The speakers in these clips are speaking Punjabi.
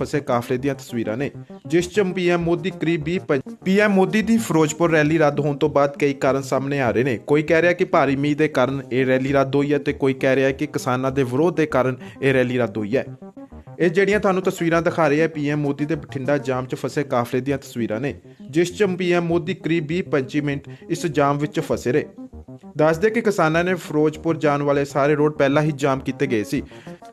फसे काफले ਦੀਆਂ ਤਸਵੀਰਾਂ ਨੇ ਜਿਸ 'ਚ ਪੀਐਮ ਮੋਦੀ ਕਰੀਬ 20 ਪੀਐਮ ਮੋਦੀ ਦੀ ਫਿਰੋਜ਼ਪੁਰ ਰੈਲੀ ਰੱਦ ਹੋਣ ਤੋਂ ਬਾਅਦ ਕਈ ਕਾਰਨ ਸਾਹਮਣੇ ਆ ਰਹੇ ਨੇ। ਕੋਈ ਕਹਿ ਰਿਹਾ ਕਿ ਭਾਰੀ ਮੀਂਹ ਦੇ ਕਾਰਨ ਇਹ ਰੈਲੀ ਰੱਦ ਹੋਈ ਹੈ ਤੇ ਕੋਈ ਕਹਿ ਰਿਹਾ ਕਿ ਕਿਸਾਨਾਂ ਦੇ ਵਿਰੋਧ ਦੇ ਕਾਰਨ ਇਹ ਰੈਲੀ ਰੱਦ ਹੋਈ ਹੈ। ਇਹ ਜਿਹੜੀਆਂ ਤੁਹਾਨੂੰ ਤਸਵੀਰਾਂ ਦਿਖਾ ਰਹੇ ਆ ਪੀਐਮ ਮੋਦੀ ਦੇ ਬਠਿੰਡਾ ਜਾਮ 'ਚ ਫਸੇ ਕਾਫਲੇ ਦੀਆਂ ਤਸਵੀਰਾਂ ਨੇ ਜਿਸ 'ਚ ਪੀਐਮ ਮੋਦੀ ਕਰੀਬ 20-25 ਮਿੰਟ ਇਸ ਜਾਮ ਵਿੱਚ ਫਸੇ ਰਹੇ। ਦੱਸਦੇ ਕਿ ਕਿਸਾਨਾਂ ਨੇ ਫਿਰੋਜ਼ਪੁਰ ਜਾਣ ਵਾਲੇ ਸਾਰੇ ਰੋਡ ਪਹਿਲਾਂ ਹੀ ਜਾਮ ਕੀਤੇ ਗਏ ਸੀ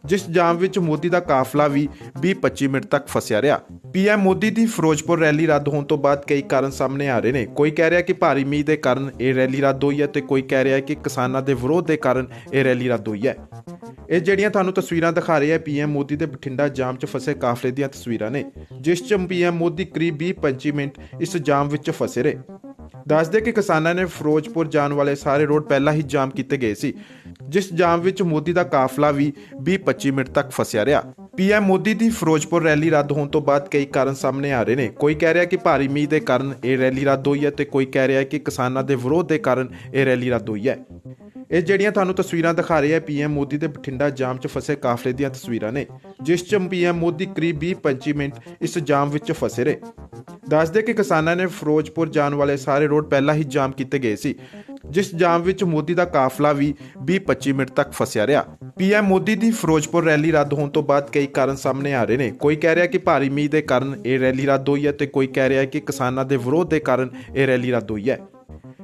ਜਿਸ ਜਾਮ ਵਿੱਚ ਮੋਦੀ ਦਾ ਕਾਫਲਾ ਵੀ 20-25 ਮਿੰਟ ਤੱਕ ਫਸਿਆ ਰਿਹਾ। ਪੀਐਮ ਮੋਦੀ ਦੀ ਫਿਰੋਜ਼ਪੁਰ ਰੈਲੀ ਰੱਦ ਹੋਣ ਤੋਂ ਬਾਅਦ ਕਈ ਕਾਰਨ ਸਾਹਮਣੇ ਆ ਰਹੇ ਨੇ। ਕੋਈ ਕਹਿ ਰਿਹਾ ਕਿ ਭਾਰੀ ਮੀਂਹ ਦੇ ਕਾਰਨ ਇਹ ਰੈਲੀ ਰੱਦ ਹੋਈ ਹੈ ਤੇ ਕੋਈ ਕਹਿ ਰਿਹਾ ਕਿ ਕਿਸਾਨਾਂ ਦੇ ਵਿਰੋਧ ਦੇ ਕਾਰਨ ਇਹ ਰੈਲੀ ਰੱਦ ਹੋਈ ਹੈ। ਇਹ ਜਿਹੜੀਆਂ ਤੁਹਾਨੂੰ ਤਸਵੀਰਾਂ ਦਿਖਾ ਰਹੇ ਆ ਪੀਐਮ ਮੋਦੀ ਦੇ ਬਠਿੰਡਾ ਜਾਮ 'ਚ ਫਸੇ ਕਾਫਲੇ ਦੀਆਂ ਤਸਵੀਰਾਂ ਨੇ ਜਿਸ 'ਚ ਪੀਐਮ ਮੋਦੀ ਕਰੀਬ 20-25 ਮਿੰਟ ਇਸ ਜਾਮ ਵਿੱਚ ਫਸੇ ਰਹੇ। ਦੱਸਦੇ ਕਿ ਕਿਸਾਨਾਂ ਨੇ ਫਿਰੋਜ਼ਪੁਰ ਜਾਣ ਵਾਲੇ ਸਾਰੇ ਰੋਡ ਪਹਿਲਾਂ ਹੀ ਜਾਮ ਕੀਤੇ ਗਏ ਸੀ ਜਿਸ ਜਾਮ ਵਿੱਚ ਮੋਦੀ ਦਾ ਕਾਫਲਾ ਵੀ 20-25 ਮਿੰਟ ਤੱਕ ਫਸਿਆ ਰਿਹਾ। ਪੀਐਮ ਮੋਦੀ ਦੀ ਫਿਰੋਜ਼ਪੁਰ ਰੈਲੀ ਰੱਦ ਹੋਣ ਤੋਂ ਬਾਅਦ ਕਈ ਕਾਰਨ ਸਾਹਮਣੇ ਆ ਰਹੇ ਨੇ। ਕੋਈ ਕਹਿ ਰਿਹਾ ਕਿ ਭਾਰੀ ਮੀਂਹ ਦੇ ਕਾਰਨ ਇਹ ਰੈਲੀ ਰੱਦ ਹੋਈ ਹੈ ਤੇ ਕੋਈ ਕਹਿ ਰਿਹਾ ਕਿ ਕਿਸਾਨਾਂ ਦੇ ਵਿਰੋਧ ਦੇ ਕਾਰਨ ਇਹ ਰੈਲੀ ਰੱਦ ਹੋਈ ਹੈ। ਇਹ ਜਿਹੜੀਆਂ ਤੁਹਾਨੂੰ ਤਸਵੀਰਾਂ ਦਿਖਾ ਰਹੇ ਆ ਪੀਐਮ ਮੋਦੀ ਦੇ ਬਠਿੰਡਾ ਜਾਮ 'ਚ ਫਸੇ ਕਾਫਲੇ ਦੀਆਂ ਤਸਵੀਰਾਂ ਨੇ ਜਿਸ 'ਚ ਪੀਐਮ ਮੋਦੀ ਕਰੀਬ 20-25 ਮਿੰਟ ਇਸ ਜਾਮ ਵਿੱਚ ਫਸੇ ਰਹੇ। ਦੱਸਦੇ ਕਿ ਕਿਸਾਨਾਂ ਨੇ ਫਿਰੋਜ਼ਪੁਰ ਜਾਣ ਵਾਲੇ ਸਾਰੇ ਰੋਡ ਪਹਿਲਾਂ ਹੀ ਜਾਮ ਕੀਤੇ ਗਏ ਸੀ ਜਿਸ ਜਾਮ ਵਿੱਚ ਮੋਦੀ ਦਾ ਕਾਫਲਾ ਵੀ 20-25 ਮਿੰਟ ਤੱਕ ਫਸਿਆ ਰਿਹਾ। ਪੀਐਮ ਮੋਦੀ ਦੀ ਫਿਰੋਜ਼ਪੁਰ ਰੈਲੀ ਰੱਦ ਹੋਣ ਤੋਂ ਬਾਅਦ ਕਈ ਕਾਰਨ ਸਾਹਮਣੇ ਆ ਰਹੇ ਨੇ। ਕੋਈ ਕਹਿ ਰਿਹਾ ਕਿ ਭਾਰੀ ਮੀਂਹ ਦੇ ਕਾਰਨ ਇਹ ਰੈਲੀ ਰੱਦ ਹੋਈ ਹੈ ਤੇ ਕੋਈ ਕਹਿ ਰਿਹਾ ਕਿ ਕਿਸਾਨਾਂ ਦੇ ਵਿਰੋਧ ਦੇ ਕਾਰਨ ਇਹ ਰੈਲੀ ਰੱਦ ਹੋਈ ਹੈ।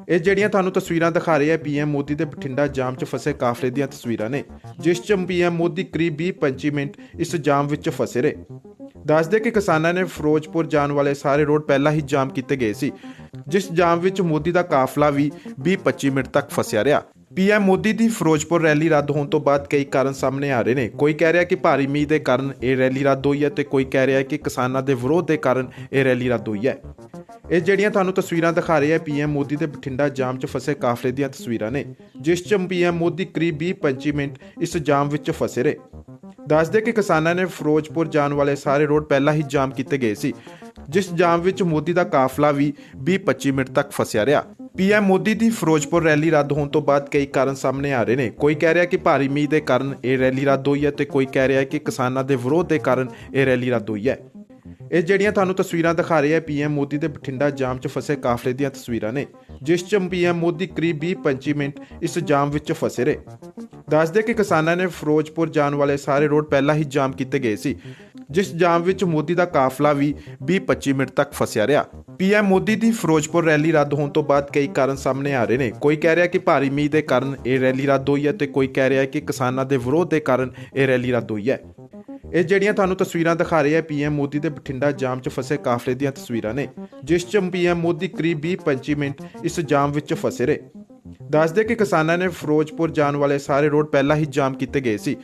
ਇਹ ਜਿਹੜੀਆਂ ਤੁਹਾਨੂੰ ਤਸਵੀਰਾਂ ਦਿਖਾ ਰਹੇ ਆ ਪੀਐਮ ਮੋਦੀ ਦੇ ਬਠਿੰਡਾ ਜਾਮ 'ਚ ਫਸੇ ਕਾਫਲੇ ਦੀਆਂ ਤਸਵੀਰਾਂ ਨੇ ਜਿਸ 'ਚ ਪੀਐਮ ਮੋਦੀ ਕਰੀਬ 20-25 ਮਿੰਟ ਇਸ ਜਾਮ ਵਿੱਚ ਫਸੇ ਰਹੇ। ਦੱਸਦੇ ਕਿ ਕਿਸਾਨਾਂ ਨੇ ਫਿਰੋਜ਼ਪੁਰ ਜਾਣ ਵਾਲੇ ਸਾਰੇ ਰੋਡ ਪਹਿਲਾਂ ਹੀ ਜਾਮ ਕੀਤੇ ਗਏ ਸੀ ਜਿਸ ਜਾਮ ਵਿੱਚ ਮੋਦੀ ਦਾ ਕਾਫਲਾ ਵੀ 20-25 ਮਿੰਟ ਤੱਕ ਫਸਿਆ ਰਿਹਾ। ਪੀਐਮ ਮੋਦੀ ਦੀ ਫਿਰੋਜ਼ਪੁਰ ਰੈਲੀ ਰੱਦ ਹੋਣ ਤੋਂ ਬਾਅਦ ਕਈ ਕਾਰਨ ਸਾਹਮਣੇ ਆ ਰਹੇ ਨੇ। ਕੋਈ ਕਹਿ ਰਿਹਾ ਕਿ ਭਾਰੀ ਮੀਂਹ ਦੇ ਕਾਰਨ ਇਹ ਰੈਲੀ ਰੱਦ ਹੋਈ ਹੈ ਤੇ ਕੋਈ ਕਹਿ ਰਿਹਾ ਕਿ ਕਿਸਾਨਾਂ ਦੇ ਵਿਰੋਧ ਦੇ ਕਾਰਨ ਇਹ ਰੈਲੀ ਰੱਦ ਹੋਈ ਹੈ। ਇਹ ਜਿਹੜੀਆਂ ਤੁਹਾਨੂੰ ਤਸਵੀਰਾਂ ਦਿਖਾ ਰਹੇ ਆ ਪੀਐਮ ਮੋਦੀ ਦੇ ਬਠਿੰਡਾ ਜਾਮ 'ਚ ਫਸੇ ਕਾਫਲੇ ਦੀਆਂ ਤਸਵੀਰਾਂ ਨੇ ਜਿਸ 'ਚ ਪੀਐਮ ਮੋਦੀ ਕਰੀਬ 20-25 ਮਿੰਟ ਇਸ ਜਾਮ ਵਿੱਚ ਫਸੇ ਰਹੇ। ਦੱਸਦੇ ਕਿ ਕਿਸਾਨਾਂ ਨੇ ਫਿਰੋਜ਼ਪੁਰ ਜਾਣ ਵਾਲੇ ਸਾਰੇ ਰੋਡ ਪਹਿਲਾਂ ਹੀ ਜਾਮ ਕੀਤੇ ਗਏ ਸੀ ਜਿਸ ਜਾਮ ਵਿੱਚ ਮੋਦੀ ਦਾ ਕਾਫਲਾ ਵੀ 20-25 ਮਿੰਟ ਤੱਕ ਫਸਿਆ ਰਿਹਾ। ਪੀਐਮ ਮੋਦੀ ਦੀ ਫਿਰੋਜ਼ਪੁਰ ਰੈਲੀ ਰੱਦ ਹੋਣ ਤੋਂ ਬਾਅਦ ਕਈ ਕਾਰਨ ਸਾਹਮਣੇ ਆ ਰਹੇ ਨੇ। ਕੋਈ ਕਹਿ ਰਿਹਾ ਕਿ ਭਾਰੀ ਮੀਂਹ ਦੇ ਕਾਰਨ ਇਹ ਰੈਲੀ ਰੱਦ ਹੋਈ ਹੈ ਤੇ ਕੋਈ ਕਹਿ ਰਿਹਾ ਕਿ ਕਿਸਾਨਾਂ ਦੇ ਵਿਰੋਧ ਦੇ ਕਾਰਨ ਇਹ ਰੈਲੀ ਰੱਦ ਹੋਈ ਹੈ। ਇਹ ਜਿਹੜੀਆਂ ਤੁਹਾਨੂੰ ਤਸਵੀਰਾਂ ਦਿਖਾ ਰਹੇ ਆ ਪੀਐਮ ਮੋਦੀ ਦੇ ਬਠਿੰਡਾ ਜਾਮ 'ਚ ਫਸੇ ਕਾਫਲੇ ਦੀਆਂ ਤਸਵੀਰਾਂ ਨੇ ਜਿਸ 'ਚ ਪੀਐਮ ਮੋਦੀ ਕਰੀਬ 20-25 ਮਿੰਟ ਇਸ ਜਾਮ ਵਿੱਚ ਫਸੇ ਰਹੇ। ਦੱਸਦੇ ਕਿ ਕਿਸਾਨਾਂ ਨੇ ਫਿਰੋਜ਼ਪੁਰ ਜਾਣ ਵਾਲੇ ਸਾਰੇ ਰੋਡ ਪਹਿਲਾਂ ਹੀ ਜਾਮ ਕੀਤੇ ਗਏ ਸੀ ਜਿਸ ਜਾਮ ਵਿੱਚ ਮੋਦੀ ਦਾ ਕਾਫਲਾ ਵੀ 20-25 ਮਿੰਟ ਤੱਕ ਫਸਿਆ ਰਿਹਾ। ਪੀਐਮ ਮੋਦੀ ਦੀ ਫਿਰੋਜ਼ਪੁਰ ਰੈਲੀ ਰੱਦ ਹੋਣ ਤੋਂ ਬਾਅਦ ਕਈ ਕਾਰਨ ਸਾਹਮਣੇ ਆ ਰਹੇ ਨੇ। ਕੋਈ ਕਹਿ ਰਿਹਾ ਕਿ ਭਾਰੀ ਮੀਂਹ ਦੇ ਕਾਰਨ ਇਹ ਰੈਲੀ ਰੱਦ ਹੋਈ ਹੈ ਤੇ ਕੋਈ ਕਹਿ ਰਿਹਾ ਕਿ ਕਿਸਾਨਾਂ ਦੇ ਵਿਰੋਧ ਦੇ ਕਾਰਨ ਇਹ ਰੈਲੀ ਰੱਦ ਹੋਈ ਹੈ। ਇਹ ਜਿਹੜੀਆਂ ਤੁਹਾਨੂੰ ਤਸਵੀਰਾਂ ਦਿਖਾ ਰਹੇ ਆ ਪੀਐਮ ਮੋਦੀ ਦੇ ਬਠਿੰਡਾ ਜਾਮ 'ਚ ਫਸੇ ਕਾਫਲੇ ਦੀਆਂ ਤਸਵੀਰਾਂ ਨੇ ਜਿਸ 'ਚ ਪੀਐਮ ਮੋਦੀ ਕਰੀਬ 20-25 ਮਿੰਟ ਇਸ ਜਾਮ ਵਿੱਚ ਫਸੇ ਰਹੇ। ਦੱਸਦੇ ਕਿ ਕਿਸਾਨਾਂ ਨੇ ਫਿਰੋਜ਼ਪੁਰ ਜਾਣ ਵਾਲੇ ਸਾਰੇ ਰੋਡ ਪਹਿਲਾਂ ਹੀ ਜਾਮ ਕੀਤੇ ਗਏ ਸੀ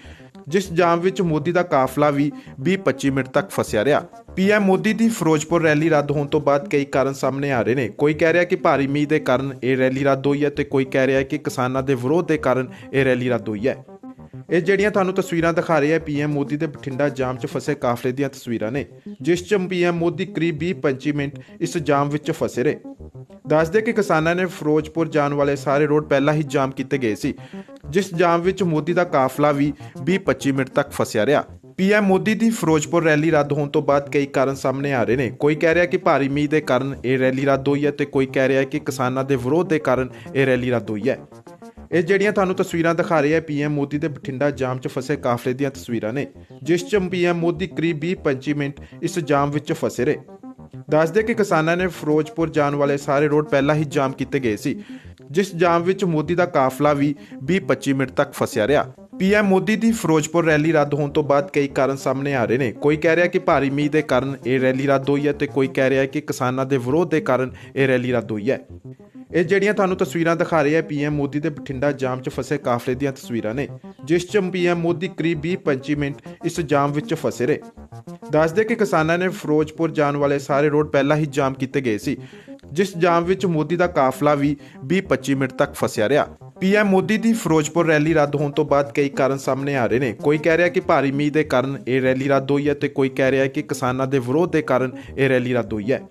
ਜਿਸ ਜਾਮ ਵਿੱਚ ਮੋਦੀ ਦਾ ਕਾਫਲਾ ਵੀ 20-25 ਮਿੰਟ ਤੱਕ ਫਸਿਆ ਰਿਹਾ। ਪੀਐਮ ਮੋਦੀ ਦੀ ਫਿਰੋਜ਼ਪੁਰ ਰੈਲੀ ਰੱਦ ਹੋਣ ਤੋਂ ਬਾਅਦ ਕਈ ਕਾਰਨ ਸਾਹਮਣੇ ਆ ਰਹੇ ਨੇ। ਕੋਈ ਕਹਿ ਰਿਹਾ ਕਿ ਭਾਰੀ ਮੀਂਹ ਦੇ ਕਾਰਨ ਇਹ ਰੈਲੀ ਰੱਦ ਹੋਈ ਹੈ ਤੇ ਕੋਈ ਕਹਿ ਰਿਹਾ ਕਿ ਕਿਸਾਨਾਂ ਦੇ ਵਿਰੋਧ ਦੇ ਕਾਰਨ ਇਹ ਰੈਲੀ ਰੱਦ ਹੋਈ ਹੈ। ਇਹ ਜਿਹੜੀਆਂ ਤੁਹਾਨੂੰ ਤਸਵੀਰਾਂ ਦਿਖਾ ਰਹੇ ਆ ਪੀਐਮ ਮੋਦੀ ਦੇ ਬਠਿੰਡਾ ਜਾਮ 'ਚ ਫਸੇ ਕਾਫਲੇ ਦੀਆਂ ਤਸਵੀਰਾਂ ਨੇ ਜਿਸ 'ਚ ਪੀਐਮ ਮੋਦੀ ਕਰੀਬ 20-25 ਮਿੰਟ ਇਸ ਜਾਮ ਵਿੱਚ ਫਸੇ ਰਹੇ। ਦੱਸਦੇ ਕਿ ਕਿਸਾਨਾਂ ਨੇ ਫਿਰੋਜ਼ਪੁਰ ਜਾਣ ਵਾਲੇ ਸਾਰੇ ਰੋਡ ਪਹਿਲਾਂ ਹੀ ਜਾਮ ਕੀਤੇ ਗਏ ਸੀ ਜਿਸ ਜਾਮ ਵਿੱਚ ਮੋਦੀ ਦਾ ਕਾਫਲਾ ਵੀ 20-25 ਮਿੰਟ ਤੱਕ ਫਸਿਆ ਰਿਹਾ। ਪੀਐਮ ਮੋਦੀ ਦੀ ਫਿਰੋਜ਼ਪੁਰ ਰੈਲੀ ਰੱਦ ਹੋਣ ਤੋਂ ਬਾਅਦ ਕਈ ਕਾਰਨ ਸਾਹਮਣੇ ਆ ਰਹੇ ਨੇ। ਕੋਈ ਕਹਿ ਰਿਹਾ ਕਿ ਭਾਰੀ ਮੀਂਹ ਦੇ ਕਾਰਨ ਇਹ ਰੈਲੀ ਰੱਦ ਹੋਈ ਹੈ ਤੇ ਕੋਈ ਕਹਿ ਰਿਹਾ ਕਿ ਕਿਸਾਨਾਂ ਦੇ ਵਿਰੋਧ ਦੇ ਕਾਰਨ ਇਹ ਰੈਲੀ ਰੱਦ ਹੋਈ ਹੈ। ਇਹ ਜਿਹੜੀਆਂ ਤੁਹਾਨੂੰ ਤਸਵੀਰਾਂ ਦਿਖਾ ਰਹੇ ਆ ਪੀਐਮ ਮੋਦੀ ਦੇ ਬਠਿੰਡਾ ਜਾਮ 'ਚ ਫਸੇ ਕਾਫਲੇ ਦੀਆਂ ਤਸਵੀਰਾਂ ਨੇ ਜਿਸ 'ਚ ਪੀਐਮ ਮੋਦੀ ਕਰੀਬ 20-25 ਮਿੰਟ ਇਸ ਜਾਮ ਵਿੱਚ ਫਸੇ ਰਹੇ। ਦੱਸਦੇ ਕਿ ਕਿਸਾਨਾਂ ਨੇ ਫਿਰੋਜ਼ਪੁਰ ਜਾਣ ਵਾਲੇ ਸਾਰੇ ਰੋਡ ਪਹਿਲਾਂ ਹੀ ਜਾਮ ਕੀਤੇ ਗਏ ਸੀ ਜਿਸ ਜਾਮ ਵਿੱਚ ਮੋਦੀ ਦਾ ਕਾਫਲਾ ਵੀ 20-25 ਮਿੰਟ ਤੱਕ ਫਸਿਆ ਰਿਹਾ। ਪੀਐਮ ਮੋਦੀ ਦੀ ਫਿਰੋਜ਼ਪੁਰ ਰੈਲੀ ਰੱਦ ਹੋਣ ਤੋਂ ਬਾਅਦ ਕਈ ਕਾਰਨ ਸਾਹਮਣੇ ਆ ਰਹੇ ਨੇ। ਕੋਈ ਕਹਿ ਰਿਹਾ ਕਿ ਭਾਰੀ ਮੀਂਹ ਦੇ ਕਾਰਨ ਇਹ ਰੈਲੀ ਰੱਦ ਹੋਈ ਹੈ ਤੇ ਕੋਈ ਕਹਿ ਰਿਹਾ ਕਿ ਕਿਸਾਨਾਂ ਦੇ ਵਿਰੋਧ ਦੇ ਕਾਰਨ ਇਹ ਰੈਲੀ ਰੱਦ ਹੋਈ ਹੈ। ਇਹ ਜਿਹੜੀਆਂ ਤੁਹਾਨੂੰ ਤਸਵੀਰਾਂ ਦਿਖਾ ਰਹੇ ਆ ਪੀਐਮ ਮੋਦੀ ਦੇ ਬਠਿੰਡਾ ਜਾਮ 'ਚ ਫਸੇ ਕਾਫਲੇ ਦੀਆਂ ਤਸਵੀਰਾਂ ਨੇ ਜਿਸ 'ਚ ਪੀਐਮ ਮੋਦੀ ਕਰੀਬ 20-25 ਮਿੰਟ ਇਸ ਜਾਮ ਵਿੱਚ ਫਸੇ ਰਹੇ। ਦੱਸਦੇ ਕਿ ਕਿਸਾਨਾਂ ਨੇ ਫਿਰੋਜ਼ਪੁਰ ਜਾਣ ਵਾਲੇ ਸਾਰੇ ਰੋਡ ਪਹਿਲਾਂ ਹੀ ਜਾਮ ਕੀਤੇ ਗਏ ਸੀ ਜਿਸ ਜਾਮ ਵਿੱਚ ਮੋਦੀ ਦਾ ਕਾਫਲਾ ਵੀ 20-25 ਮਿੰਟ ਤੱਕ ਫਸਿਆ ਰਿਹਾ। ਪੀਐਮ ਮੋਦੀ ਦੀ ਫਿਰੋਜ਼ਪੁਰ ਰੈਲੀ ਰੱਦ ਹੋਣ ਤੋਂ ਬਾਅਦ ਕਈ ਕਾਰਨ ਸਾਹਮਣੇ ਆ ਰਹੇ ਨੇ। ਕੋਈ ਕਹਿ ਰਿਹਾ ਕਿ ਭਾਰੀ ਮੀਂਹ ਦੇ ਕਾਰਨ ਇਹ ਰੈਲੀ ਰੱਦ ਹੋਈ ਹੈ ਤੇ ਕੋਈ ਕਹਿ ਰਿਹਾ ਕਿ ਕਿਸਾਨਾਂ ਦੇ ਵਿਰੋਧ ਦੇ ਕਾਰਨ ਇਹ ਰੈਲੀ ਰੱਦ ਹੋਈ ਹੈ।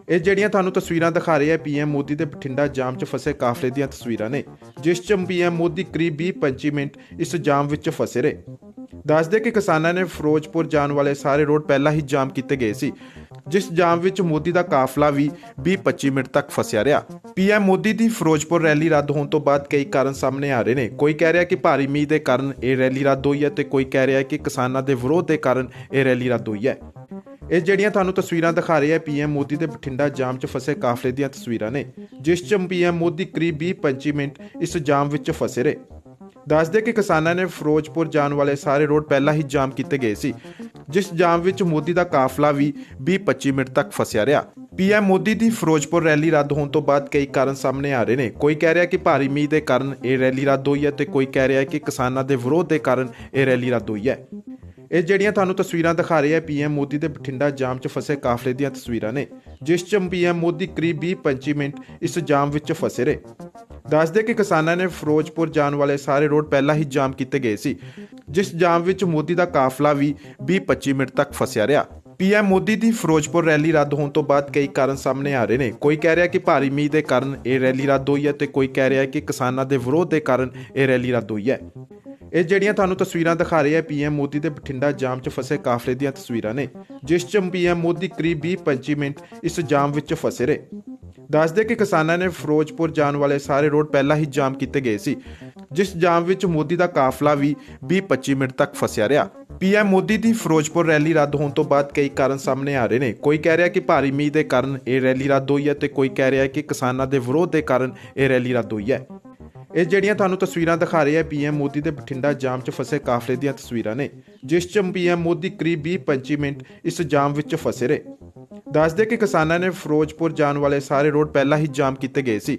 ਇਹ ਜਿਹੜੀਆਂ ਤੁਹਾਨੂੰ ਤਸਵੀਰਾਂ ਦਿਖਾ ਰਹੇ ਆ ਪੀਐਮ ਮੋਦੀ ਦੇ ਬਠਿੰਡਾ ਜਾਮ 'ਚ ਫਸੇ ਕਾਫਲੇ ਦੀਆਂ ਤਸਵੀਰਾਂ ਨੇ ਜਿਸ 'ਚ ਪੀਐਮ ਮੋਦੀ ਕਰੀਬ 20-25 ਮਿੰਟ ਇਸ ਜਾਮ ਵਿੱਚ ਫਸੇ ਰਹੇ। ਦੱਸਦੇ ਕਿ ਕਿਸਾਨਾਂ ਨੇ ਫਿਰੋਜ਼ਪੁਰ ਜਾਣ ਵਾਲੇ ਸਾਰੇ ਰੋਡ ਪਹਿਲਾਂ ਹੀ ਜਾਮ ਕੀਤੇ ਗਏ ਸੀ, ਜਿਸ ਜਾਮ ਵਿੱਚ ਮੋਦੀ ਦਾ ਕਾਫਲਾ ਵੀ 20-25 ਮਿੰਟ ਤੱਕ ਫਸਿਆ ਰਿਹਾ। ਪੀਐਮ ਮੋਦੀ ਦੀ ਫਿਰੋਜ਼ਪੁਰ ਰੈਲੀ ਰੱਦ ਹੋਣ ਤੋਂ ਬਾਅਦ ਕਈ ਕਾਰਨ ਸਾਹਮਣੇ ਆ ਰਹੇ ਨੇ। ਕੋਈ ਕਹਿ ਰਿਹਾ ਕਿ ਭਾਰੀ ਮੀਂਹ ਦੇ ਕਾਰਨ ਇਹ ਰੈਲੀ ਰੱਦ ਹੋਈ ਹੈ ਤੇ ਕੋਈ ਕਹਿ ਰਿਹਾ ਕਿ ਕਿਸਾਨਾਂ ਦੇ ਵਿਰੋਧ ਦੇ ਕਾਰਨ ਇਹ ਰੈਲੀ ਰੱਦ ਹੋਈ ਹੈ। ਇਹ ਜਿਹੜੀਆਂ ਤੁਹਾਨੂੰ ਤਸਵੀਰਾਂ ਦਿਖਾ ਰਹੇ ਆ ਪੀਐਮ ਮੋਦੀ ਦੇ ਬਠਿੰਡਾ ਜਾਮ 'ਚ ਫਸੇ ਕਾਫਲੇ ਦੀਆਂ ਤਸਵੀਰਾਂ ਨੇ, ਜਿਸ 'ਚ ਪੀਐਮ ਮੋਦੀ ਕਰੀਬ 20-25 ਮਿੰਟ ਇਸ ਜਾਮ ਵਿੱਚ ਫਸੇ ਰਹੇ। ਦੱਸਦੇ ਕਿ ਕਿਸਾਨਾਂ ਨੇ ਫਿਰੋਜ਼ਪੁਰ ਜਾਣ ਵਾਲੇ ਸਾਰੇ ਰੋਡ ਪਹਿਲਾਂ ਹੀ ਜਾਮ ਕੀਤੇ ਗਏ ਸੀ, ਜਿਸ ਜਾਮ ਵਿੱਚ ਮੋਦੀ ਦਾ ਕਾਫਲਾ ਵੀ 20-25 ਮਿੰਟ ਤੱਕ ਫਸਿਆ ਰਿਹਾ। ਪੀਐਮ ਮੋਦੀ ਦੀ ਫਿਰੋਜ਼ਪੁਰ ਰੈਲੀ ਰੱਦ ਹੋਣ ਤੋਂ ਬਾਅਦ ਕਈ ਕਾਰਨ ਸਾਹਮਣੇ ਆ ਰਹੇ ਨੇ। ਕੋਈ ਕਹਿ ਰਿਹਾ ਕਿ ਭਾਰੀ ਮੀਂਹ ਦੇ ਕਾਰਨ ਇਹ ਰੈਲੀ ਰੱਦ ਹੋਈ ਹੈ ਤੇ ਕੋਈ ਕਹਿ ਰਿਹਾ ਕਿ ਕਿਸਾਨਾਂ ਦੇ ਵਿਰੋਧ ਦੇ ਕਾਰਨ ਇਹ ਰੈਲੀ ਰੱਦ ਹੋਈ ਹੈ। ਇਹ ਜਿਹੜੀਆਂ ਤੁਹਾਨੂੰ ਤਸਵੀਰਾਂ ਦਿਖਾ ਰਹੇ ਆ ਪੀਐਮ ਮੋਦੀ ਦੇ ਬਠਿੰਡਾ ਜਾਮ 'ਚ ਫਸੇ ਕਾਫਲੇ ਦੀਆਂ ਤਸਵੀਰਾਂ ਨੇ, ਜਿਸ 'ਚ ਪੀਐਮ ਮੋਦੀ ਕਰੀਬ 20-25 ਮਿੰਟ ਇਸ ਜਾਮ ਵਿੱਚ ਫਸੇ ਰਹੇ। ਦੱਸਦੇ ਕਿ ਕਿਸਾਨਾਂ ਨੇ ਫਿਰੋਜ਼ਪੁਰ ਜਾਣ ਵਾਲੇ ਸਾਰੇ ਰੋਡ ਪਹਿਲਾਂ ਹੀ ਜਾਮ ਕੀਤੇ ਗਏ ਸੀ, ਜਿਸ ਜਾਮ ਵਿੱਚ ਮੋਦੀ ਦਾ ਕਾਫਲਾ ਵੀ 20-25 ਮਿੰਟ ਤੱਕ ਫਸਿਆ ਰਿਹਾ। ਪੀਐਮ ਮੋਦੀ ਦੀ ਫਿਰੋਜ਼ਪੁਰ ਰੈਲੀ ਰੱਦ ਹੋਣ ਤੋਂ ਬਾਅਦ ਕਈ ਕਾਰਨ ਸਾਹਮਣੇ ਆ ਰਹੇ ਨੇ। ਕੋਈ ਕਹਿ ਰਿਹਾ ਕਿ ਭਾਰੀ ਮੀਂਹ ਦੇ ਕਾਰਨ ਇਹ ਰੈਲੀ ਰੱਦ ਹੋਈ ਹੈ ਤੇ ਕੋਈ ਕਹਿ ਰਿਹਾ ਕਿ ਕਿਸਾਨਾਂ ਦੇ ਵਿਰੋਧ ਦੇ ਕਾਰਨ ਇਹ ਰੈਲੀ ਰੱਦ ਹੋਈ ਹੈ। ਇਹ ਜਿਹੜੀਆਂ ਤੁਹਾਨੂੰ ਤਸਵੀਰਾਂ ਦਿਖਾ ਰਹੇ ਆ ਪੀਐਮ ਮੋਦੀ ਦੇ ਬਠਿੰਡਾ ਜਾਮ 'ਚ ਫਸੇ ਕਾਫਲੇ ਦੀਆਂ ਤਸਵੀਰਾਂ ਨੇ, ਜਿਸ 'ਚ ਪੀਐਮ ਮੋਦੀ ਕਰੀਬ 20-25 ਮਿੰਟ ਇਸ ਜਾਮ ਵਿੱਚ ਫਸੇ ਰਹੇ। ਦੱਸਦੇ ਕਿ ਕਿਸਾਨਾਂ ਨੇ ਫਿਰੋਜ਼ਪੁਰ ਜਾਣ ਵਾਲੇ ਸਾਰੇ ਰੋਡ ਪਹਿਲਾਂ ਹੀ ਜਾਮ ਕੀਤੇ ਗਏ ਸੀ, ਜਿਸ ਜਾਮ ਵਿੱਚ ਮੋਦੀ ਦਾ ਕਾਫਲਾ ਵੀ 20-25 ਮਿੰਟ ਤੱਕ ਫਸਿਆ ਰਿਹਾ। ਪੀਐਮ ਮੋਦੀ ਦੀ ਫਿਰੋਜ਼ਪੁਰ ਰੈਲੀ ਰੱਦ ਹੋਣ ਤੋਂ ਬਾਅਦ ਕਈ ਕਾਰਨ ਸਾਹਮਣੇ ਆ ਰਹੇ ਨੇ। ਕੋਈ ਕਹਿ ਰਿਹਾ ਕਿ ਭਾਰੀ ਮੀਂਹ ਦੇ ਕਾਰਨ ਇਹ ਰੈਲੀ ਰੱਦ ਹੋਈ ਹੈ ਤੇ ਕੋਈ ਕਹਿ ਰਿਹਾ ਕਿ ਕਿਸਾਨਾਂ ਦੇ ਵਿਰੋਧ ਦੇ ਕਾਰਨ ਇਹ ਰੈਲੀ ਰੱਦ ਹੋਈ ਹੈ। ਇਹ ਜਿਹੜੀਆਂ ਤੁਹਾਨੂੰ ਤਸਵੀਰਾਂ ਦਿਖਾ ਰਹੇ ਆ ਪੀਐਮ ਮੋਦੀ ਦੇ ਬਠਿੰਡਾ ਜਾਮ 'ਚ ਫਸੇ ਕਾਫਲੇ ਦੀਆਂ ਤਸਵੀਰਾਂ ਨੇ, ਜਿਸ 'ਚ ਪੀਐਮ ਮੋਦੀ ਕਰੀਬ 20-25 ਮਿੰਟ ਇਸ ਜਾਮ ਵਿੱਚ ਫਸੇ ਰਹੇ। ਦੱਸਦੇ ਕਿ ਕਿਸਾਨਾਂ ਨੇ ਫਿਰੋਜ਼ਪੁਰ ਜਾਣ ਵਾਲੇ ਸਾਰੇ ਰੋਡ ਪਹਿਲਾਂ ਹੀ ਜਾਮ ਕੀਤੇ ਗਏ ਸੀ,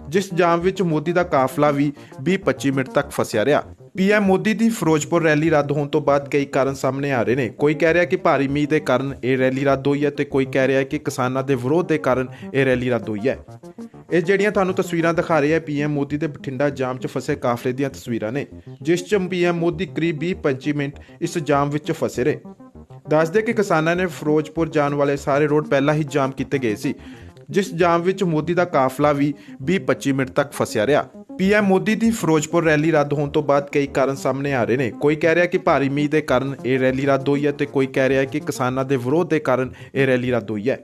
ਜਿਸ ਜਾਮ ਵਿੱਚ ਮੋਦੀ ਦਾ ਕਾਫਲਾ ਵੀ 20-25 ਮਿੰਟ ਤੱਕ ਫਸਿਆ ਰਿਹਾ। ਪੀਐਮ ਮੋਦੀ ਦੀ ਫਿਰੋਜ਼ਪੁਰ ਰੈਲੀ ਰੱਦ ਹੋਣ ਤੋਂ ਬਾਅਦ ਕਈ ਕਾਰਨ ਸਾਹਮਣੇ ਆ ਰਹੇ ਨੇ। ਕੋਈ ਕਹਿ ਰਿਹਾ ਕਿ ਭਾਰੀ ਮੀਂਹ ਦੇ ਕਾਰਨ ਇਹ ਰੈਲੀ ਰੱਦ ਹੋਈ ਹੈ ਤੇ ਕੋਈ ਕਹਿ ਰਿਹਾ ਕਿ ਕਿਸਾਨਾਂ ਦੇ ਵਿਰੋਧ ਦੇ ਕਾਰਨ ਇਹ ਰੈਲੀ ਰੱਦ ਹੋਈ ਹੈ। ਇਹ ਜਿਹੜੀਆਂ ਤੁਹਾਨੂੰ ਤਸਵੀਰਾਂ ਦਿਖਾ ਰਹੇ ਆ ਪੀਐਮ ਮੋਦੀ ਦੇ ਬਠਿੰਡਾ ਜਾਮ 'ਚ ਫਸੇ ਕਾਫਲੇ ਦੀਆਂ ਤਸਵੀਰਾਂ ਨੇ, ਜਿਸ 'ਚ ਪੀਐਮ ਮੋਦੀ ਕਰੀਬ 20-25 ਮਿੰਟ ਇਸ ਜਾਮ ਵਿੱਚ ਫਸੇ ਰਹੇ। ਦੱਸਦੇ ਕਿ ਕਿਸਾਨਾਂ ਨੇ ਫਿਰੋਜ਼ਪੁਰ ਜਾਣ ਵਾਲੇ ਸਾਰੇ ਰੋਡ ਪਹਿਲਾਂ ਹੀ ਜਾਮ ਕੀਤੇ ਗਏ ਸੀ, ਜਿਸ ਜਾਮ ਵਿੱਚ ਮੋਦੀ ਦਾ ਕਾਫਲਾ ਵੀ 20-25 ਮਿੰਟ ਤੱਕ ਫਸਿਆ ਰਿਹਾ। ਪੀਐਮ ਮੋਦੀ ਦੀ ਫਿਰੋਜ਼ਪੁਰ ਰੈਲੀ ਰੱਦ ਹੋਣ ਤੋਂ ਬਾਅਦ ਕਈ ਕਾਰਨ ਸਾਹਮਣੇ ਆ ਰਹੇ ਨੇ। ਕੋਈ ਕਹਿ ਰਿਹਾ ਕਿ ਭਾਰੀ ਮੀਂਹ ਦੇ ਕਾਰਨ ਇਹ ਰੈਲੀ ਰੱਦ ਹੋਈ ਹੈ ਤੇ ਕੋਈ ਕਹਿ ਰਿਹਾ ਕਿ ਕਿਸਾਨਾਂ ਦੇ ਵਿਰੋਧ ਦੇ ਕਾਰਨ ਇਹ ਰੈਲੀ ਰੱਦ ਹੋਈ ਹੈ।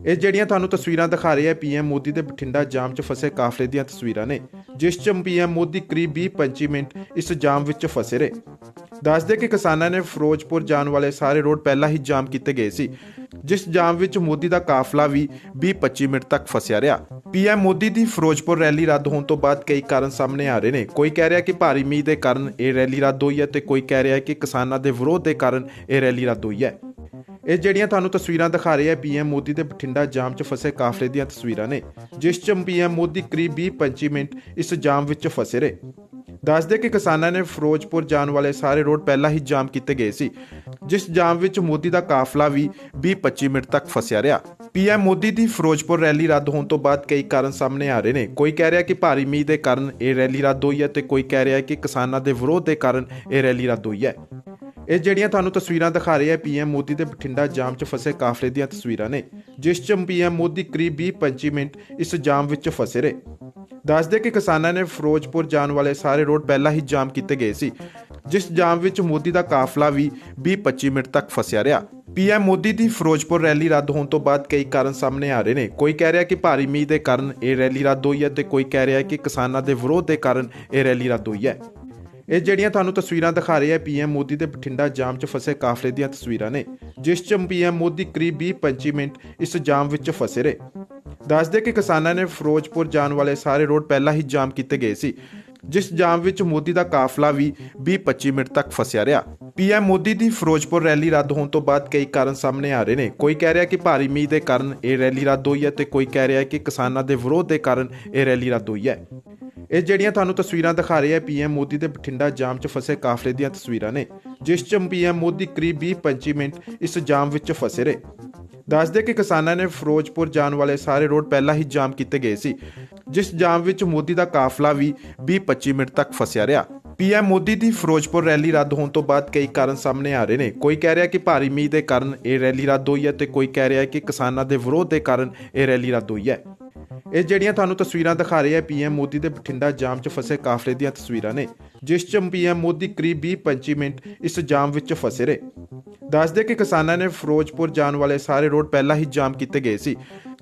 ਇਹ ਜਿਹੜੀਆਂ ਤੁਹਾਨੂੰ ਤਸਵੀਰਾਂ ਦਿਖਾ ਰਹੇ ਆ ਪੀਐਮ ਮੋਦੀ ਦੇ ਬਠਿੰਡਾ ਜਾਮ 'ਚ ਫਸੇ ਕਾਫਲੇ ਦੀਆਂ ਤਸਵੀਰਾਂ ਨੇ, ਜਿਸ 'ਚ ਪੀਐਮ ਮੋਦੀ ਕਰੀਬ 20-25 ਮਿੰਟ ਇਸ ਜਾਮ ਵਿੱਚ ਫਸੇ ਰਹੇ। ਦੱਸਦੇ ਕਿ ਕਿਸਾਨਾਂ ਨੇ ਫਿਰੋਜ਼ਪੁਰ ਜਾਣ ਵਾਲੇ ਸਾਰੇ ਰੋਡ ਪਹਿਲਾਂ ਹੀ ਜਾਮ ਕੀਤੇ ਗਏ ਸੀ, ਜਿਸ ਜਾਮ ਵਿੱਚ ਮੋਦੀ ਦਾ ਕਾਫਲਾ ਵੀ 20-25 ਮਿੰਟ ਤੱਕ ਫਸਿਆ ਰਿਹਾ। ਪੀਐਮ ਮੋਦੀ ਦੀ ਫਿਰੋਜ਼ਪੁਰ ਰੈਲੀ ਰੱਦ ਹੋਣ ਤੋਂ ਬਾਅਦ ਕਈ ਕਾਰਨ ਸਾਹਮਣੇ ਆ ਰਹੇ ਨੇ। ਕੋਈ ਕਹਿ ਰਿਹਾ ਕਿ ਭਾਰੀ ਮੀਂਹ ਦੇ ਕਾਰਨ ਇਹ ਰੈਲੀ ਰੱਦ ਹੋਈ ਹੈ ਤੇ ਕੋਈ ਕਹਿ ਰਿਹਾ ਕਿ ਕਿਸਾਨਾਂ ਦੇ ਵਿਰੋਧ ਦੇ ਕਾਰਨ ਇਹ ਰੈਲੀ ਰੱਦ ਹੋਈ ਹੈ। ਇਹ ਜਿਹੜੀਆਂ ਤੁਹਾਨੂੰ ਤਸਵੀਰਾਂ ਦਿਖਾ ਰਹੇ ਆ ਪੀਐਮ ਮੋਦੀ ਦੇ ਬਠਿੰਡਾ ਜਾਮ 'ਚ ਫਸੇ ਕਾਫਲੇ ਦੀਆਂ ਤਸਵੀਰਾਂ ਨੇ, ਜਿਸ 'ਚ ਪੀਐਮ ਮੋਦੀ ਕਰੀਬ 20-25 ਮਿੰਟ ਇਸ ਜਾਮ ਵਿੱਚ ਫਸੇ ਰਹੇ। ਦੱਸਦੇ ਕਿ ਕਿਸਾਨਾਂ ਨੇ ਫਿਰੋਜ਼ਪੁਰ ਜਾਣ ਵਾਲੇ ਸਾਰੇ ਰੋਡ ਪਹਿਲਾਂ ਹੀ ਜਾਮ ਕੀਤੇ ਗਏ ਸੀ, ਜਿਸ ਜਾਮ ਵਿੱਚ ਮੋਦੀ ਦਾ ਕਾਫਲਾ ਵੀ 20-25 ਮਿੰਟ ਤੱਕ ਫਸਿਆ ਰਿਹਾ। ਪੀਐਮ ਮੋਦੀ ਦੀ ਫਿਰੋਜ਼ਪੁਰ ਰੈਲੀ ਰੱਦ ਹੋਣ ਤੋਂ ਬਾਅਦ ਕਈ ਕਾਰਨ ਸਾਹਮਣੇ ਆ ਰਹੇ ਨੇ। ਕੋਈ ਕਹਿ ਰਿਹਾ ਕਿ ਭਾਰੀ ਮੀਂਹ ਦੇ ਕਾਰਨ ਇਹ ਰੈਲੀ ਰੱਦ ਹੋਈ ਹੈ ਤੇ ਕੋਈ ਕਹਿ ਰਿਹਾ ਕਿ ਕਿਸਾਨਾਂ ਦੇ ਵਿਰੋਧ ਦੇ ਕਾਰਨ ਇਹ ਰੈਲੀ ਰੱਦ ਹੋਈ ਹੈ। ਇਹ ਜਿਹੜੀਆਂ ਤੁਹਾਨੂੰ ਤਸਵੀਰਾਂ ਦਿਖਾ ਰਹੇ ਆ ਪੀਐਮ ਮੋਦੀ ਦੇ ਬਠਿੰਡਾ ਜਾਮ 'ਚ ਫਸੇ ਕਾਫਲੇ ਦੀਆਂ ਤਸਵੀਰਾਂ ਨੇ, ਜਿਸ 'ਚ ਪੀਐਮ ਮੋਦੀ ਕਰੀਬ 20-25 ਮਿੰਟ ਇਸ ਜਾਮ ਵਿੱਚ ਫਸੇ ਰਹੇ। ਦੱਸਦੇ ਕਿ ਕਿਸਾਨਾਂ ਨੇ ਫਿਰੋਜ਼ਪੁਰ ਜਾਣ ਵਾਲੇ ਸਾਰੇ ਰੋਡ ਪਹਿਲਾਂ ਹੀ ਜਾਮ ਕੀਤੇ ਗਏ ਸੀ, ਜਿਸ ਜਾਮ ਵਿੱਚ ਮੋਦੀ ਦਾ ਕਾਫਲਾ ਵੀ 20-25 ਮਿੰਟ ਤੱਕ ਫਸਿਆ ਰਿਹਾ। ਪੀਐਮ ਮੋਦੀ ਦੀ ਫਿਰੋਜ਼ਪੁਰ ਰੈਲੀ ਰੱਦ ਹੋਣ ਤੋਂ ਬਾਅਦ ਕਈ ਕਾਰਨ ਸਾਹਮਣੇ ਆ ਰਹੇ ਨੇ। ਕੋਈ ਕਹਿ ਰਿਹਾ ਕਿ ਭਾਰੀ ਮੀਂਹ ਦੇ ਕਾਰਨ ਇਹ ਰੈਲੀ ਰੱਦ ਹੋਈ ਹੈ ਤੇ ਕੋਈ ਕਹਿ ਰਿਹਾ ਕਿ ਕਿਸਾਨਾਂ ਦੇ ਵਿਰੋਧ ਦੇ ਕਾਰਨ ਇਹ ਰੈਲੀ ਰੱਦ ਹੋਈ ਹੈ। ਇਹ ਜਿਹੜੀਆਂ ਤੁਹਾਨੂੰ ਤਸਵੀਰਾਂ ਦਿਖਾ ਰਹੇ ਆ ਪੀਐਮ ਮੋਦੀ ਦੇ ਬਠਿੰਡਾ ਜਾਮ 'ਚ ਫਸੇ ਕਾਫਲੇ ਦੀਆਂ ਤਸਵੀਰਾਂ ਨੇ, ਜਿਸ 'ਚ ਪੀਐਮ ਮੋਦੀ ਕਰੀਬ 20-25 ਮਿੰਟ ਇਸ ਜਾਮ ਵਿੱਚ ਫਸੇ ਰਹੇ। ਦੱਸਦੇ ਕਿ ਕਿਸਾਨਾਂ ਨੇ ਫਿਰੋਜ਼ਪੁਰ ਜਾਣ ਵਾਲੇ ਸਾਰੇ ਰੋਡ ਪਹਿਲਾਂ ਹੀ ਜਾਮ ਕੀਤੇ ਗਏ ਸੀ, ਜਿਸ ਜਾਮ ਵਿੱਚ ਮੋਦੀ ਦਾ ਕਾਫਲਾ ਵੀ 20-25 ਮਿੰਟ ਤੱਕ ਫਸਿਆ ਰਿਹਾ। ਪੀਐਮ ਮੋਦੀ ਦੀ ਫਿਰੋਜ਼ਪੁਰ ਰੈਲੀ ਰੱਦ ਹੋਣ ਤੋਂ ਬਾਅਦ ਕਈ ਕਾਰਨ ਸਾਹਮਣੇ ਆ ਰਹੇ ਨੇ। ਕੋਈ ਕਹਿ ਰਿਹਾ ਕਿ ਭਾਰੀ ਮੀਂਹ ਦੇ ਕਾਰਨ ਇਹ ਰੈਲੀ ਰੱਦ ਹੋਈ ਹੈ ਤੇ ਕੋਈ ਕਹਿ ਰਿਹਾ ਕਿ ਕਿਸਾਨਾਂ ਦੇ ਵਿਰੋਧ ਦੇ ਕਾਰਨ ਇਹ ਰੈਲੀ ਰੱਦ ਹੋਈ ਹੈ। ਇਹ ਜਿਹੜੀਆਂ ਤੁਹਾਨੂੰ ਤਸਵੀਰਾਂ ਦਿਖਾ ਰਹੇ ਆ ਪੀਐਮ ਮੋਦੀ ਦੇ ਬਠਿੰਡਾ ਜਾਮ 'ਚ ਫਸੇ ਕਾਫਲੇ ਦੀਆਂ ਤਸਵੀਰਾਂ ਨੇ, ਜਿਸ 'ਚ ਪੀਐਮ ਮੋਦੀ ਕਰੀਬ 20-25 ਮਿੰਟ ਇਸ ਜਾਮ ਵਿੱਚ ਫਸੇ ਰਹੇ। ਦੱਸਦੇ ਕਿ ਕਿਸਾਨਾਂ ਨੇ ਫਿਰੋਜ਼ਪੁਰ ਜਾਣ ਵਾਲੇ ਸਾਰੇ ਰੋਡ ਪਹਿਲਾਂ ਹੀ ਜਾਮ ਕੀਤੇ ਗਏ ਸੀ, ਜਿਸ ਜਾਮ ਵਿੱਚ ਮੋਦੀ ਦਾ ਕਾਫਲਾ ਵੀ 20-25 ਮਿੰਟ ਤੱਕ ਫਸਿਆ ਰਿਹਾ। ਪੀਐਮ ਮੋਦੀ ਦੀ ਫਿਰੋਜ਼ਪੁਰ ਰੈਲੀ ਰੱਦ ਹੋਣ ਤੋਂ ਬਾਅਦ ਕਈ ਕਾਰਨ ਸਾਹਮਣੇ ਆ ਰਹੇ ਨੇ। ਕੋਈ ਕਹਿ ਰਿਹਾ ਕਿ ਭਾਰੀ ਮੀਂਹ ਦੇ ਕਾਰਨ ਇਹ ਰੈਲੀ ਰੱਦ ਹੋਈ ਹੈ ਤੇ ਕੋਈ ਕਹਿ ਰਿਹਾ ਕਿ ਕਿਸਾਨਾਂ ਦੇ ਵਿਰੋਧ ਦੇ ਕਾਰਨ ਇਹ ਰੈਲੀ ਰੱਦ ਹੋਈ ਹੈ। ਇਹ ਜਿਹੜੀਆਂ ਤੁਹਾਨੂੰ ਤਸਵੀਰਾਂ ਦਿਖਾ ਰਹੇ ਆ ਪੀਐਮ ਮੋਦੀ ਦੇ ਬਠਿੰਡਾ ਜਾਮ 'ਚ ਫਸੇ ਕਾਫਲੇ ਦੀਆਂ ਤਸਵੀਰਾਂ ਨੇ, ਜਿਸ 'ਚ ਪੀਐਮ ਮੋਦੀ ਕਰੀਬ 20-25 ਮਿੰਟ ਇਸ ਜਾਮ ਵਿੱਚ ਫਸੇ ਰਹੇ। ਦੱਸਦੇ ਕਿ ਕਿਸਾਨਾਂ ਨੇ ਫਿਰੋਜ਼ਪੁਰ ਜਾਣ ਵਾਲੇ ਸਾਰੇ ਰੋਡ ਪਹਿਲਾਂ ਹੀ ਜਾਮ ਕੀਤੇ ਗਏ ਸੀ,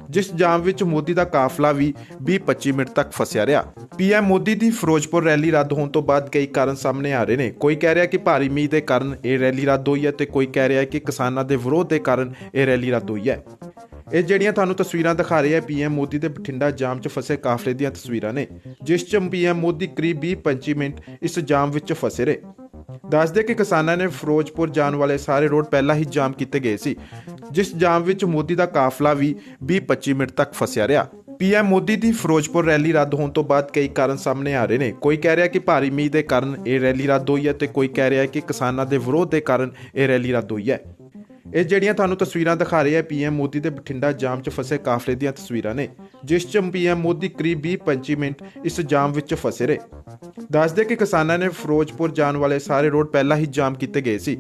ਜਿਸ ਜਾਮ ਵਿੱਚ ਮੋਦੀ ਦਾ ਕਾਫਲਾ ਵੀ 20-25 ਮਿੰਟ ਤੱਕ ਫਸਿਆ ਰਿਹਾ। ਪੀਐਮ ਮੋਦੀ ਦੀ ਫਿਰੋਜ਼ਪੁਰ ਰੈਲੀ ਰੱਦ ਹੋਣ ਤੋਂ ਬਾਅਦ ਕਈ ਕਾਰਨ ਸਾਹਮਣੇ ਆ ਰਹੇ ਨੇ। ਕੋਈ ਕਹਿ ਰਿਹਾ ਕਿ ਭਾਰੀ ਮੀਂਹ ਦੇ ਕਾਰਨ ਇਹ ਰੈਲੀ ਰੱਦ ਹੋਈ ਹੈ ਤੇ ਕੋਈ ਕਹਿ ਰਿਹਾ ਕਿ ਕਿਸਾਨਾਂ ਦੇ ਵਿਰੋਧ ਦੇ ਕਾਰਨ ਇਹ ਰੈਲੀ ਰੱਦ ਹੋਈ ਹੈ। ਇਹ ਜਿਹੜੀਆਂ ਤੁਹਾਨੂੰ ਤਸਵੀਰਾਂ ਦਿਖਾ ਰਹੇ ਆ ਪੀਐਮ ਮੋਦੀ ਦੇ ਬਠਿੰਡਾ ਜਾਮ 'ਚ ਫਸੇ ਕਾਫਲੇ ਦੀਆਂ ਤਸਵੀਰਾਂ ਨੇ, ਜਿਸ 'ਚ ਪੀਐਮ ਮੋਦੀ ਕਰੀਬ 20-25 ਮਿੰਟ ਇਸ ਜਾਮ ਵਿੱਚ ਫਸੇ ਰਹੇ। ਦੱਸਦੇ ਕਿ ਕਿਸਾਨਾਂ ਨੇ ਫਿਰੋਜ਼ਪੁਰ ਜਾਣ ਵਾਲੇ ਸਾਰੇ ਰੋਡ ਪਹਿਲਾਂ ਹੀ ਜਾਮ ਕੀਤੇ ਗਏ ਸੀ, ਜਿਸ ਜਾਮ ਵਿੱਚ ਮੋਦੀ ਦਾ ਕਾਫਲਾ ਵੀ 20-25 ਮਿੰਟ ਤੱਕ ਫਸਿਆ ਰਿਹਾ। ਪੀਐਮ ਮੋਦੀ ਦੀ ਫਿਰੋਜ਼ਪੁਰ ਰੈਲੀ ਰੱਦ ਹੋਣ ਤੋਂ ਬਾਅਦ ਕਈ ਕਾਰਨ ਸਾਹਮਣੇ ਆ ਰਹੇ ਨੇ। ਕੋਈ ਕਹਿ ਰਿਹਾ ਕਿ ਭਾਰੀ ਮੀਂਹ ਦੇ ਕਾਰਨ ਇਹ ਰੈਲੀ ਰੱਦ ਹੋਈ ਹੈ ਤੇ ਕੋਈ ਕਹਿ ਰਿਹਾ ਕਿ ਕਿਸਾਨਾਂ ਦੇ ਵਿਰੋਧ ਦੇ ਕਾਰਨ ਇਹ ਰੈਲੀ ਰੱਦ ਹੋਈ ਹੈ। ਇਹ ਜਿਹੜੀਆਂ ਤੁਹਾਨੂੰ ਤਸਵੀਰਾਂ ਦਿਖਾ ਰਹੇ ਆ ਪੀਐਮ ਮੋਦੀ ਦੇ ਬਠਿੰਡਾ ਜਾਮ 'ਚ ਫਸੇ ਕਾਫਲੇ ਦੀਆਂ ਤਸਵੀਰਾਂ ਨੇ, ਜਿਸ 'ਚ ਪੀਐਮ ਮੋਦੀ ਕਰੀਬ 20-25 ਮਿੰਟ ਇਸ ਜਾਮ ਵਿੱਚ ਫਸੇ ਰਹੇ। ਦੱਸਦੇ ਕਿ ਕਿਸਾਨਾਂ ਨੇ ਫਿਰੋਜ਼ਪੁਰ ਜਾਣ ਵਾਲੇ ਸਾਰੇ ਰੋਡ ਪਹਿਲਾਂ ਹੀ ਜਾਮ ਕੀਤੇ ਗਏ ਸੀ,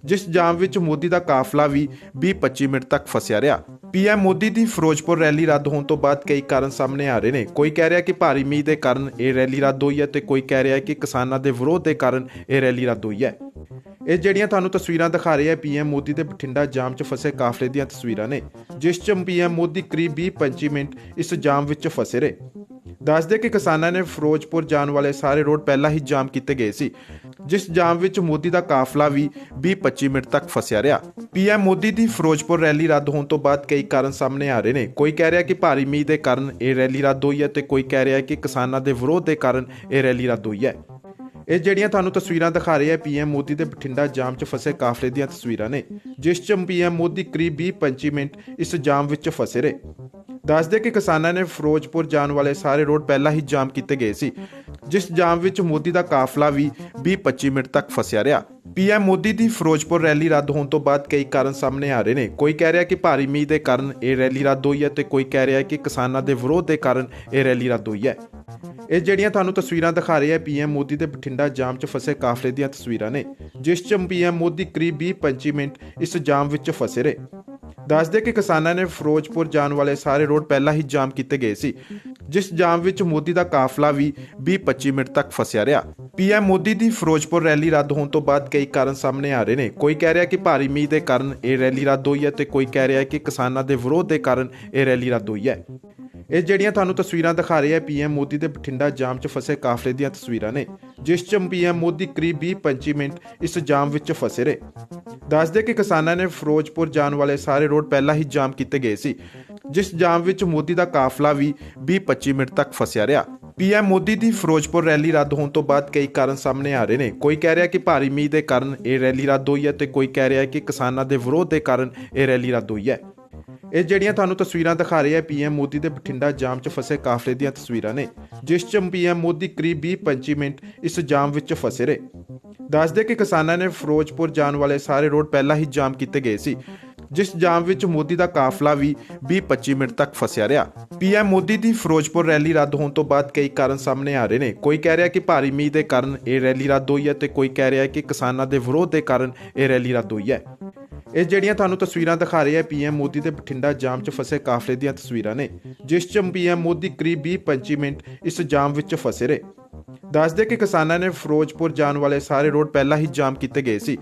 ਜਿਸ ਜਾਮ ਵਿੱਚ ਮੋਦੀ ਦਾ ਕਾਫਲਾ ਵੀ 20-25 ਮਿੰਟ ਤੱਕ ਫਸਿਆ ਰਿਹਾ। ਪੀਐਮ ਮੋਦੀ ਦੀ ਫਿਰੋਜ਼ਪੁਰ ਰੈਲੀ ਰੱਦ ਹੋਣ ਤੋਂ ਬਾਅਦ ਕਈ ਕਾਰਨ ਸਾਹਮਣੇ ਆ ਰਹੇ ਨੇ। ਕੋਈ ਕਹਿ ਰਿਹਾ ਕਿ ਭਾਰੀ ਮੀਂਹ ਦੇ ਕਾਰਨ ਇਹ ਰੈਲੀ ਰੱਦ ਹੋਈ ਹੈ ਤੇ ਕੋਈ ਕਹਿ ਰਿਹਾ ਕਿ ਕਿਸਾਨਾਂ ਦੇ ਵਿਰੋਧ ਦੇ ਕਾਰਨ ਇਹ ਰੈਲੀ ਰੱਦ ਹੋਈ ਹੈ। ਇਹ ਜਿਹੜੀਆਂ ਤੁਹਾਨੂੰ ਤਸਵੀਰਾਂ ਦਿਖਾ ਰਹੇ ਆ ਪੀਐਮ ਮੋਦੀ ਦੇ ਬਠਿੰਡਾ ਜਾਮ 'ਚ ਫਸੇ ਕਾਫਲੇ ਦੀਆਂ ਤਸਵੀਰਾਂ ਨੇ, ਜਿਸ 'ਚ ਪੀਐਮ ਮੋਦੀ ਕਰੀਬ 20-25 ਮਿੰਟ ਇਸ ਜਾਮ ਵਿੱਚ ਫਸੇ ਰਹੇ। ਦੱਸਦੇ ਕਿ ਕਿਸਾਨਾਂ ਨੇ ਫਿਰੋਜ਼ਪੁਰ ਜਾਣ ਵਾਲੇ ਸਾਰੇ ਰੋਡ ਪਹਿਲਾਂ ਹੀ ਜਾਮ ਕੀਤੇ ਗਏ ਸੀ, ਜਿਸ ਜਾਮ ਵਿੱਚ ਮੋਦੀ ਦਾ ਕਾਫਲਾ ਵੀ 20-25 ਮਿੰਟ ਤੱਕ ਫਸਿਆ ਰਿਹਾ। ਪੀਐਮ ਮੋਦੀ ਦੀ ਫਿਰੋਜ਼ਪੁਰ ਰੈਲੀ ਰੱਦ ਹੋਣ ਤੋਂ ਬਾਅਦ ਕਈ ਕਾਰਨ ਸਾਹਮਣੇ ਆ ਰਹੇ ਨੇ। ਕੋਈ ਕਹਿ ਰਿਹਾ ਕਿ ਭਾਰੀ ਮੀਂਹ ਦੇ ਕਾਰਨ ਇਹ ਰੈਲੀ ਰੱਦ ਹੋਈ ਹੈ ਤੇ ਕੋਈ ਕਹਿ ਰਿਹਾ ਕਿ ਕਿਸਾਨਾਂ ਦੇ ਵਿਰੋਧ ਦੇ ਕਾਰਨ ਇਹ ਰੈਲੀ ਰੱਦ ਹੋਈ ਹੈ। ਇਹ ਜਿਹੜੀਆਂ ਤੁਹਾਨੂੰ ਤਸਵੀਰਾਂ ਦਿਖਾ ਰਹੇ ਆ ਪੀਐਮ ਮੋਦੀ ਦੇ ਬਠਿੰਡਾ ਜਾਮ 'ਚ ਫਸੇ ਕਾਫਲੇ ਦੀਆਂ ਤਸਵੀਰਾਂ ਨੇ, ਜਿਸ 'ਚ ਪੀਐਮ ਮੋਦੀ ਕਰੀਬ 20-25 ਮਿੰਟ ਇਸ ਜਾਮ ਵਿੱਚ ਫਸੇ ਰਹੇ। ਦੱਸਦੇ ਕਿ ਕਿਸਾਨਾਂ ਨੇ ਫਿਰੋਜ਼ਪੁਰ ਜਾਣ ਵਾਲੇ ਸਾਰੇ ਰੋਡ ਪਹਿਲਾਂ ਹੀ ਜਾਮ ਕੀਤੇ ਗਏ ਸੀ, ਜਿਸ ਜਾਮ ਵਿੱਚ ਮੋਦੀ ਦਾ ਕਾਫਲਾ ਵੀ 20-25 ਮਿੰਟ ਤੱਕ ਫਸਿਆ ਰਿਹਾ। ਪੀਐਮ ਮੋਦੀ ਦੀ ਫਿਰੋਜ਼ਪੁਰ ਰੈਲੀ ਰੱਦ ਹੋਣ ਤੋਂ ਬਾਅਦ ਕਈ ਕਾਰਨ ਸਾਹਮਣੇ ਆ ਰਹੇ ਨੇ। ਕੋਈ ਕਹਿ ਰਿਹਾ ਕਿ ਭਾਰੀ ਮੀਂਹ ਦੇ ਕਾਰਨ ਇਹ ਰੈਲੀ ਰੱਦ ਹੋਈ ਹੈ ਤੇ ਕੋਈ ਕਹਿ ਰਿਹਾ ਕਿ ਕਿਸਾਨਾਂ ਦੇ ਵਿਰੋਧ ਦੇ ਕਾਰਨ ਇਹ ਰੈਲੀ ਰੱਦ ਹੋਈ ਹੈ। ਇਹ ਜਿਹੜੀਆਂ ਤੁਹਾਨੂੰ ਤਸਵੀਰਾਂ ਦਿਖਾ ਰਹੇ ਆ ਪੀਐਮ ਮੋਦੀ ਦੇ ਬਠਿੰਡਾ ਜਾਮ 'ਚ ਫਸੇ ਕਾਫਲੇ ਦੀਆਂ ਤਸਵੀਰਾਂ ਨੇ, ਜਿਸ 'ਚ ਪੀਐਮ ਮੋਦੀ ਕਰੀਬ 20-25 ਮਿੰਟ ਇਸ ਜਾਮ ਵਿੱਚ ਫਸੇ ਰਹੇ। ਦੱਸਦੇ ਕਿ ਕਿਸਾਨਾਂ ਨੇ ਫਿਰੋਜ਼ਪੁਰ ਜਾਣ ਵਾਲੇ ਸਾਰੇ ਰੋਡ ਪਹਿਲਾਂ ਹੀ ਜਾਮ ਕੀਤੇ ਗਏ ਸੀ, ਜਿਸ ਜਾਮ ਵਿੱਚ ਮੋਦੀ ਦਾ ਕਾਫਲਾ ਵੀ 20-25 ਮਿੰਟ ਤੱਕ ਫਸਿਆ ਰਿਹਾ। ਪੀਐਮ ਮੋਦੀ ਦੀ ਫਿਰੋਜ਼ਪੁਰ ਰੈਲੀ ਰੱਦ ਹੋਣ ਤੋਂ ਬਾਅਦ ਕਈ ਕਾਰਨ ਸਾਹਮਣੇ ਆ ਰਹੇ ਨੇ। ਕੋਈ ਕਹਿ ਰਿਹਾ ਕਿ ਭਾਰੀ ਮੀਂਹ ਦੇ ਕਾਰਨ ਇਹ ਰੈਲੀ ਰੱਦ ਹੋਈ ਹੈ ਤੇ ਕੋਈ ਕਹਿ ਰਿਹਾ ਕਿ ਕਿਸਾਨਾਂ ਦੇ ਵਿਰੋਧ ਦੇ ਕਾਰਨ ਇਹ ਰੈਲੀ ਰੱਦ ਹੋਈ ਹੈ। ਇਹ ਜਿਹੜੀਆਂ ਤੁਹਾਨੂੰ ਤਸਵੀਰਾਂ ਦਿਖਾ ਰਹੇ ਆ ਪੀਐਮ ਮੋਦੀ ਦੇ ਬਠਿੰਡਾ ਜਾਮ 'ਚ ਫਸੇ ਕਾਫਲੇ ਦੀਆਂ ਤਸਵੀਰਾਂ ਨੇ, ਜਿਸ 'ਚ ਪੀਐਮ ਮੋਦੀ ਕਰੀਬ 20-25 ਮਿੰਟ ਇਸ ਜਾਮ ਵਿੱਚ ਫਸੇ ਰਹੇ। ਦੱਸਦੇ ਕਿ ਕਿਸਾਨਾਂ ਨੇ ਫਿਰੋਜ਼ਪੁਰ ਜਾਣ ਵਾਲੇ ਸਾਰੇ ਰੋਡ ਪਹਿਲਾਂ ਹੀ ਜਾਮ ਕੀਤੇ ਗਏ ਸੀ, ਜਿਸ ਜਾਮ ਵਿੱਚ ਮੋਦੀ ਦਾ ਕਾਫਲਾ ਵੀ 20-25 ਮਿੰਟ ਤੱਕ ਫਸਿਆ ਰਿਹਾ। ਪੀਐਮ ਮੋਦੀ ਦੀ ਫਿਰੋਜ਼ਪੁਰ ਰੈਲੀ ਰੱਦ ਹੋਣ ਤੋਂ ਬਾਅਦ ਕਈ ਕਾਰਨ ਸਾਹਮਣੇ ਆ ਰਹੇ ਨੇ। ਕੋਈ ਕਹਿ ਰਿਹਾ ਕਿ ਭਾਰੀ ਮੀਂਹ ਦੇ ਕਾਰਨ ਇਹ ਰੈਲੀ ਰੱਦ ਹੋਈ ਹੈ ਤੇ ਕੋਈ ਕਹਿ ਰਿਹਾ ਕਿ ਕਿਸਾਨਾਂ ਦੇ ਵਿਰੋਧ ਦੇ ਕਾਰਨ ਇਹ ਰੈਲੀ ਰੱਦ ਹੋਈ ਹੈ। ਇਹ ਜਿਹੜੀਆਂ ਤੁਹਾਨੂੰ ਤਸਵੀਰਾਂ ਦਿਖਾ ਰਹੇ ਆ ਪੀਐਮ ਮੋਦੀ ਦੇ ਬਠਿੰਡਾ ਜਾਮ 'ਚ ਫਸੇ ਕਾਫਲੇ ਦੀਆਂ ਤਸਵੀਰਾਂ ਨੇ, ਜਿਸ 'ਚ ਪੀਐਮ ਮੋਦੀ ਕਰੀਬ 20-25 ਮਿੰਟ ਇਸ ਜਾਮ ਵਿੱਚ ਫਸੇ ਰਹੇ। ਦੱਸਦੇ ਕਿ ਕਿਸਾਨਾਂ ਨੇ ਫਿਰੋਜ਼ਪੁਰ ਜਾਣ ਵਾਲੇ ਸਾਰੇ ਰੋਡ ਪਹਿਲਾਂ ਹੀ ਜਾਮ ਕੀਤੇ ਗਏ ਸੀ, ਜਿਸ ਜਾਮ ਵਿੱਚ ਮੋਦੀ ਦਾ ਕਾਫਲਾ ਵੀ 20-25 ਮਿੰਟ ਤੱਕ ਫਸਿਆ ਰਿਹਾ। ਪੀਐਮ ਮੋਦੀ ਦੀ ਫਿਰੋਜ਼ਪੁਰ ਰੈਲੀ ਰੱਦ ਹੋਣ ਤੋਂ ਬਾਅਦ ਕਈ ਕਾਰਨ ਸਾਹਮਣੇ ਆ ਰਹੇ ਨੇ। ਕੋਈ ਕਹਿ ਰਿਹਾ ਕਿ ਭਾਰੀ ਮੀਂਹ ਦੇ ਕਾਰਨ ਇਹ ਰੈਲੀ ਰੱਦ ਹੋਈ ਹੈ ਤੇ ਕੋਈ ਕਹਿ ਰਿਹਾ ਕਿ ਕਿਸਾਨਾਂ ਦੇ ਵਿਰੋਧ ਦੇ ਕਾਰਨ ਇਹ ਰੈਲੀ ਰੱਦ ਹੋਈ ਹੈ। ਇਹ ਜਿਹੜੀਆਂ ਤੁਹਾਨੂੰ ਤਸਵੀਰਾਂ ਦਿਖਾ ਰਹੇ ਆ ਪੀਐਮ ਮੋਦੀ ਦੇ ਬਠਿੰਡਾ ਜਾਮ 'ਚ ਫਸੇ ਕਾਫਲੇ ਦੀਆਂ ਤਸਵੀਰਾਂ ਨੇ, ਜਿਸ 'ਚ ਪੀਐਮ ਮੋਦੀ ਕਰੀਬ 20-25 ਮਿੰਟ ਇਸ ਜਾਮ ਵਿੱਚ ਫਸੇ ਰਹੇ। ਦੱਸਦੇ ਕਿ ਕਿਸਾਨਾਂ ਨੇ ਫਿਰੋਜ਼ਪੁਰ ਜਾਣ ਵਾਲੇ ਸਾਰੇ ਰੋਡ ਪਹਿਲਾਂ ਹੀ ਜਾਮ ਕੀਤੇ ਗਏ ਸੀ,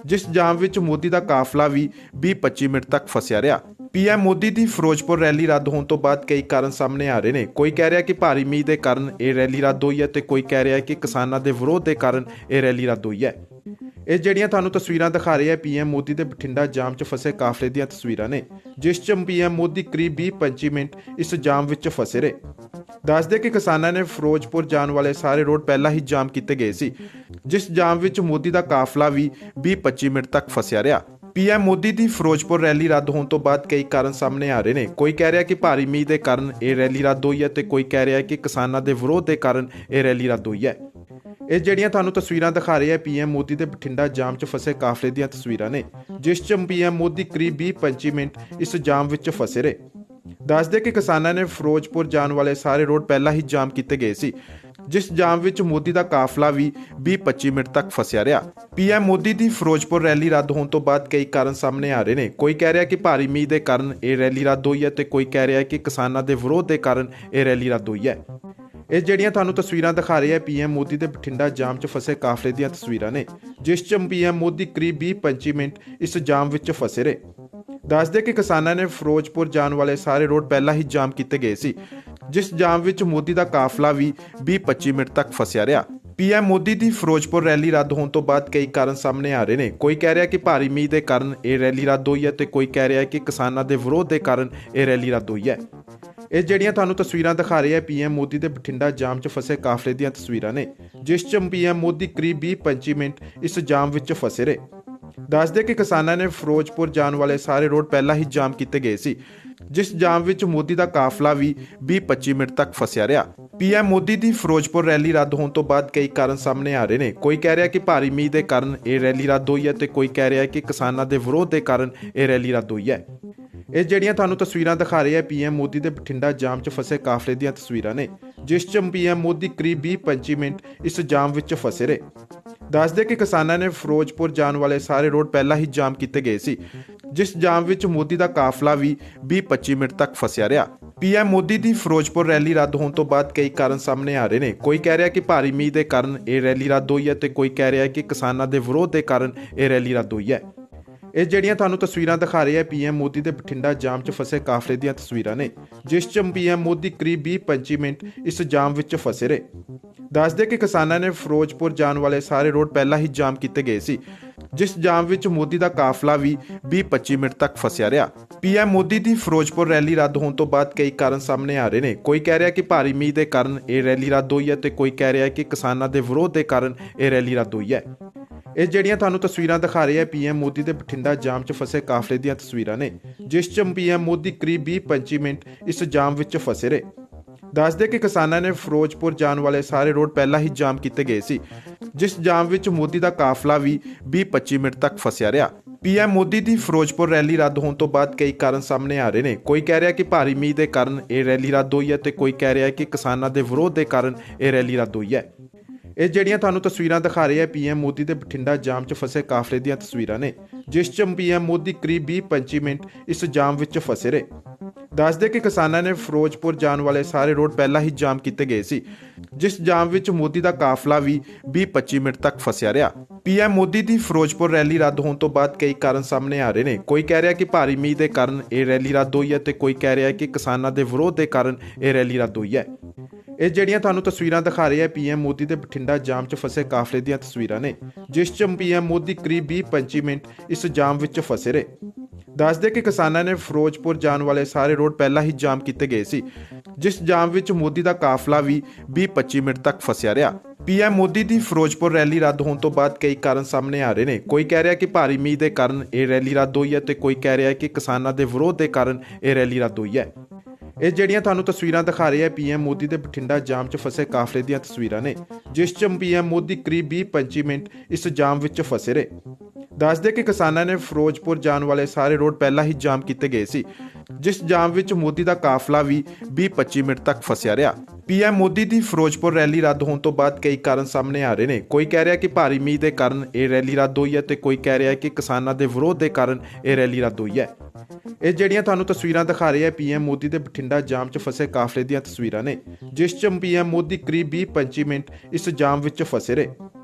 ਜਿਸ ਜਾਮ ਵਿੱਚ ਮੋਦੀ ਦਾ ਕਾਫਲਾ ਵੀ 20-25 ਮਿੰਟ ਤੱਕ ਫਸਿਆ ਰਿਹਾ। ਪੀਐਮ ਮੋਦੀ ਦੀ ਫਿਰੋਜ਼ਪੁਰ ਰੈਲੀ ਰੱਦ ਹੋਣ ਤੋਂ ਬਾਅਦ ਕਈ ਕਾਰਨ ਸਾਹਮਣੇ ਆ ਰਹੇ ਨੇ। ਕੋਈ ਕਹਿ ਰਿਹਾ ਕਿ ਭਾਰੀ ਮੀਂਹ ਦੇ ਕਾਰਨ ਇਹ ਰੈਲੀ ਰੱਦ ਹੋਈ ਹੈ ਤੇ ਕੋਈ ਕਹਿ ਰਿਹਾ ਕਿ ਕਿਸਾਨਾਂ ਦੇ ਵਿਰੋਧ ਦੇ ਕਾਰਨ ਇਹ ਰੈਲੀ ਰੱਦ ਹੋਈ ਹੈ। ਇਹ ਜਿਹੜੀਆਂ ਤੁਹਾਨੂੰ ਤਸਵੀਰਾਂ ਦਿਖਾ ਰਹੇ ਆ ਪੀਐਮ ਮੋਦੀ ਦੇ ਬਠਿੰਡਾ ਜਾਮ 'ਚ ਫਸੇ ਕਾਫਲੇ ਦੀਆਂ ਤਸਵੀਰਾਂ ਨੇ, ਜਿਸ 'ਚ ਪੀਐਮ ਮੋਦੀ ਕਰੀਬ 20-25 ਮਿੰਟ ਇਸ ਜਾਮ ਵਿੱਚ ਫਸੇ ਰਹੇ। ਦੱਸਦੇ ਕਿ ਕਿਸਾਨਾਂ ਨੇ ਫਿਰੋਜ਼ਪੁਰ ਜਾਣ ਵਾਲੇ ਸਾਰੇ ਰੋਡ ਪਹਿਲਾਂ ਹੀ ਜਾਮ ਕੀਤੇ ਗਏ ਸੀ, ਜਿਸ ਜਾਮ ਵਿੱਚ ਮੋਦੀ ਦਾ ਕਾਫਲਾ ਵੀ 20-25 ਮਿੰਟ ਤੱਕ ਫਸਿਆ ਰਿਹਾ। ਪੀਐਮ ਮੋਦੀ ਦੀ ਫਿਰੋਜ਼ਪੁਰ ਰੈਲੀ ਰੱਦ ਹੋਣ ਤੋਂ ਬਾਅਦ ਕਈ ਕਾਰਨ ਸਾਹਮਣੇ ਆ ਰਹੇ ਨੇ। ਕੋਈ ਕਹਿ ਰਿਹਾ ਕਿ ਭਾਰੀ ਮੀਂਹ ਦੇ ਕਾਰਨ ਇਹ ਰੈਲੀ ਰੱਦ ਹੋਈ ਹੈ ਤੇ ਕੋਈ ਕਹਿ ਰਿਹਾ ਕਿ ਕਿਸਾਨਾਂ ਦੇ ਵਿਰੋਧ ਦੇ ਕਾਰਨ ਇਹ ਰੈਲੀ ਰੱਦ ਹੋਈ ਹੈ। ਇਹ ਜਿਹੜੀਆਂ ਤੁਹਾਨੂੰ ਤਸਵੀਰਾਂ ਦਿਖਾ ਰਹੇ ਆ ਪੀਐਮ ਮੋਦੀ ਦੇ ਬਠਿੰਡਾ ਜਾਮ 'ਚ ਫਸੇ ਕਾਫਲੇ ਦੀਆਂ ਤਸਵੀਰਾਂ ਨੇ, ਜਿਸ 'ਚ ਪੀਐਮ ਮੋਦੀ ਕਰੀਬ 20-25 ਮਿੰਟ ਇਸ ਜਾਮ ਵਿੱਚ ਫਸੇ ਰਹੇ। ਦੱਸਦੇ ਕਿ ਕਿਸਾਨਾਂ ਨੇ ਫਿਰੋਜ਼ਪੁਰ ਜਾਣ ਵਾਲੇ ਸਾਰੇ ਰੋਡ ਪਹਿਲਾਂ ਹੀ ਜਾਮ ਕੀਤੇ ਗਏ ਸੀ, ਜਿਸ ਜਾਮ ਵਿੱਚ ਮੋਦੀ ਦਾ ਕਾਫਲਾ ਵੀ 20-25 ਮਿੰਟ ਤੱਕ ਫਸਿਆ ਰਿਹਾ। ਪੀਐਮ ਮੋਦੀ ਦੀ ਫਿਰੋਜ਼ਪੁਰ ਰੈਲੀ ਰੱਦ ਹੋਣ ਤੋਂ ਬਾਅਦ ਕਈ ਕਾਰਨ ਸਾਹਮਣੇ ਆ ਰਹੇ ਨੇ। ਕੋਈ ਕਹਿ ਰਿਹਾ ਕਿ ਭਾਰੀ ਮੀਂਹ ਦੇ ਕਾਰਨ ਇਹ ਰੈਲੀ ਰੱਦ ਹੋਈ ਹੈ ਤੇ ਕੋਈ ਕਹਿ ਰਿਹਾ ਕਿ ਕਿਸਾਨਾਂ ਦੇ ਵਿਰੋਧ ਦੇ ਕਾਰਨ ਇਹ ਰੈਲੀ ਰੱਦ ਹੋਈ ਹੈ। ਇਹ ਜਿਹੜੀਆਂ ਤੁਹਾਨੂੰ ਤਸਵੀਰਾਂ ਦਿਖਾ ਰਹੇ ਆ ਪੀਐਮ ਮੋਦੀ ਦੇ ਬਠਿੰਡਾ ਜਾਮ 'ਚ ਫਸੇ ਕਾਫਲੇ ਦੀਆਂ ਤਸਵੀਰਾਂ ਨੇ, ਜਿਸ 'ਚ ਪੀਐਮ ਮੋਦੀ ਕਰੀਬ 20-25 ਮਿੰਟ ਇਸ ਜਾਮ ਵਿੱਚ ਫਸੇ ਰਹੇ। ਦੱਸਦੇ ਕਿ ਕਿਸਾਨਾਂ ਨੇ ਫਿਰੋਜ਼ਪੁਰ ਜਾਣ ਵਾਲੇ ਸਾਰੇ ਰੋਡ ਪਹਿਲਾਂ ਹੀ ਜਾਮ ਕੀਤੇ ਗਏ ਸੀ, ਜਿਸ ਜਾਮ ਵਿੱਚ ਮੋਦੀ ਦਾ ਕਾਫਲਾ ਵੀ 20-25 ਮਿੰਟ ਤੱਕ ਫਸਿਆ ਰਿਹਾ। ਪੀਐਮ ਮੋਦੀ ਦੀ ਫਿਰੋਜ਼ਪੁਰ ਰੈਲੀ ਰੱਦ ਹੋਣ ਤੋਂ ਬਾਅਦ ਕਈ ਕਾਰਨ ਸਾਹਮਣੇ ਆ ਰਹੇ ਨੇ। ਕੋਈ ਕਹਿ ਰਿਹਾ ਕਿ ਭਾਰੀ ਮੀਂਹ ਦੇ ਕਾਰਨ ਇਹ ਰੈਲੀ ਰੱਦ ਹੋਈ ਹੈ ਤੇ ਕੋਈ ਕਹਿ ਰਿਹਾ ਕਿ ਕਿਸਾਨਾਂ ਦੇ ਵਿਰੋਧ ਦੇ ਕਾਰਨ ਇਹ ਰੈਲੀ ਰੱਦ ਹੋਈ ਹੈ। ਇਹ ਜਿਹੜੀਆਂ ਤੁਹਾਨੂੰ ਤਸਵੀਰਾਂ ਦਿਖਾ ਰਹੇ ਆ ਪੀਐਮ ਮੋਦੀ ਦੇ ਬਠਿੰਡਾ ਜਾਮ 'ਚ ਫਸੇ ਕਾਫਲੇ ਦੀਆਂ ਤਸਵੀਰਾਂ ਨੇ, ਜਿਸ 'ਚ ਪੀਐਮ ਮੋਦੀ ਕਰੀਬ 20-25 ਮਿੰਟ ਇਸ ਜਾਮ ਵਿੱਚ ਫਸੇ ਰਹੇ। ਦੱਸਦੇ ਕਿ ਕਿਸਾਨਾਂ ਨੇ ਫਿਰੋਜ਼ਪੁਰ ਜਾਣ ਵਾਲੇ ਸਾਰੇ ਰੋਡ ਪਹਿਲਾਂ ਹੀ ਜਾਮ ਕੀਤੇ ਗਏ ਸੀ, ਜਿਸ ਜਾਮ ਵਿੱਚ ਮੋਦੀ ਦਾ ਕਾਫਲਾ ਵੀ 20-25 ਮਿੰਟ ਤੱਕ ਫਸਿਆ ਰਿਹਾ। ਪੀਐਮ ਮੋਦੀ ਦੀ ਫਿਰੋਜ਼ਪੁਰ ਰੈਲੀ ਰੱਦ ਹੋਣ ਤੋਂ ਬਾਅਦ ਕਈ ਕਾਰਨ ਸਾਹਮਣੇ ਆ ਰਹੇ ਨੇ। ਕੋਈ ਕਹਿ ਰਿਹਾ ਕਿ ਭਾਰੀ ਮੀਂਹ ਦੇ ਕਾਰਨ ਇਹ ਰੈਲੀ ਰੱਦ ਹੋਈ ਹੈ ਤੇ ਕੋਈ ਕਹਿ ਰਿਹਾ ਕਿ ਕਿਸਾਨਾਂ ਦੇ ਵਿਰੋਧ ਦੇ ਕਾਰਨ ਇਹ ਰੈਲੀ ਰੱਦ ਹੋਈ ਹੈ। ਇਹ ਜਿਹੜੀਆਂ ਤੁਹਾਨੂੰ ਤਸਵੀਰਾਂ ਦਿਖਾ ਰਹੇ ਆ ਪੀਐਮ ਮੋਦੀ ਦੇ ਬਠਿੰਡਾ ਜਾਮ 'ਚ ਫਸੇ ਕਾਫਲੇ ਦੀਆਂ ਤਸਵੀਰਾਂ ਨੇ, ਜਿਸ 'ਚ ਪੀਐਮ ਮੋਦੀ ਕਰੀਬ 20-25 ਮਿੰਟ ਇਸ ਜਾਮ ਵਿੱਚ ਫਸੇ ਰਹੇ। ਦੱਸਦੇ ਕਿ ਕਿਸਾਨਾਂ ਨੇ ਫਿਰੋਜ਼ਪੁਰ ਜਾਣ ਵਾਲੇ ਸਾਰੇ ਰੋਡ ਪਹਿਲਾਂ ਹੀ ਜਾਮ ਕੀਤੇ ਗਏ ਸੀ, ਜਿਸ ਜਾਮ ਵਿੱਚ ਮੋਦੀ ਦਾ ਕਾਫਲਾ ਵੀ 20-25 ਮਿੰਟ ਤੱਕ ਫਸਿਆ ਰਿਹਾ। ਪੀਐਮ ਮੋਦੀ ਦੀ ਫਿਰੋਜ਼ਪੁਰ ਰੈਲੀ ਰੱਦ ਹੋਣ ਤੋਂ ਬਾਅਦ ਕਈ ਕਾਰਨ ਸਾਹਮਣੇ ਆ ਰਹੇ ਨੇ। ਕੋਈ ਕਹਿ ਰਿਹਾ ਕਿ ਭਾਰੀ ਮੀਂਹ ਦੇ ਕਾਰਨ ਇਹ ਰੈਲੀ ਰੱਦ ਹੋਈ ਹੈ ਤੇ ਕੋਈ ਕਹਿ ਰਿਹਾ ਕਿ ਕਿਸਾਨਾਂ ਦੇ ਵਿਰੋਧ ਦੇ ਕਾਰਨ ਇਹ ਰੈਲੀ ਰੱਦ ਹੋਈ ਹੈ। ਇਹ ਜਿਹੜੀਆਂ ਤੁਹਾਨੂੰ ਤਸਵੀਰਾਂ ਦਿਖਾ ਰਹੇ ਆ ਪੀਐਮ ਮੋਦੀ ਦੇ ਬਠਿੰਡਾ ਜਾਮ 'ਚ ਫਸੇ ਕਾਫਲੇ ਦੀਆਂ ਤਸਵੀਰਾਂ ਨੇ, ਜਿਸ 'ਚ ਪੀਐਮ ਮੋਦੀ ਕਰੀਬ 20-25 ਮਿੰਟ ਇਸ ਜਾਮ ਵਿੱਚ ਫਸੇ ਰਹੇ। ਦੱਸਦੇ ਕਿ ਕਿਸਾਨਾਂ ਨੇ ਫਿਰੋਜ਼ਪੁਰ ਜਾਣ ਵਾਲੇ ਸਾਰੇ ਰੋਡ ਪਹਿਲਾਂ ਹੀ ਜਾਮ ਕੀਤੇ ਗਏ ਸੀ, ਜਿਸ ਜਾਮ ਵਿੱਚ ਮੋਦੀ ਦਾ ਕਾਫਲਾ ਵੀ 20-25 ਮਿੰਟ ਤੱਕ ਫਸਿਆ ਰਿਹਾ। ਪੀਐਮ ਮੋਦੀ ਦੀ ਫਿਰੋਜ਼ਪੁਰ ਰੈਲੀ ਰੱਦ ਹੋਣ ਤੋਂ ਬਾਅਦ ਕਈ ਕਾਰਨ ਸਾਹਮਣੇ ਆ ਰਹੇ ਨੇ। ਕੋਈ ਕਹਿ ਰਿਹਾ ਕਿ ਭਾਰੀ ਮੀਂਹ ਦੇ ਕਾਰਨ ਇਹ ਰੈਲੀ ਰੱਦ ਹੋਈ ਹੈ ਤੇ ਕੋਈ ਕਹਿ ਰਿਹਾ ਕਿ ਕਿਸਾਨਾਂ ਦੇ ਵਿਰੋਧ ਦੇ ਕਾਰਨ ਇਹ ਰੈਲੀ ਰੱਦ ਹੋਈ ਹੈ। ਇਹ ਜਿਹੜੀਆਂ ਤੁਹਾਨੂੰ ਤਸਵੀਰਾਂ ਦਿਖਾ ਰਹੇ ਆ ਪੀਐਮ ਮੋਦੀ ਦੇ ਬਠਿੰਡਾ ਜਾਮ 'ਚ ਫਸੇ ਕਾਫਲੇ ਦੀਆਂ ਤਸਵੀਰਾਂ ਨੇ, ਜਿਸ 'ਚ ਪੀਐਮ ਮੋਦੀ ਕਰੀਬ 20-25 ਮਿੰਟ ਇਸ ਜਾਮ ਵਿੱਚ ਫਸੇ ਰਹੇ। ਦੱਸਦੇ ਕਿ ਕਿਸਾਨਾਂ ਨੇ ਫਿਰੋਜ਼ਪੁਰ ਜਾਣ ਵਾਲੇ ਸਾਰੇ ਰੋਡ ਪਹਿਲਾਂ ਹੀ ਜਾਮ ਕੀਤੇ ਗਏ ਸੀ, ਜਿਸ ਜਾਮ ਵਿੱਚ ਮੋਦੀ ਦਾ ਕਾਫਲਾ ਵੀ 20-25 ਮਿੰਟ ਤੱਕ ਫਸਿਆ ਰਿਹਾ। ਪੀਐਮ ਮੋਦੀ ਦੀ ਫਿਰੋਜ਼ਪੁਰ ਰੈਲੀ ਰੱਦ ਹੋਣ ਤੋਂ ਬਾਅਦ ਕਈ ਕਾਰਨ ਸਾਹਮਣੇ ਆ ਰਹੇ ਨੇ। ਕੋਈ ਕਹਿ ਰਿਹਾ ਕਿ ਭਾਰੀ ਮੀਂਹ ਦੇ ਕਾਰਨ ਇਹ ਰੈਲੀ ਰੱਦ ਹੋਈ ਹੈ ਤੇ ਕੋਈ ਕਹਿ ਰਿਹਾ ਕਿ ਕਿਸਾਨਾਂ ਦੇ ਵਿਰੋਧ ਦੇ ਕਾਰਨ ਇਹ ਰੈਲੀ ਰੱਦ ਹੋਈ ਹੈ। ਇਹ ਜਿਹੜੀਆਂ ਤੁਹਾਨੂੰ ਤਸਵੀਰਾਂ ਦਿਖਾ ਰਹੇ ਆ ਪੀਐਮ ਮੋਦੀ ਦੇ ਬਠਿੰਡਾ ਜਾਮ 'ਚ ਫਸੇ ਕਾਫਲੇ ਦੀਆਂ ਤਸਵੀਰਾਂ ਨੇ, ਜਿਸ 'ਚ ਪੀਐਮ ਮੋਦੀ ਕਰੀਬ 20-25 ਮਿੰਟ ਇਸ ਜਾਮ ਵਿੱਚ ਫਸੇ ਰਹੇ। ਦੱਸਦੇ ਕਿ ਕਿਸਾਨਾਂ ਨੇ ਫਿਰੋਜ਼ਪੁਰ ਜਾਣ ਵਾਲੇ ਸਾਰੇ ਰੋਡ ਪਹਿਲਾਂ ਹੀ ਜਾਮ ਕੀਤੇ ਗਏ ਸੀ, ਜਿਸ ਜਾਮ ਵਿੱਚ ਮੋਦੀ ਦਾ ਕਾਫਲਾ ਵੀ 20-25 ਮਿੰਟ ਤੱਕ ਫਸਿਆ ਰਿਹਾ। ਪੀਐਮ ਮੋਦੀ ਦੀ ਫਿਰੋਜ਼ਪੁਰ ਰੈਲੀ ਰੱਦ ਹੋਣ ਤੋਂ ਬਾਅਦ ਕਈ ਕਾਰਨ ਸਾਹਮਣੇ ਆ ਰਹੇ ਨੇ। ਕੋਈ ਕਹਿ ਰਿਹਾ ਕਿ ਭਾਰੀ ਮੀਂਹ ਦੇ ਕਾਰਨ ਇਹ ਰੈਲੀ ਰੱਦ ਹੋਈ ਹੈ ਤੇ ਕੋਈ ਕਹਿ ਰਿਹਾ ਕਿ ਕਿਸਾਨਾਂ ਦੇ ਵਿਰੋਧ ਦੇ ਕਾਰਨ ਇਹ ਰੈਲੀ ਰੱਦ ਹੋਈ ਹੈ। ਇਹ ਜਿਹੜੀਆਂ ਤੁਹਾਨੂੰ ਤਸਵੀਰਾਂ ਦਿਖਾ ਰਹੇ ਆ ਪੀਐਮ ਮੋਦੀ ਦੇ ਬਠਿੰਡਾ ਜਾਮ 'ਚ ਫਸੇ ਕਾਫਲੇ ਦੀਆਂ ਤਸਵੀਰਾਂ ਨੇ, ਜਿਸ 'ਚ ਪੀਐਮ ਮੋਦੀ ਕਰੀਬ 20-25 ਮਿੰਟ ਇਸ ਜਾਮ ਵਿੱਚ ਫਸੇ ਰਹੇ। ਦੱਸਦੇ ਕਿ ਕਿਸਾਨਾਂ ਨੇ ਫਿਰੋਜ਼ਪੁਰ ਜਾਣ ਵਾਲੇ ਸਾਰੇ ਰੋਡ ਪਹਿਲਾਂ ਹੀ ਜਾਮ ਕੀਤੇ ਗਏ ਸੀ, ਜਿਸ ਜਾਮ ਵਿੱਚ ਮੋਦੀ ਦਾ ਕਾਫਲਾ ਵੀ 20-25 ਮਿੰਟ ਤੱਕ ਫਸਿਆ ਰਿਹਾ। ਪੀਐਮ ਮੋਦੀ ਦੀ ਫਿਰੋਜ਼ਪੁਰ ਰੈਲੀ ਰੱਦ ਹੋਣ ਤੋਂ ਬਾਅਦ ਕਈ ਕਾਰਨ ਸਾਹਮਣੇ ਆ ਰਹੇ ਨੇ। ਕੋਈ ਕਹਿ ਰਿਹਾ ਕਿ ਭਾਰੀ ਮੀਂਹ ਦੇ ਕਾਰਨ ਇਹ ਰੈਲੀ ਰੱਦ ਹੋਈ ਹੈ ਤੇ ਕੋਈ ਕਹਿ ਰਿਹਾ ਕਿ ਕਿਸਾਨਾਂ ਦੇ ਵਿਰੋਧ ਦੇ ਕਾਰਨ ਇਹ ਰੈਲੀ ਰੱਦ ਹੋਈ ਹੈ। ਇਹ ਜਿਹੜੀਆਂ ਤੁਹਾਨੂੰ ਤਸਵੀਰਾਂ ਦਿਖਾ ਰਹੇ ਆ ਪੀਐਮ ਮੋਦੀ ਦੇ ਬਠਿੰਡਾ ਜਾਮ 'ਚ ਫਸੇ ਕਾਫਲੇ ਦੀਆਂ ਤਸਵੀਰਾਂ ਨੇ, ਜਿਸ 'ਚ ਪੀਐਮ ਮੋਦੀ ਕਰੀਬ 20-25 ਮਿੰਟ ਇਸ ਜਾਮ ਵਿੱਚ ਫਸੇ ਰਹੇ। ਦੱਸਦੇ ਕਿ ਕਿਸਾਨਾਂ ਨੇ ਫਿਰੋਜ਼ਪੁਰ ਜਾਣ ਵਾਲੇ ਸਾਰੇ ਰੋਡ ਪਹਿਲਾਂ ਹੀ ਜਾਮ ਕੀਤੇ ਗਏ ਸੀ, ਜਿਸ ਜਾਮ ਵਿੱਚ ਮੋਦੀ ਦਾ ਕਾਫਲਾ ਵੀ 20-25 ਮਿੰਟ ਤੱਕ ਫਸਿਆ ਰਿਹਾ। ਪੀਐਮ ਮੋਦੀ ਦੀ ਫਿਰੋਜ਼ਪੁਰ ਰੈਲੀ ਰੱਦ ਹੋਣ ਤੋਂ ਬਾਅਦ ਕਈ ਕਾਰਨ ਸਾਹਮਣੇ ਆ ਰਹੇ ਨੇ। ਕੋਈ ਕਹਿ ਰਿਹਾ ਕਿ ਭਾਰੀ ਮੀਂਹ ਦੇ ਕਾਰਨ ਇਹ ਰੈਲੀ ਰੱਦ ਹੋਈ ਹੈ ਤੇ ਕੋਈ ਕਹਿ ਰਿਹਾ ਕਿ ਕਿਸਾਨਾਂ ਦੇ ਵਿਰੋਧ ਦੇ ਕਾਰਨ ਇਹ ਰੈਲੀ ਰੱਦ ਹੋਈ ਹੈ। ਇਹ ਜਿਹੜੀਆਂ ਤੁਹਾਨੂੰ ਤਸਵੀਰਾਂ ਦਿਖਾ ਰਹੇ ਆ ਪੀਐਮ ਮੋਦੀ ਦੇ ਬਠਿੰਡਾ ਜਾਮ 'ਚ ਫਸੇ ਕਾਫਲੇ ਦੀਆਂ ਤਸਵੀਰਾਂ ਨੇ, ਜਿਸ 'ਚ ਪੀਐਮ ਮੋਦੀ ਕਰੀਬ 20-25 ਮਿੰਟ ਇਸ ਜਾਮ ਵਿੱਚ ਫਸੇ ਰਹੇ।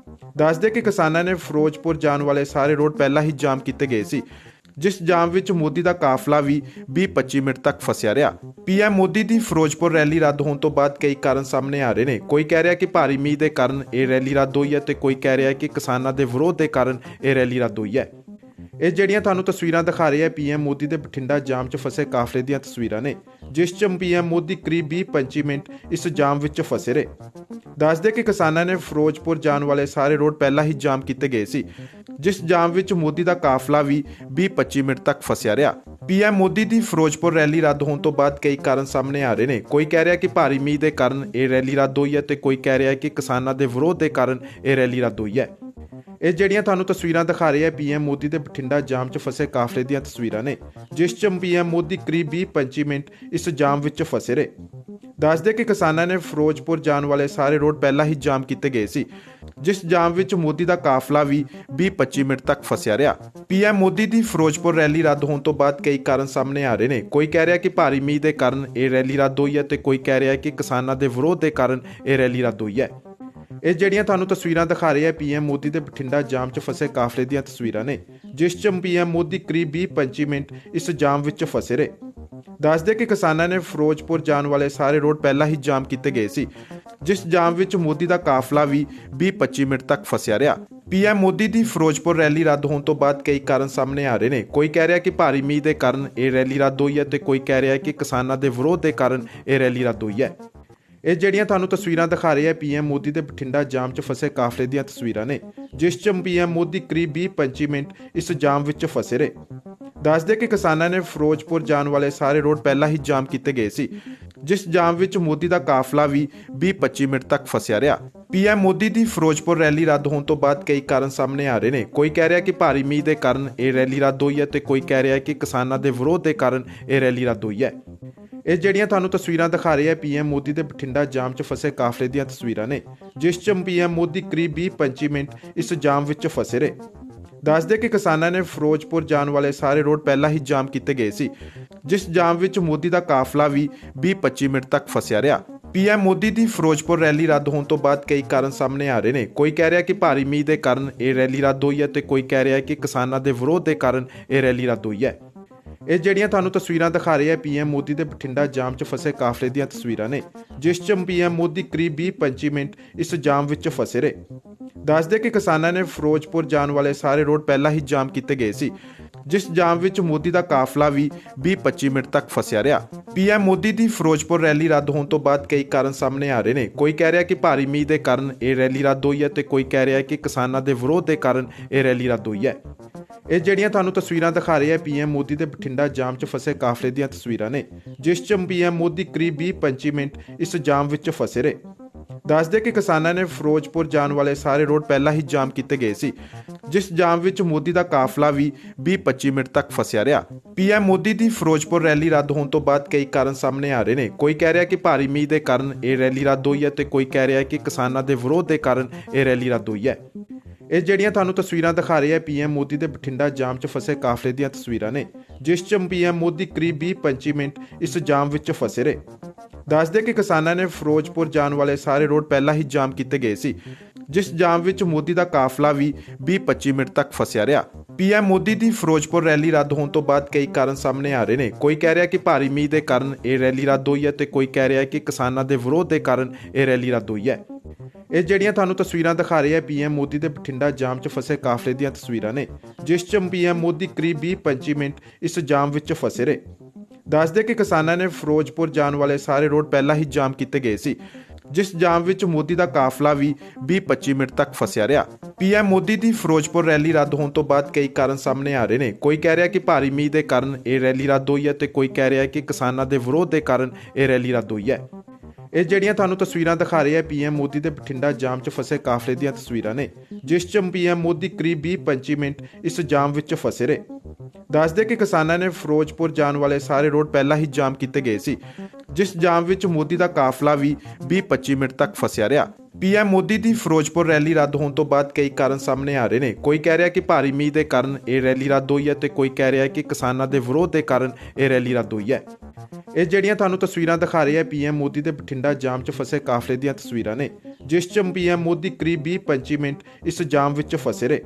ਦੱਸਦੇ ਕਿ ਕਿਸਾਨਾਂ ਨੇ ਫਿਰੋਜ਼ਪੁਰ ਜਾਣ ਵਾਲੇ ਸਾਰੇ ਰੋਡ ਪਹਿਲਾਂ ਹੀ ਜਾਮ ਕੀਤੇ ਗਏ ਸੀ, ਜਿਸ ਜਾਮ ਵਿੱਚ ਮੋਦੀ ਦਾ ਕਾਫਲਾ ਵੀ 20-25 ਮਿੰਟ ਤੱਕ ਫਸਿਆ ਰਿਹਾ। ਪੀਐਮ ਮੋਦੀ ਦੀ ਫਿਰੋਜ਼ਪੁਰ ਰੈਲੀ ਰੱਦ ਹੋਣ ਤੋਂ ਬਾਅਦ ਕਈ ਕਾਰਨ ਸਾਹਮਣੇ ਆ ਰਹੇ ਨੇ। ਕੋਈ ਕਹਿ ਰਿਹਾ ਕਿ ਭਾਰੀ ਮੀਂਹ ਦੇ ਕਾਰਨ ਇਹ ਰੈਲੀ ਰੱਦ ਹੋਈ ਹੈ ਤੇ ਕੋਈ ਕਹਿ ਰਿਹਾ ਕਿ ਕਿਸਾਨਾਂ ਦੇ ਵਿਰੋਧ ਦੇ ਕਾਰਨ ਇਹ ਰੈਲੀ ਰੱਦ ਹੋਈ ਹੈ। ਇਹ ਜਿਹੜੀਆਂ ਤੁਹਾਨੂੰ ਤਸਵੀਰਾਂ ਦਿਖਾ ਰਹੇ ਆ ਪੀਐਮ ਮੋਦੀ ਦੇ ਬਠਿੰਡਾ ਜਾਮ 'ਚ ਫਸੇ ਕਾਫਲੇ ਦੀਆਂ ਤਸਵੀਰਾਂ ਨੇ, ਜਿਸ 'ਚ ਪੀਐਮ ਮੋਦੀ ਕਰੀਬ 20-25 ਮਿੰਟ ਇਸ ਜਾਮ ਵਿੱਚ ਫਸੇ ਰਹੇ। ਦੱਸਦੇ ਕਿ ਕਿਸਾਨਾਂ ਨੇ ਫਿਰੋਜ਼ਪੁਰ ਜਾਣ ਵਾਲੇ ਸਾਰੇ ਰੋਡ ਪਹਿਲਾਂ ਹੀ ਜਾਮ ਕੀਤੇ ਗਏ ਸੀ, ਜਿਸ ਜਾਮ ਵਿੱਚ ਮੋਦੀ ਦਾ ਕਾਫਲਾ ਵੀ 20-25 ਮਿੰਟ ਤੱਕ ਫਸਿਆ ਰਿਹਾ। ਪੀਐਮ ਮੋਦੀ ਦੀ ਫਿਰੋਜ਼ਪੁਰ ਰੈਲੀ ਰੱਦ ਹੋਣ ਤੋਂ ਬਾਅਦ ਕਈ ਕਾਰਨ ਸਾਹਮਣੇ ਆ ਰਹੇ ਨੇ। ਕੋਈ ਕਹਿ ਰਿਹਾ ਕਿ ਭਾਰੀ ਮੀਂਹ ਦੇ ਕਾਰਨ ਇਹ ਰੈਲੀ ਰੱਦ ਹੋਈ ਹੈ ਤੇ ਕੋਈ ਕਹਿ ਰਿਹਾ ਕਿ ਕਿਸਾਨਾਂ ਦੇ ਵਿਰੋਧ ਦੇ ਕਾਰਨ ਇਹ ਰੈਲੀ ਰੱਦ ਹੋਈ ਹੈ। ਇਹ ਜਿਹੜੀਆਂ ਤੁਹਾਨੂੰ ਤਸਵੀਰਾਂ ਦਿਖਾ ਰਹੇ ਆ ਪੀਐਮ ਮੋਦੀ ਦੇ ਬਠਿੰਡਾ ਜਾਮ 'ਚ ਫਸੇ ਕਾਫਲੇ ਦੀਆਂ ਤਸਵੀਰਾਂ ਨੇ, ਜਿਸ 'ਚ ਪੀਐਮ ਮੋਦੀ ਕਰੀਬ 20-25 ਮਿੰਟ ਇਸ ਜਾਮ ਵਿੱਚ ਫਸੇ ਰਹੇ। ਦੱਸਦੇ ਕਿ ਕਿਸਾਨਾਂ ਨੇ ਫਿਰੋਜ਼ਪੁਰ ਜਾਣ ਵਾਲੇ ਸਾਰੇ ਰੋਡ ਪਹਿਲਾਂ ਹੀ ਜਾਮ ਕੀਤੇ ਗਏ ਸੀ, ਜਿਸ ਜਾਮ ਵਿੱਚ ਮੋਦੀ ਦਾ ਕਾਫਲਾ ਵੀ 20-25 ਮਿੰਟ ਤੱਕ ਫਸਿਆ ਰਿਹਾ। ਪੀਐਮ ਮੋਦੀ ਦੀ ਫਿਰੋਜ਼ਪੁਰ ਰੈਲੀ ਰੱਦ ਹੋਣ ਤੋਂ ਬਾਅਦ ਕਈ ਕਾਰਨ ਸਾਹਮਣੇ ਆ ਰਹੇ ਨੇ। ਕੋਈ ਕਹਿ ਰਿਹਾ ਕਿ ਭਾਰੀ ਮੀਂਹ ਦੇ ਕਾਰਨ ਇਹ ਰੈਲੀ ਰੱਦ ਹੋਈ ਹੈ ਤੇ ਕੋਈ ਕਹਿ ਰਿਹਾ ਕਿ ਕਿਸਾਨਾਂ ਦੇ ਵਿਰੋਧ ਦੇ ਕਾਰਨ ਇਹ ਰੈਲੀ ਰੱਦ ਹੋਈ ਹੈ। ਇਹ ਜਿਹੜੀਆਂ ਤੁਹਾਨੂੰ ਤਸਵੀਰਾਂ ਦਿਖਾ ਰਹੇ ਆ ਪੀਐਮ ਮੋਦੀ ਦੇ ਬਠਿੰਡਾ ਜਾਮ 'ਚ ਫਸੇ ਕਾਫਲੇ ਦੀਆਂ ਤਸਵੀਰਾਂ ਨੇ, ਜਿਸ 'ਚ ਪੀਐਮ ਮੋਦੀ ਕਰੀਬ 20-25 ਮਿੰਟ ਇਸ ਜਾਮ ਵਿੱਚ ਫਸੇ ਰਹੇ। ਦੱਸਦੇ ਕਿ ਕਿਸਾਨਾਂ ਨੇ ਫਿਰੋਜ਼ਪੁਰ ਜਾਣ ਵਾਲੇ ਸਾਰੇ ਰੋਡ ਪਹਿਲਾਂ ਹੀ ਜਾਮ ਕੀਤੇ ਗਏ ਸੀ, ਜਿਸ ਜਾਮ ਵਿੱਚ ਮੋਦੀ ਦਾ ਕਾਫਲਾ ਵੀ 20-25 ਮਿੰਟ ਤੱਕ ਫਸਿਆ ਰਿਹਾ। ਪੀਐਮ ਮੋਦੀ ਦੀ ਫਿਰੋਜ਼ਪੁਰ ਰੈਲੀ ਰੱਦ ਹੋਣ ਤੋਂ ਬਾਅਦ ਕਈ ਕਾਰਨ ਸਾਹਮਣੇ ਆ ਰਹੇ ਨੇ। ਕੋਈ ਕਹਿ ਰਿਹਾ ਕਿ ਭਾਰੀ ਮੀਂਹ ਦੇ ਕਾਰਨ ਇਹ ਰੈਲੀ ਰੱਦ ਹੋਈ ਹੈ ਤੇ ਕੋਈ ਕਹਿ ਰਿਹਾ ਕਿ ਕਿਸਾਨਾਂ ਦੇ ਵਿਰੋਧ ਦੇ ਕਾਰਨ ਇਹ ਰੈਲੀ ਰੱਦ ਹੋਈ ਹੈ। ਇਹ ਜਿਹੜੀਆਂ ਤੁਹਾਨੂੰ ਤਸਵੀਰਾਂ ਦਿਖਾ ਰਹੇ ਆ ਪੀਐਮ ਮੋਦੀ ਦੇ ਬਠਿੰਡਾ ਜਾਮ 'ਚ ਫਸੇ ਕਾਫਲੇ ਦੀਆਂ ਤਸਵੀਰਾਂ ਨੇ, ਜਿਸ 'ਚ ਪੀਐਮ ਮੋਦੀ ਕਰੀਬ 20-25 ਮਿੰਟ ਇਸ ਜਾਮ ਵਿੱਚ ਫਸੇ ਰਹੇ। ਦੱਸਦੇ ਕਿ ਕਿਸਾਨਾਂ ਨੇ ਫਿਰੋਜ਼ਪੁਰ ਜਾਣ ਵਾਲੇ ਸਾਰੇ ਰੋਡ ਪਹਿਲਾਂ ਹੀ ਜਾਮ ਕੀਤੇ ਗਏ ਸੀ, ਜਿਸ ਜਾਮ ਵਿੱਚ ਮੋਦੀ ਦਾ ਕਾਫਲਾ ਵੀ 20-25 ਮਿੰਟ ਤੱਕ ਫਸਿਆ ਰਿਹਾ। ਪੀਐਮ ਮੋਦੀ ਦੀ ਫਿਰੋਜ਼ਪੁਰ ਰੈਲੀ ਰੱਦ ਹੋਣ ਤੋਂ ਬਾਅਦ ਕਈ ਕਾਰਨ ਸਾਹਮਣੇ ਆ ਰਹੇ ਨੇ। ਕੋਈ ਕਹਿ ਰਿਹਾ ਕਿ ਭਾਰੀ ਮੀਂਹ ਦੇ ਕਾਰਨ ਇਹ ਰੈਲੀ ਰੱਦ ਹੋਈ ਹੈ ਤੇ ਕੋਈ ਕਹਿ ਰਿਹਾ ਕਿ ਕਿਸਾਨਾਂ ਦੇ ਵਿਰੋਧ ਦੇ ਕਾਰਨ ਇਹ ਰੈਲੀ ਰੱਦ ਹੋਈ ਹੈ। ਇਹ ਜਿਹੜੀਆਂ ਤੁਹਾਨੂੰ ਤਸਵੀਰਾਂ ਦਿਖਾ ਰਹੇ ਆ ਪੀਐਮ ਮੋਦੀ ਦੇ ਬਠਿੰਡਾ ਜਾਮ 'ਚ ਫਸੇ ਕਾਫਲੇ ਦੀਆਂ ਤਸਵੀਰਾਂ ਨੇ, ਜਿਸ 'ਚ ਪੀਐਮ ਮੋਦੀ ਕਰੀਬ 20-25 ਮਿੰਟ ਇਸ ਜਾਮ ਵਿੱਚ ਫਸੇ ਰਹੇ। ਦੱਸਦੇ ਕਿ ਕਿਸਾਨਾਂ ਨੇ ਫਿਰੋਜ਼ਪੁਰ ਜਾਣ ਵਾਲੇ ਸਾਰੇ ਰੋਡ ਪਹਿਲਾਂ ਹੀ ਜਾਮ ਕੀਤੇ ਗਏ ਸੀ, ਜਿਸ ਜਾਮ ਵਿੱਚ ਮੋਦੀ ਦਾ ਕਾਫਲਾ ਵੀ 20-25 ਮਿੰਟ ਤੱਕ ਫਸਿਆ ਰਿਹਾ। ਪੀਐਮ ਮੋਦੀ ਦੀ ਫਿਰੋਜ਼ਪੁਰ ਰੈਲੀ ਰੱਦ ਹੋਣ ਤੋਂ ਬਾਅਦ ਕਈ ਕਾਰਨ ਸਾਹਮਣੇ ਆ ਰਹੇ ਨੇ। ਕੋਈ ਕਹਿ ਰਿਹਾ ਕਿ ਭਾਰੀ ਮੀਂਹ ਦੇ ਕਾਰਨ ਇਹ ਰੈਲੀ ਰੱਦ ਹੋਈ ਹੈ ਤੇ ਕੋਈ ਕਹਿ ਰਿਹਾ ਕਿ ਕਿਸਾਨਾਂ ਦੇ ਵਿਰੋਧ ਦੇ ਕਾਰਨ ਇਹ ਰੈਲੀ ਰੱਦ ਹੋਈ ਹੈ। ਇਹ ਜਿਹੜੀਆਂ ਤੁਹਾਨੂੰ ਤਸਵੀਰਾਂ ਦਿਖਾ ਰਹੇ ਆ ਪੀਐਮ ਮੋਦੀ ਦੇ ਬਠਿੰਡਾ ਜਾਮ 'ਚ ਫਸੇ ਕਾਫਲੇ ਦੀਆਂ ਤਸਵੀਰਾਂ ਨੇ, ਜਿਸ 'ਚ ਪੀਐਮ ਮੋਦੀ ਕਰੀਬ 20-25 ਮਿੰਟ ਇਸ ਜਾਮ ਵਿੱਚ ਫਸੇ ਰਹੇ। ਦੱਸਦੇ ਕਿ ਕਿਸਾਨਾਂ ਨੇ ਫਿਰੋਜ਼ਪੁਰ ਜਾਣ ਵਾਲੇ ਸਾਰੇ ਰੋਡ ਪਹਿਲਾਂ ਹੀ ਜਾਮ ਕੀਤੇ ਗਏ ਸੀ, ਜਿਸ ਜਾਮ ਵਿੱਚ ਮੋਦੀ ਦਾ ਕਾਫਲਾ ਵੀ 20-25 ਮਿੰਟ ਤੱਕ ਫਸਿਆ ਰਿਹਾ। ਪੀਐਮ ਮੋਦੀ ਦੀ ਫਿਰੋਜ਼ਪੁਰ ਰੈਲੀ ਰੱਦ ਹੋਣ ਤੋਂ ਬਾਅਦ ਕਈ ਕਾਰਨ ਸਾਹਮਣੇ ਆ ਰਹੇ ਨੇ। ਕੋਈ ਕਹਿ ਰਿਹਾ ਕਿ ਭਾਰੀ ਮੀਂਹ ਦੇ ਕਾਰਨ ਇਹ ਰੈਲੀ ਰੱਦ ਹੋਈ ਹੈ ਤੇ ਕੋਈ ਕਹਿ ਰਿਹਾ ਕਿ ਕਿਸਾਨਾਂ ਦੇ ਵਿਰੋਧ ਦੇ ਕਾਰਨ ਇਹ ਰੈਲੀ ਰੱਦ ਹੋਈ ਹੈ। ਇਹ ਜਿਹੜੀਆਂ ਤੁਹਾਨੂੰ ਤਸਵੀਰਾਂ ਦਿਖਾ ਰਹੇ ਆ ਪੀਐਮ ਮੋਦੀ ਦੇ ਬਠਿੰਡਾ ਜਾਮ 'ਚ ਫਸੇ ਕਾਫਲੇ ਦੀਆਂ ਤਸਵੀਰਾਂ ਨੇ, ਜਿਸ 'ਚ ਪੀਐਮ ਮੋਦੀ ਕਰੀਬ 20-25 ਮਿੰਟ ਇਸ ਜਾਮ ਵਿੱਚ ਫਸੇ ਰਹੇ। ਦੱਸਦੇ ਕਿ ਕਿਸਾਨਾਂ ਨੇ ਫਿਰੋਜ਼ਪੁਰ ਜਾਣ ਵਾਲੇ ਸਾਰੇ ਰੋਡ ਪਹਿਲਾਂ ਹੀ ਜਾਮ ਕੀਤੇ ਗਏ ਸੀ, ਜਿਸ ਜਾਮ ਵਿੱਚ ਮੋਦੀ ਦਾ ਕਾਫਲਾ ਵੀ 20-25 ਮਿੰਟ ਤੱਕ ਫਸਿਆ ਰਿਹਾ। ਪੀਐਮ ਮੋਦੀ ਦੀ ਫਿਰੋਜ਼ਪੁਰ ਰੈਲੀ ਰੱਦ ਹੋਣ ਤੋਂ ਬਾਅਦ ਕਈ ਕਾਰਨ ਸਾਹਮਣੇ ਆ ਰਹੇ ਨੇ। ਕੋਈ ਕਹਿ ਰਿਹਾ ਕਿ ਭਾਰੀ ਮੀਂਹ ਦੇ ਕਾਰਨ ਇਹ ਰੈਲੀ ਰੱਦ ਹੋਈ ਹੈ ਤੇ ਕੋਈ ਕਹਿ ਰਿਹਾ ਕਿ ਕਿਸਾਨਾਂ ਦੇ ਵਿਰੋਧ ਦੇ ਕਾਰਨ ਇਹ ਰੈਲੀ ਰੱਦ ਹੋਈ ਹੈ। ਇਹ ਜਿਹੜੀਆਂ ਤੁਹਾਨੂੰ ਤਸਵੀਰਾਂ ਦਿਖਾ ਰਹੇ ਆ ਪੀਐਮ ਮੋਦੀ ਦੇ ਬਠਿੰਡਾ ਜਾਮ 'ਚ ਫਸੇ ਕਾਫਲੇ ਦੀਆਂ ਤਸਵੀਰਾਂ ਨੇ, ਜਿਸ 'ਚ ਪੀਐਮ ਮੋਦੀ ਕਰੀਬ 20-25 ਮਿੰਟ ਇਸ ਜਾਮ ਵਿੱਚ ਫਸੇ ਰਹੇ। ਦੱਸਦੇ ਕਿ ਕਿਸਾਨਾਂ ਨੇ ਫਿਰੋਜ਼ਪੁਰ ਜਾਣ ਵਾਲੇ ਸਾਰੇ ਰੋਡ ਪਹਿਲਾਂ ਹੀ ਜਾਮ ਕੀਤੇ ਗਏ ਸੀ, ਜਿਸ ਜਾਮ ਵਿੱਚ ਮੋਦੀ ਦਾ ਕਾਫਲਾ ਵੀ 20-25 ਮਿੰਟ ਤੱਕ ਫਸਿਆ ਰਿਹਾ। ਪੀਐਮ ਮੋਦੀ ਦੀ ਫਿਰੋਜ਼ਪੁਰ ਰੈਲੀ ਰੱਦ ਹੋਣ ਤੋਂ ਬਾਅਦ ਕਈ ਕਾਰਨ ਸਾਹਮਣੇ ਆ ਰਹੇ ਨੇ। ਕੋਈ ਕਹਿ ਰਿਹਾ ਕਿ ਭਾਰੀ ਮੀਂਹ ਦੇ ਕਾਰਨ ਇਹ ਰੈਲੀ ਰੱਦ ਹੋਈ ਹੈ ਤੇ ਕੋਈ ਕਹਿ ਰਿਹਾ ਕਿ ਕਿਸਾਨਾਂ ਦੇ ਵਿਰੋਧ ਦੇ ਕਾਰਨ ਇਹ ਰੈਲੀ ਰੱਦ ਹੋਈ ਹੈ। ਇਹ ਜਿਹੜੀਆਂ ਤੁਹਾਨੂੰ ਤਸਵੀਰਾਂ ਦਿਖਾ ਰਹੇ ਆ ਪੀਐਮ ਮੋਦੀ ਦੇ ਬਠਿੰਡਾ ਜਾਮ 'ਚ ਫਸੇ ਕਾਫਲੇ ਦੀਆਂ ਤਸਵੀਰਾਂ ਨੇ, ਜਿਸ 'ਚ ਪੀਐਮ ਮੋਦੀ ਕਰੀਬ 20-25 ਮਿੰਟ ਇਸ ਜਾਮ ਵਿੱਚ ਫਸੇ ਰਹੇ। ਦੱਸਦੇ ਕਿ ਕਿਸਾਨਾਂ ਨੇ ਫਿਰੋਜ਼ਪੁਰ ਜਾਣ ਵਾਲੇ ਸਾਰੇ ਰੋਡ ਪਹਿਲਾਂ ਹੀ ਜਾਮ ਕੀਤੇ ਗਏ ਸੀ, ਜਿਸ ਜਾਮ ਵਿੱਚ ਮੋਦੀ ਦਾ ਕਾਫਲਾ ਵੀ 20-25 ਮਿੰਟ ਤੱਕ ਫਸਿਆ ਰਿਹਾ। ਪੀਐਮ ਮੋਦੀ ਦੀ ਫਿਰੋਜ਼ਪੁਰ ਰੈਲੀ ਰੱਦ ਹੋਣ ਤੋਂ ਬਾਅਦ ਕਈ ਕਾਰਨ ਸਾਹਮਣੇ ਆ ਰਹੇ ਨੇ। ਕੋਈ ਕਹਿ ਰਿਹਾ ਕਿ ਭਾਰੀ ਮੀਂਹ ਦੇ ਕਾਰਨ ਇਹ ਰੈਲੀ ਰੱਦ ਹੋਈ ਹੈ ਤੇ ਕੋਈ ਕਹਿ ਰਿਹਾ ਕਿ ਕਿਸਾਨਾਂ ਦੇ ਵਿਰੋਧ ਦੇ ਕਾਰਨ ਇਹ ਰੈਲੀ ਰੱਦ ਹੋਈ ਹੈ। ਇਹ ਜਿਹੜੀਆਂ ਤੁਹਾਨੂੰ ਤਸਵੀਰਾਂ ਦਿਖਾ ਰਹੇ ਆ ਪੀਐਮ ਮੋਦੀ ਦੇ ਬਠਿੰਡਾ ਜਾਮ 'ਚ ਫਸੇ ਕਾਫਲੇ ਦੀਆਂ ਤਸਵੀਰਾਂ ਨੇ, ਜਿਸ 'ਚ ਪੀਐਮ ਮੋਦੀ ਕਰੀਬ 20-25 ਮਿੰਟ ਇਸ ਜਾਮ ਵਿੱਚ ਫਸੇ ਰਹੇ। ਦੱਸਦੇ ਕਿ ਕਿਸਾਨਾਂ ਨੇ ਫਿਰੋਜ਼ਪੁਰ ਜਾਣ ਵਾਲੇ ਸਾਰੇ ਰੋਡ ਪਹਿਲਾਂ ਹੀ ਜਾਮ ਕੀਤੇ ਗਏ ਸੀ, ਜਿਸ ਜਾਮ ਵਿੱਚ ਮੋਦੀ ਦਾ ਕਾਫਲਾ ਵੀ 20-25 ਮਿੰਟ ਤੱਕ ਫਸਿਆ ਰਿਹਾ। ਪੀਐਮ ਮੋਦੀ ਦੀ ਫਿਰੋਜ਼ਪੁਰ ਰੈਲੀ ਰੱਦ ਹੋਣ ਤੋਂ ਬਾਅਦ ਕਈ ਕਾਰਨ ਸਾਹਮਣੇ ਆ ਰਹੇ ਨੇ। ਕੋਈ ਕਹਿ ਰਿਹਾ ਕਿ ਭਾਰੀ ਮੀਂਹ ਦੇ ਕਾਰਨ ਇਹ ਰੈਲੀ ਰੱਦ ਹੋਈ ਹੈ ਤੇ ਕੋਈ ਕਹਿ ਰਿਹਾ ਕਿ ਕਿਸਾਨਾਂ ਦੇ ਵਿਰੋਧ ਦੇ ਕਾਰਨ ਇਹ ਰੈਲੀ ਰੱਦ ਹੋਈ ਹੈ। ਇਹ ਜਿਹੜੀਆਂ ਤੁਹਾਨੂੰ ਤਸਵੀਰਾਂ ਦਿਖਾ ਰਹੇ ਆ ਪੀਐਮ ਮੋਦੀ ਦੇ ਬਠਿੰਡਾ ਜਾਮ 'ਚ ਫਸੇ ਕਾਫਲੇ ਦੀਆਂ ਤਸਵੀਰਾਂ ਨੇ, ਜਿਸ 'ਚ ਪੀਐਮ ਮੋਦੀ ਕਰੀਬ 20-25 ਮਿੰਟ ਇਸ ਜਾਮ ਵਿੱਚ ਫਸੇ ਰਹੇ।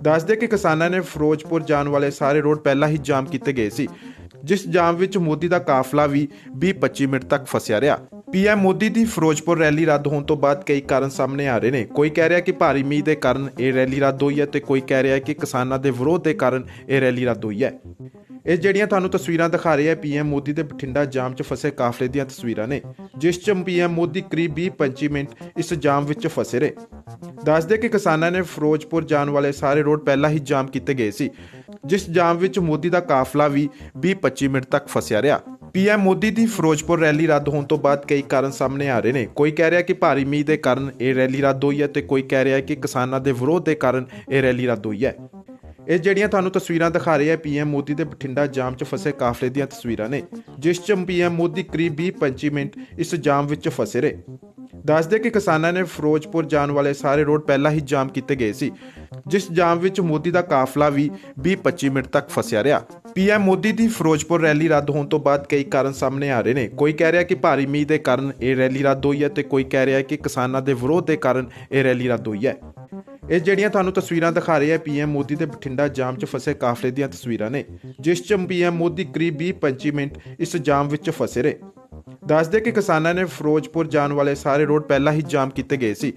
ਦੱਸਦੇ ਕਿ ਕਿਸਾਨਾਂ ਨੇ ਫਿਰੋਜ਼ਪੁਰ ਜਾਣ ਵਾਲੇ ਸਾਰੇ ਰੋਡ ਪਹਿਲਾਂ ਹੀ ਜਾਮ ਕੀਤੇ ਗਏ ਸੀ, ਜਿਸ ਜਾਮ ਵਿੱਚ ਮੋਦੀ ਦਾ ਕਾਫਲਾ ਵੀ 20-25 ਮਿੰਟ ਤੱਕ ਫਸਿਆ ਰਿਹਾ। ਪੀਐਮ ਮੋਦੀ ਦੀ ਫਿਰੋਜ਼ਪੁਰ ਰੈਲੀ ਰੱਦ ਹੋਣ ਤੋਂ ਬਾਅਦ ਕਈ ਕਾਰਨ ਸਾਹਮਣੇ ਆ ਰਹੇ ਨੇ। ਕੋਈ ਕਹਿ ਰਿਹਾ ਕਿ ਭਾਰੀ ਮੀਂਹ ਦੇ ਕਾਰਨ ਇਹ ਰੈਲੀ ਰੱਦ ਹੋਈ ਹੈ ਤੇ ਕੋਈ ਕਹਿ ਰਿਹਾ ਕਿ ਕਿਸਾਨਾਂ ਦੇ ਵਿਰੋਧ ਦੇ ਕਾਰਨ ਇਹ ਰੈਲੀ ਰੱਦ ਹੋਈ ਹੈ। ਇਹ ਜਿਹੜੀਆਂ ਤੁਹਾਨੂੰ ਤਸਵੀਰਾਂ ਦਿਖਾ ਰਹੇ ਆ ਪੀਐਮ ਮੋਦੀ ਦੇ ਬਠਿੰਡਾ ਜਾਮ 'ਚ ਫਸੇ ਕਾਫਲੇ ਦੀਆਂ ਤਸਵੀਰਾਂ ਨੇ, ਜਿਸ 'ਚ ਪੀਐਮ ਮੋਦੀ ਕਰੀਬ 20-25 ਮਿੰਟ ਇਸ ਜਾਮ ਵਿੱਚ ਫਸੇ ਰਹੇ। ਦੱਸਦੇ ਕਿ ਕਿਸਾਨਾਂ ਨੇ ਫਿਰੋਜ਼ਪੁਰ ਜਾਣ ਵਾਲੇ ਸਾਰੇ ਰੋਡ ਪਹਿਲਾਂ ਹੀ ਜਾਮ ਕੀਤੇ ਗਏ ਸੀ, ਜਿਸ ਜਾਮ ਵਿੱਚ ਮੋਦੀ ਦਾ ਕਾਫਲਾ ਵੀ 20-25 ਮਿੰਟ ਤੱਕ ਫਸਿਆ ਰਿਹਾ। ਪੀਐਮ ਮੋਦੀ ਦੀ ਫਿਰੋਜ਼ਪੁਰ ਰੈਲੀ ਰੱਦ ਹੋਣ ਤੋਂ ਬਾਅਦ ਕਈ ਕਾਰਨ ਸਾਹਮਣੇ ਆ ਰਹੇ ਨੇ। ਕੋਈ ਕਹਿ ਰਿਹਾ ਕਿ ਭਾਰੀ ਮੀਂਹ ਦੇ ਕਾਰਨ ਇਹ ਰੈਲੀ ਰੱਦ ਹੋਈ ਹੈ ਤੇ ਕੋਈ ਕਹਿ ਰਿਹਾ ਕਿ ਕਿਸਾਨਾਂ ਦੇ ਵਿਰੋਧ ਦੇ ਕਾਰਨ ਇਹ ਰੈਲੀ ਰੱਦ ਹੋਈ ਹੈ। ਇਹ ਜਿਹੜੀਆਂ ਤੁਹਾਨੂੰ ਤਸਵੀਰਾਂ ਦਿਖਾ ਰਹੇ ਆ ਪੀਐਮ ਮੋਦੀ ਦੇ ਬਠਿੰਡਾ ਜਾਮ 'ਚ ਫਸੇ ਕਾਫਲੇ ਦੀਆਂ ਤਸਵੀਰਾਂ ਨੇ, ਜਿਸ 'ਚ ਪੀਐਮ ਮੋਦੀ ਕਰੀਬ 20-25 ਮਿੰਟ ਇਸ ਜਾਮ ਵਿੱਚ ਫਸੇ ਰਹੇ। ਦੱਸਦੇ ਕਿ ਕਿਸਾਨਾਂ ਨੇ ਫਿਰੋਜ਼ਪੁਰ ਜਾਣ ਵਾਲੇ ਸਾਰੇ ਰੋਡ ਪਹਿਲਾਂ ਹੀ ਜਾਮ ਕੀਤੇ ਗਏ ਸੀ, ਜਿਸ ਜਾਮ ਵਿੱਚ ਮੋਦੀ ਦਾ ਕਾਫਲਾ ਵੀ 20-25 ਮਿੰਟ ਤੱਕ ਫਸਿਆ ਰਿਹਾ। ਪੀਐਮ ਮੋਦੀ ਦੀ ਫਿਰੋਜ਼ਪੁਰ ਰੈਲੀ ਰੱਦ ਹੋਣ ਤੋਂ ਬਾਅਦ ਕਈ ਕਾਰਨ ਸਾਹਮਣੇ ਆ ਰਹੇ ਨੇ। ਕੋਈ ਕਹਿ ਰਿਹਾ ਕਿ ਭਾਰੀ ਮੀਂਹ ਦੇ ਕਾਰਨ ਇਹ ਰੈਲੀ ਰੱਦ ਹੋਈ ਹੈ ਤੇ ਕੋਈ ਕਹਿ ਰਿਹਾ ਕਿ ਕਿਸਾਨਾਂ ਦੇ ਵਿਰੋਧ ਦੇ ਕਾਰਨ ਇਹ ਰੈਲੀ ਰੱਦ ਹੋਈ ਹੈ। ਇਹ ਜਿਹੜੀਆਂ ਤੁਹਾਨੂੰ ਤਸਵੀਰਾਂ ਦਿਖਾ ਰਹੇ ਆ ਪੀਐਮ ਮੋਦੀ ਦੇ ਬਠਿੰਡਾ ਜਾਮ 'ਚ ਫਸੇ ਕਾਫਲੇ ਦੀਆਂ ਤਸਵੀਰਾਂ ਨੇ, ਜਿਸ 'ਚ ਪੀਐਮ ਮੋਦੀ ਕਰੀਬ 20-25 ਮਿੰਟ ਇਸ ਜਾਮ ਵਿੱਚ ਫਸੇ ਰਹੇ। ਦੱਸਦੇ ਕਿ ਕਿਸਾਨਾਂ ਨੇ ਫਿਰੋਜ਼ਪੁਰ ਜਾਣ ਵਾਲੇ ਸਾਰੇ ਰੋਡ ਪਹਿਲਾਂ ਹੀ ਜਾਮ ਕੀਤੇ ਗਏ ਸੀ,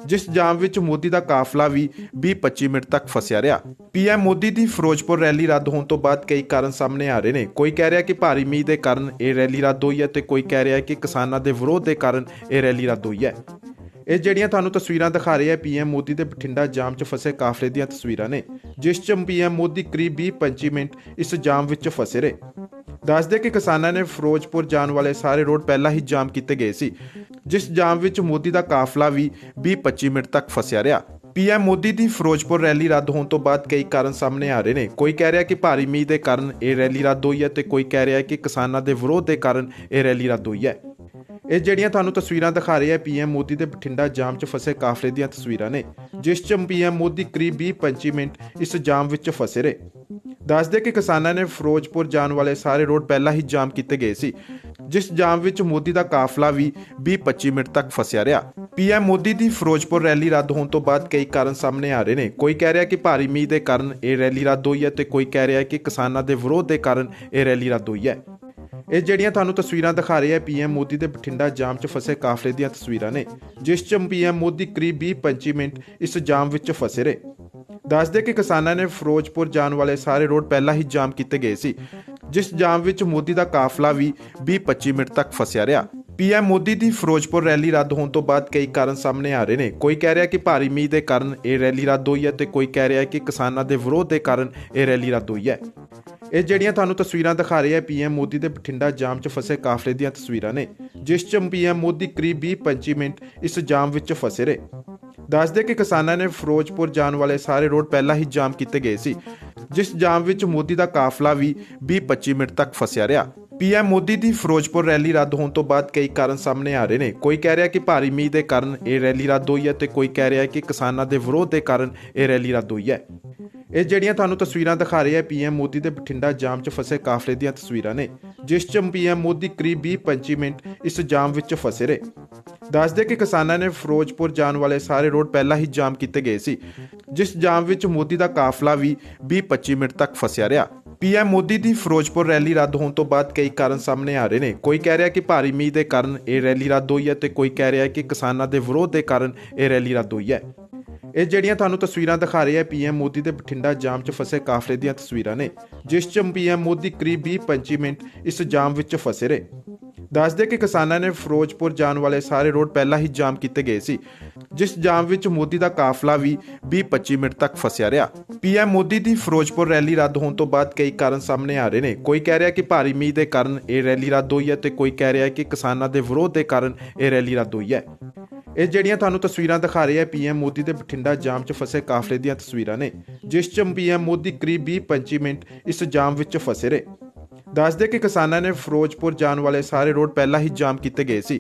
ਜਿਸ ਜਾਮ ਵਿੱਚ ਮੋਦੀ ਦਾ ਕਾਫਲਾ ਵੀ 20-25 ਮਿੰਟ ਤੱਕ ਫਸਿਆ ਰਿਹਾ। ਪੀਐਮ ਮੋਦੀ ਦੀ ਫਿਰੋਜ਼ਪੁਰ ਰੈਲੀ ਰੱਦ ਹੋਣ ਤੋਂ ਬਾਅਦ ਕਈ ਕਾਰਨ ਸਾਹਮਣੇ ਆ ਰਹੇ ਨੇ। ਕੋਈ ਕਹਿ ਰਿਹਾ ਕਿ ਭਾਰੀ ਮੀਂਹ ਦੇ ਕਾਰਨ ਇਹ ਰੈਲੀ ਰੱਦ ਹੋਈ ਹੈ ਤੇ ਕੋਈ ਕਹਿ ਰਿਹਾ ਕਿ ਕਿਸਾਨਾਂ ਦੇ ਵਿਰੋਧ ਦੇ ਕਾਰਨ ਇਹ ਰੈਲੀ ਰੱਦ ਹੋਈ ਹੈ। ਇਹ ਜਿਹੜੀਆਂ ਤੁਹਾਨੂੰ ਤਸਵੀਰਾਂ ਦਿਖਾ ਰਹੇ ਆ ਪੀਐਮ ਮੋਦੀ ਦੇ ਬਠਿੰਡਾ ਜਾਮ 'ਚ ਫਸੇ ਕਾਫਲੇ ਦੀਆਂ ਤਸਵੀਰਾਂ ਨੇ, ਜਿਸ 'ਚ ਪੀਐਮ ਮੋਦੀ ਕਰੀਬ 20-25 ਮਿੰਟ ਇਸ ਜਾਮ ਵਿੱਚ ਫਸੇ ਰਹੇ। ਦੱਸਦੇ ਕਿ ਕਿਸਾਨਾਂ ਨੇ ਫਿਰੋਜ਼ਪੁਰ ਜਾਣ ਵਾਲੇ ਸਾਰੇ ਰੋਡ ਪਹਿਲਾਂ ਹੀ ਜਾਮ ਕੀਤੇ ਗਏ ਸੀ, ਜਿਸ ਜਾਮ ਵਿੱਚ ਮੋਦੀ ਦਾ ਕਾਫਲਾ ਵੀ 20-25 ਮਿੰਟ ਤੱਕ ਫਸਿਆ ਰਿਹਾ। ਪੀਐਮ ਮੋਦੀ ਦੀ ਫਿਰੋਜ਼ਪੁਰ ਰੈਲੀ ਰੱਦ ਹੋਣ ਤੋਂ ਬਾਅਦ ਕਈ ਕਾਰਨ ਸਾਹਮਣੇ ਆ ਰਹੇ ਨੇ। ਕੋਈ ਕਹਿ ਰਿਹਾ ਕਿ ਭਾਰੀ ਮੀਂਹ ਦੇ ਕਾਰਨ ਇਹ ਰੈਲੀ ਰੱਦ ਹੋਈ ਹੈ ਤੇ ਕੋਈ ਕਹਿ ਰਿਹਾ ਕਿ ਕਿਸਾਨਾਂ ਦੇ ਵਿਰੋਧ ਦੇ ਕਾਰਨ ਇਹ ਰੈਲੀ ਰੱਦ ਹੋਈ ਹੈ। ਇਹ ਜਿਹੜੀਆਂ ਤੁਹਾਨੂੰ ਤਸਵੀਰਾਂ ਦਿਖਾ ਰਹੇ ਆ ਪੀਐਮ ਮੋਦੀ ਦੇ ਬਠਿੰਡਾ ਜਾਮ 'ਚ ਫਸੇ ਕਾਫਲੇ ਦੀਆਂ ਤਸਵੀਰਾਂ ਨੇ, ਜਿਸ 'ਚ ਪੀਐਮ ਮੋਦੀ ਕਰੀਬ 20-25 ਮਿੰਟ ਇਸ ਜਾਮ ਵਿੱਚ ਫਸੇ ਰਹੇ। ਦੱਸਦੇ ਕਿ ਕਿਸਾਨਾਂ ਨੇ ਫਿਰੋਜ਼ਪੁਰ ਜਾਣ ਵਾਲੇ ਸਾਰੇ ਰੋਡ ਪਹਿਲਾਂ ਹੀ ਜਾਮ ਕੀਤੇ ਗਏ ਸੀ, ਜਿਸ ਜਾਮ ਵਿੱਚ ਮੋਦੀ ਦਾ ਕਾਫਲਾ ਵੀ 20-25 ਮਿੰਟ ਤੱਕ ਫਸਿਆ ਰਿਹਾ। ਪੀਐਮ ਮੋਦੀ ਦੀ ਫਿਰੋਜ਼ਪੁਰ ਰੈਲੀ ਰੱਦ ਹੋਣ ਤੋਂ ਬਾਅਦ ਕਈ ਕਾਰਨ ਸਾਹਮਣੇ ਆ ਰਹੇ ਨੇ। ਕੋਈ ਕਹਿ ਰਿਹਾ ਕਿ ਭਾਰੀ ਮੀਂਹ ਦੇ ਕਾਰਨ ਇਹ ਰੈਲੀ ਰੱਦ ਹੋਈ ਹੈ ਤੇ ਕੋਈ ਕਹਿ ਰਿਹਾ ਕਿ ਕਿਸਾਨਾਂ ਦੇ ਵਿਰੋਧ ਦੇ ਕਾਰਨ ਇਹ ਰੈਲੀ ਰੱਦ ਹੋਈ ਹੈ। ਇਹ ਜਿਹੜੀਆਂ ਤੁਹਾਨੂੰ ਤਸਵੀਰਾਂ ਦਿਖਾ ਰਹੇ ਆ ਪੀਐਮ ਮੋਦੀ ਦੇ ਬਠਿੰਡਾ ਜਾਮ 'ਚ ਫਸੇ ਕਾਫਲੇ ਦੀਆਂ ਤਸਵੀਰਾਂ ਨੇ, ਜਿਸ 'ਚ ਪੀਐਮ ਮੋਦੀ ਕਰੀਬ 20-25 ਮਿੰਟ ਇਸ ਜਾਮ ਵਿੱਚ ਫਸੇ ਰਹੇ। ਦੱਸਦੇ ਕਿ ਕਿਸਾਨਾਂ ਨੇ ਫਿਰੋਜ਼ਪੁਰ ਜਾਣ ਵਾਲੇ ਸਾਰੇ ਰੋਡ ਪਹਿਲਾਂ ਹੀ ਜਾਮ ਕੀਤੇ ਗਏ ਸੀ, ਜਿਸ ਜਾਮ ਵਿੱਚ ਮੋਦੀ ਦਾ ਕਾਫਲਾ ਵੀ 20-25 ਮਿੰਟ ਤੱਕ ਫਸਿਆ ਰਿਹਾ। ਪੀਐਮ ਮੋਦੀ ਦੀ ਫਿਰੋਜ਼ਪੁਰ ਰੈਲੀ ਰੱਦ ਹੋਣ ਤੋਂ ਬਾਅਦ ਕਈ ਕਾਰਨ ਸਾਹਮਣੇ ਆ ਰਹੇ ਨੇ। ਕੋਈ ਕਹਿ ਰਿਹਾ ਕਿ ਭਾਰੀ ਮੀਂਹ ਦੇ ਕਾਰਨ ਇਹ ਰੈਲੀ ਰੱਦ ਹੋਈ ਹੈ ਤੇ ਕੋਈ ਕਹਿ ਰਿਹਾ ਕਿ ਕਿਸਾਨਾਂ ਦੇ ਵਿਰੋਧ ਦੇ ਕਾਰਨ ਇਹ ਰੈਲੀ ਰੱਦ ਹੋਈ ਹੈ। ਇਹ ਜਿਹੜੀਆਂ ਤੁਹਾਨੂੰ ਤਸਵੀਰਾਂ ਦਿਖਾ ਰਹੇ ਆ ਪੀਐਮ ਮੋਦੀ ਦੇ ਬਠਿੰਡਾ ਜਾਮ 'ਚ ਫਸੇ ਕਾਫਲੇ ਦੀਆਂ ਤਸਵੀਰਾਂ ਨੇ, ਜਿਸ 'ਚ ਪੀਐਮ ਮੋਦੀ ਕਰੀਬ 20-25 ਮਿੰਟ ਇਸ ਜਾਮ ਵਿੱਚ ਫਸੇ ਰਹੇ। ਦੱਸਦੇ ਕਿ ਕਿਸਾਨਾਂ ਨੇ ਫਿਰੋਜ਼ਪੁਰ ਜਾਣ ਵਾਲੇ ਸਾਰੇ ਰੋਡ ਪਹਿਲਾਂ ਹੀ ਜਾਮ ਕੀਤੇ ਗਏ ਸੀ, ਜਿਸ ਜਾਮ ਵਿੱਚ ਮੋਦੀ ਦਾ ਕਾਫਲਾ ਵੀ 20-25 ਮਿੰਟ ਤੱਕ ਫਸਿਆ ਰਿਹਾ। ਪੀਐਮ ਮੋਦੀ ਦੀ ਫਿਰੋਜ਼ਪੁਰ ਰੈਲੀ ਰੱਦ ਹੋਣ ਤੋਂ ਬਾਅਦ ਕਈ ਕਾਰਨ ਸਾਹਮਣੇ ਆ ਰਹੇ ਨੇ। ਕੋਈ ਕਹਿ ਰਿਹਾ ਕਿ ਭਾਰੀ ਮੀਂਹ ਦੇ ਕਾਰਨ ਇਹ ਰੈਲੀ ਰੱਦ ਹੋਈ ਹੈ ਤੇ ਕੋਈ ਕਹਿ ਰਿਹਾ ਕਿ ਕਿਸਾਨਾਂ ਦੇ ਵਿਰੋਧ ਦੇ ਕਾਰਨ ਇਹ ਰੈਲੀ ਰੱਦ ਹੋਈ ਹੈ। ਇਹ ਜਿਹੜੀਆਂ ਤੁਹਾਨੂੰ ਤਸਵੀਰਾਂ ਦਿਖਾ ਰਹੇ ਆ ਪੀਐਮ ਮੋਦੀ ਦੇ ਬਠਿੰਡਾ ਜਾਮ 'ਚ ਫਸੇ ਕਾਫਲੇ ਦੀਆਂ ਤਸਵੀਰਾਂ ਨੇ, ਜਿਸ 'ਚ ਪੀਐਮ ਮੋਦੀ ਕਰੀਬ 20-25 ਮਿੰਟ ਇਸ ਜਾਮ ਵਿੱਚ ਫਸੇ ਰਹੇ। ਦੱਸਦੇ ਕਿ ਕਿਸਾਨਾਂ ਨੇ ਫਿਰੋਜ਼ਪੁਰ ਜਾਣ ਵਾਲੇ ਸਾਰੇ ਰੋਡ ਪਹਿਲਾਂ ਹੀ ਜਾਮ ਕੀਤੇ ਗਏ ਸੀ, ਜਿਸ ਜਾਮ ਵਿੱਚ ਮੋਦੀ ਦਾ ਕਾਫਲਾ ਵੀ 20-25 ਮਿੰਟ ਤੱਕ ਫਸਿਆ ਰਿਹਾ। ਪੀਐਮ ਮੋਦੀ ਦੀ ਫਿਰੋਜ਼ਪੁਰ ਰੈਲੀ ਰੱਦ ਹੋਣ ਤੋਂ ਬਾਅਦ ਕਈ ਕਾਰਨ ਸਾਹਮਣੇ ਆ ਰਹੇ ਨੇ। ਕੋਈ ਕਹਿ ਰਿਹਾ ਕਿ ਭਾਰੀ ਮੀਂਹ ਦੇ ਕਾਰਨ ਇਹ ਰੈਲੀ ਰੱਦ ਹੋਈ ਹੈ ਤੇ ਕੋਈ ਕਹਿ ਰਿਹਾ ਕਿ ਕਿਸਾਨਾਂ ਦੇ ਵਿਰੋਧ ਦੇ ਕਾਰਨ ਇਹ ਰੈਲੀ ਰੱਦ ਹੋਈ ਹੈ। ਇਹ ਜਿਹੜੀਆਂ ਤੁਹਾਨੂੰ ਤਸਵੀਰਾਂ ਦਿਖਾ ਰਹੇ ਆ ਪੀਐਮ ਮੋਦੀ ਦੇ ਬਠਿੰਡਾ ਜਾਮ 'ਚ ਫਸੇ ਕਾਫਲੇ ਦੀਆਂ ਤਸਵੀਰਾਂ ਨੇ, ਜਿਸ 'ਚ ਪੀਐਮ ਮੋਦੀ ਕਰੀਬ 20-25 ਮਿੰਟ ਇਸ ਜਾਮ ਵਿੱਚ ਫਸੇ ਰਹੇ। ਦੱਸਦੇ ਕਿ ਕਿਸਾਨਾਂ ਨੇ ਫਿਰੋਜ਼ਪੁਰ ਜਾਣ ਵਾਲੇ ਸਾਰੇ ਰੋਡ ਪਹਿਲਾਂ ਹੀ ਜਾਮ ਕੀਤੇ ਗਏ ਸੀ, ਜਿਸ ਜਾਮ ਵਿੱਚ ਮੋਦੀ ਦਾ ਕਾਫਲਾ ਵੀ 20-25 ਮਿੰਟ ਤੱਕ ਫਸਿਆ ਰਿਹਾ। ਪੀਐਮ ਮੋਦੀ ਦੀ ਫਿਰੋਜ਼ਪੁਰ ਰੈਲੀ ਰੱਦ ਹੋਣ ਤੋਂ ਬਾਅਦ ਕਈ ਕਾਰਨ ਸਾਹਮਣੇ ਆ ਰਹੇ ਨੇ। ਕੋਈ ਕਹਿ ਰਿਹਾ ਕਿ ਭਾਰੀ ਮੀਂਹ ਦੇ ਕਾਰਨ ਇਹ ਰੈਲੀ ਰੱਦ ਹੋਈ ਹੈ ਤੇ ਕੋਈ ਕਹਿ ਰਿਹਾ ਕਿ ਕਿਸਾਨਾਂ ਦੇ ਵਿਰੋਧ ਦੇ ਕਾਰਨ ਇਹ ਰੈਲੀ ਰੱਦ ਹੋਈ ਹੈ। ਇਹ ਜਿਹੜੀਆਂ ਤੁਹਾਨੂੰ ਤਸਵੀਰਾਂ ਦਿਖਾ ਰਹੇ ਆ ਪੀਐਮ ਮੋਦੀ ਦੇ ਬਠਿੰਡਾ ਜਾਮ 'ਚ ਫਸੇ ਕਾਫਲੇ ਦੀਆਂ ਤਸਵੀਰਾਂ ਨੇ, ਜਿਸ 'ਚ ਪੀਐਮ ਮੋਦੀ ਕਰੀਬ 20-25 ਮਿੰਟ ਇਸ ਜਾਮ ਵਿੱਚ ਫਸੇ ਰਹੇ। ਦੱਸਦੇ ਕਿ ਕਿਸਾਨਾਂ ਨੇ ਫਿਰੋਜ਼ਪੁਰ ਜਾਣ ਵਾਲੇ ਸਾਰੇ ਰੋਡ ਪਹਿਲਾਂ ਹੀ ਜਾਮ ਕੀਤੇ ਗਏ ਸੀ,